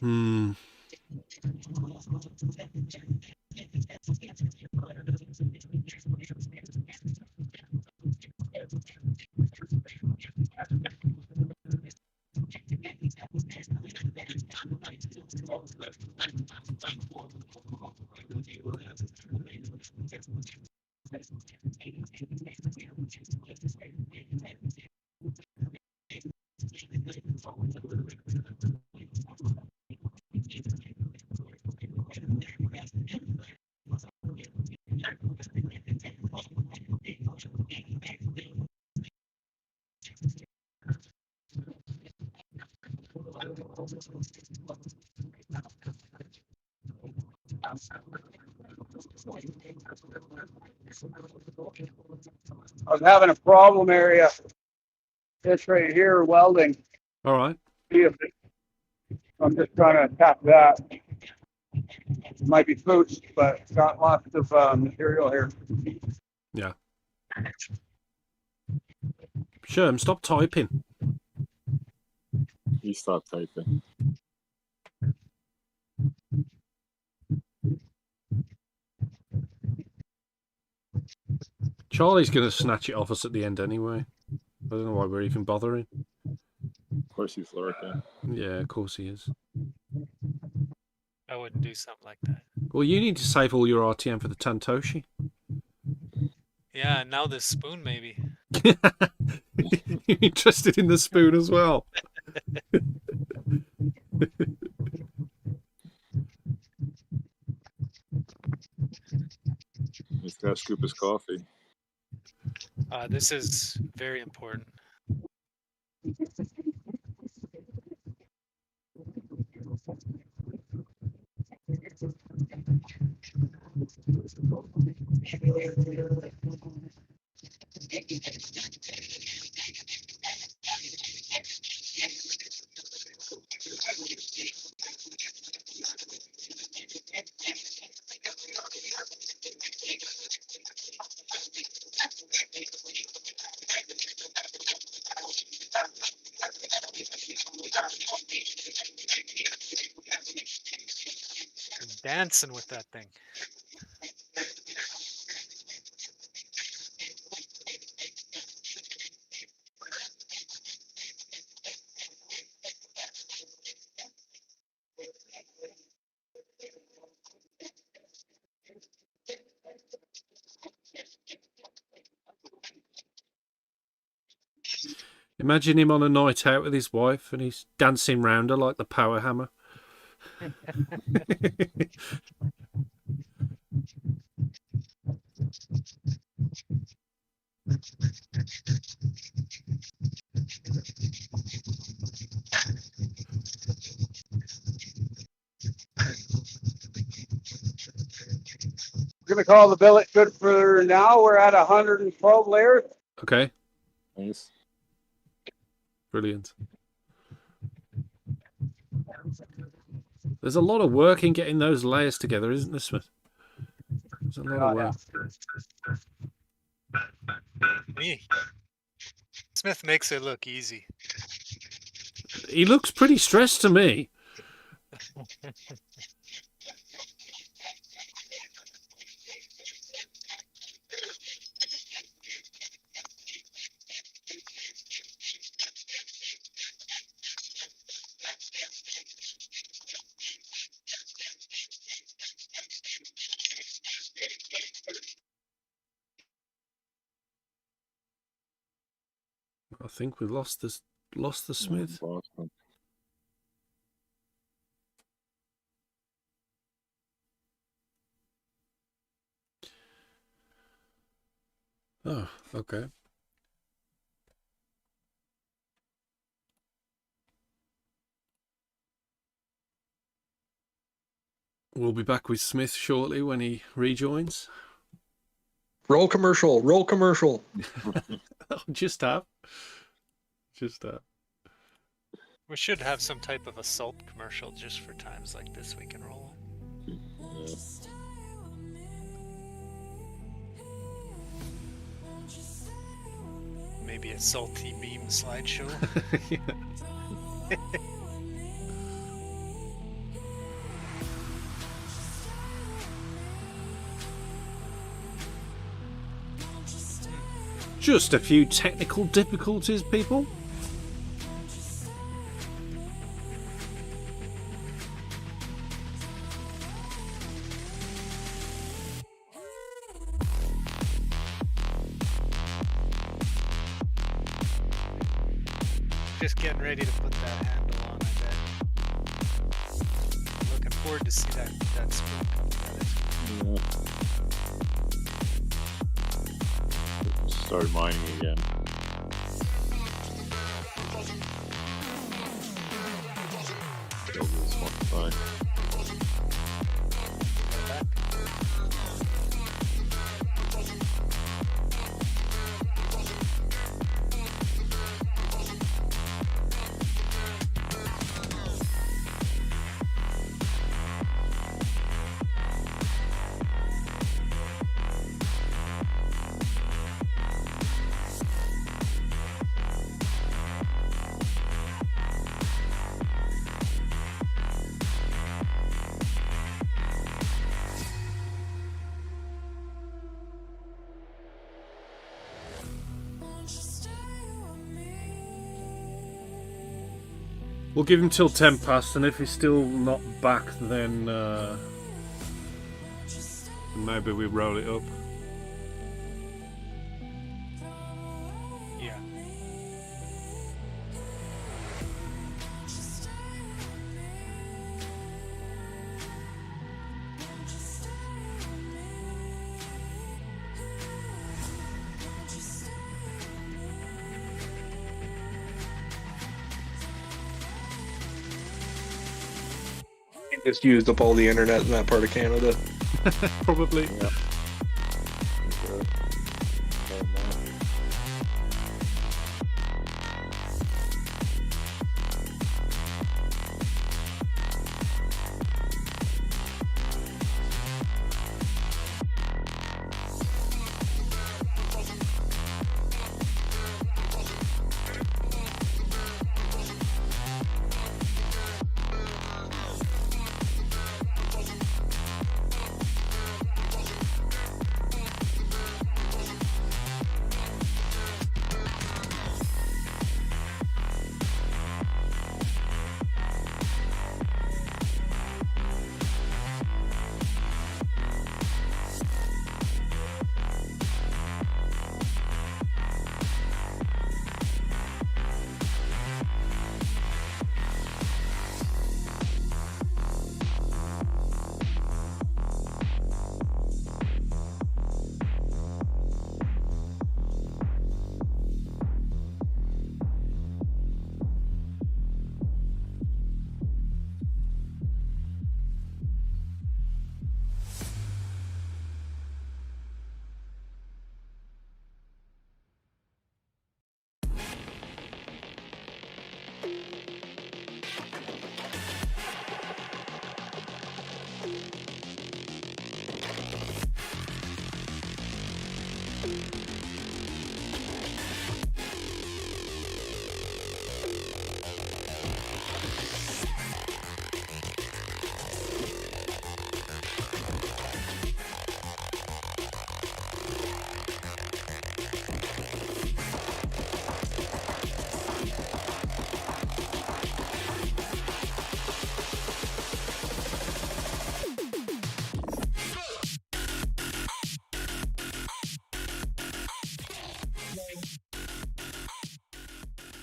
Hmm. I was having a problem area. This right here, welding. All right. See if I'm just trying to tap that. Might be pooched, but it's got lots of material here. Yeah. Sherm, stop typing. You stop typing. Charlie's going to snatch it off us at the end anyway. I don't know why we're even bothering. Of course he's lurking. Yeah, of course he is. I wouldn't do something like that. Well, you need to save all your RTM for the Tantoshi. Yeah, now this spoon maybe. You're interested in the spoon as well. He's got to scoop his coffee. This is very important. Dancing with that thing. Imagine him on a night out with his wife and he's dancing round her like the power hammer. We're going to call the billet good for now. We're at 112 layers. Okay. Nice. Brilliant. There's a lot of work in getting those layers together, isn't there, Smith? There's a lot of work. Me. Smith makes it look easy. He looks pretty stressed to me. I think we've lost the Smith. Oh, okay. We'll be back with Smith shortly when he rejoins. Roll commercial. Roll commercial. Just have. We should have some type of assault commercial just for times like this we can roll. Maybe a salty meme slideshow. Just a few technical difficulties, people. Just getting ready to put that handle on, I bet. Looking forward to see that spring come together. Start mining again. Kill this one, fine. We'll give him till 10 past, and if he's still not back, then maybe we roll it up. Yeah. Just used up all the internet in that part of Canada. Probably. Yeah.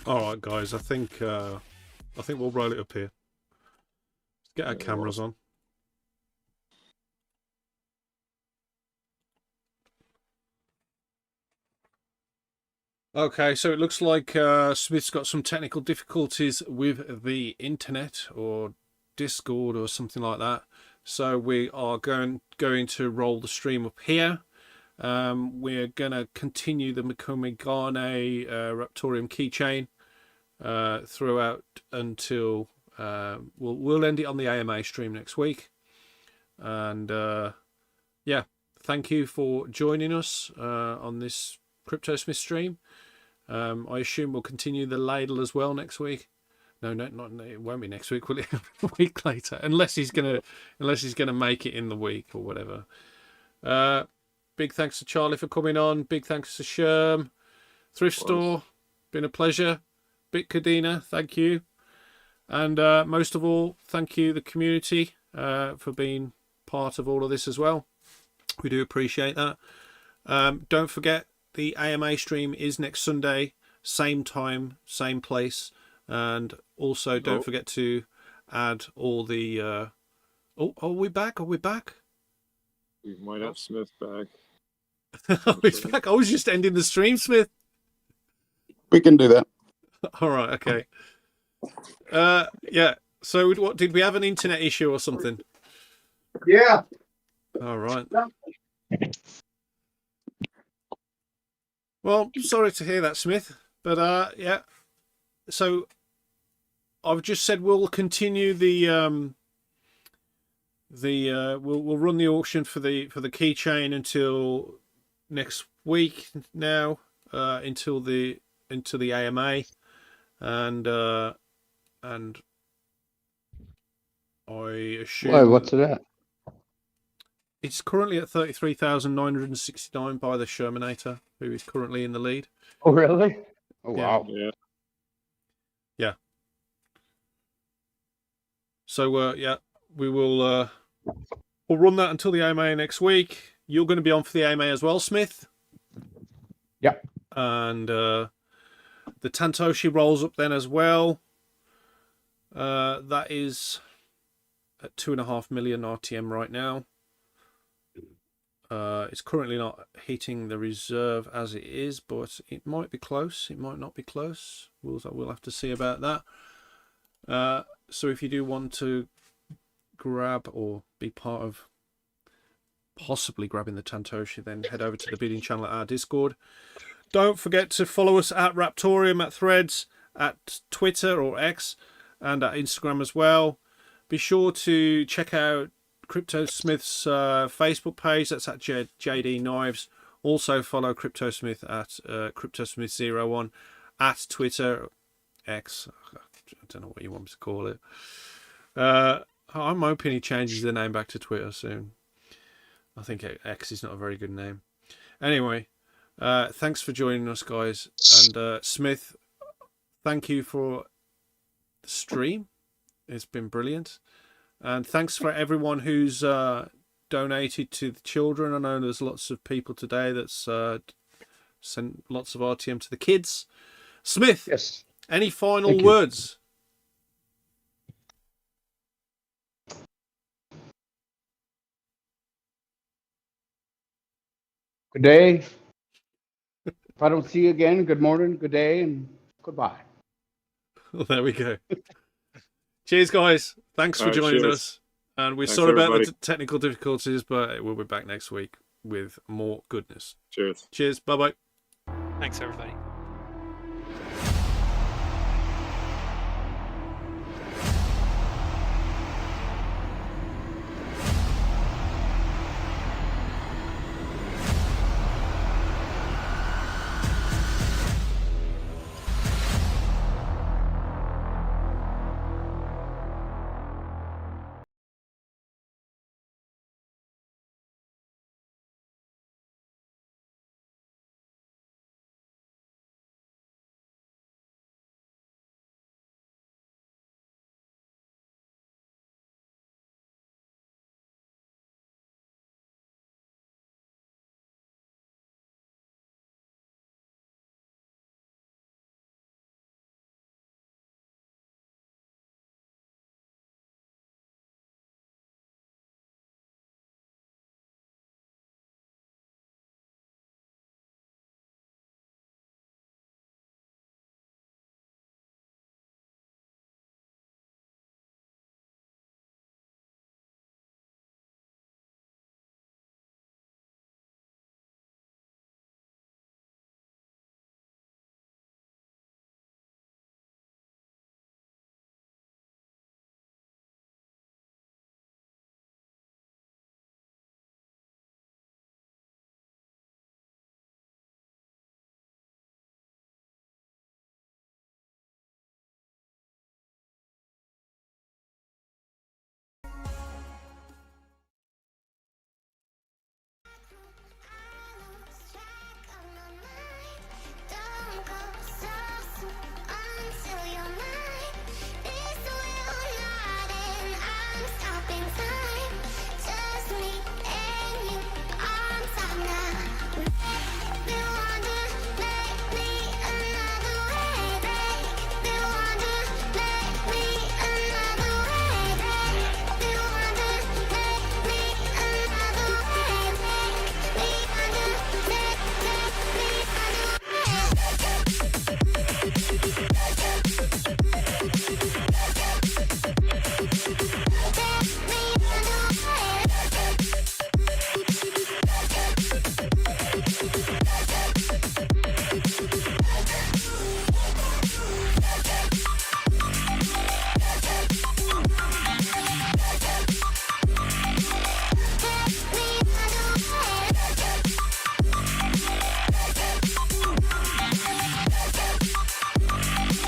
All right, guys. I think we'll roll it up here. Let's get our cameras on. Okay, so it looks like Smith's got some technical difficulties with the internet or Discord or something like that. So we are going to roll the stream up here. We're going to continue the Makomegane Raptoreum keychain throughout until we'll end it on the AMA stream next week. And yeah, thank you for joining us on this CryptoSmith stream. I assume we'll continue the ladle as well next week. No, it won't be next week. Will it? A week later, unless he's gonna make it in the week or whatever. Big thanks to Charlie for coming on. Big thanks to Scherm, Thrift Store. Been a pleasure. BitKadina, thank you. And most of all, thank you the community for being part of all of this as well. We do appreciate that. Don't forget, the AMA stream is next Sunday, same time, same place. And also, don't forget to add all the... are we back? Are we back? We might have Smith back. He's back. I was just ending the stream, Smith. We can do that. All right, okay. Yeah. So, what did we have an internet issue or something? Yeah. All right. Well, sorry to hear that, Smith. But yeah. So, I've just said we'll continue the we'll run the auction for the keychain until next week now, until the AMA, and I assume. Why? What's it at? It's currently at 33,969 by the Shermanator, who is currently in the lead. Oh, really? Oh, Yeah. wow. Yeah. Yeah. So yeah, we will we'll run that until the AMA next week. You're going to be on for the AMA as well, Smith. Yep. And the Tantoshi rolls up then as well. That is at 2.5 million RTM right now. It's currently not hitting the reserve as it is, but it might be close. It might not be close. We'll have to see about that. So if you do want to grab or be part of possibly grabbing the Tantoshi, then head over to the bidding channel at our Discord. Don't forget to follow us at Raptoreum, at Threads, at Twitter or X, and at Instagram as well. Be sure to check out CryptoSmith's Facebook page. That's at JD Knives. Also follow CryptoSmith at CryptoSmith01 at Twitter, X. I don't know what you want me to call it. I'm hoping he changes the name back to Twitter soon. I think X is not a very good name. Anyway, thanks for joining us, guys. And Smith, thank you for the stream. It's been brilliant. And thanks for everyone who's donated to the children. I know there's lots of people today that's sent lots of RTM to the kids. Smith, yes. Any final words? Good day. If I don't see you again, good morning, good day, and goodbye. Well, there we go. Cheers, guys. Thanks for joining us. And we're sorry about the technical difficulties, but we'll be back next week with more goodness. Cheers. Cheers. Bye-bye. Thanks, everybody.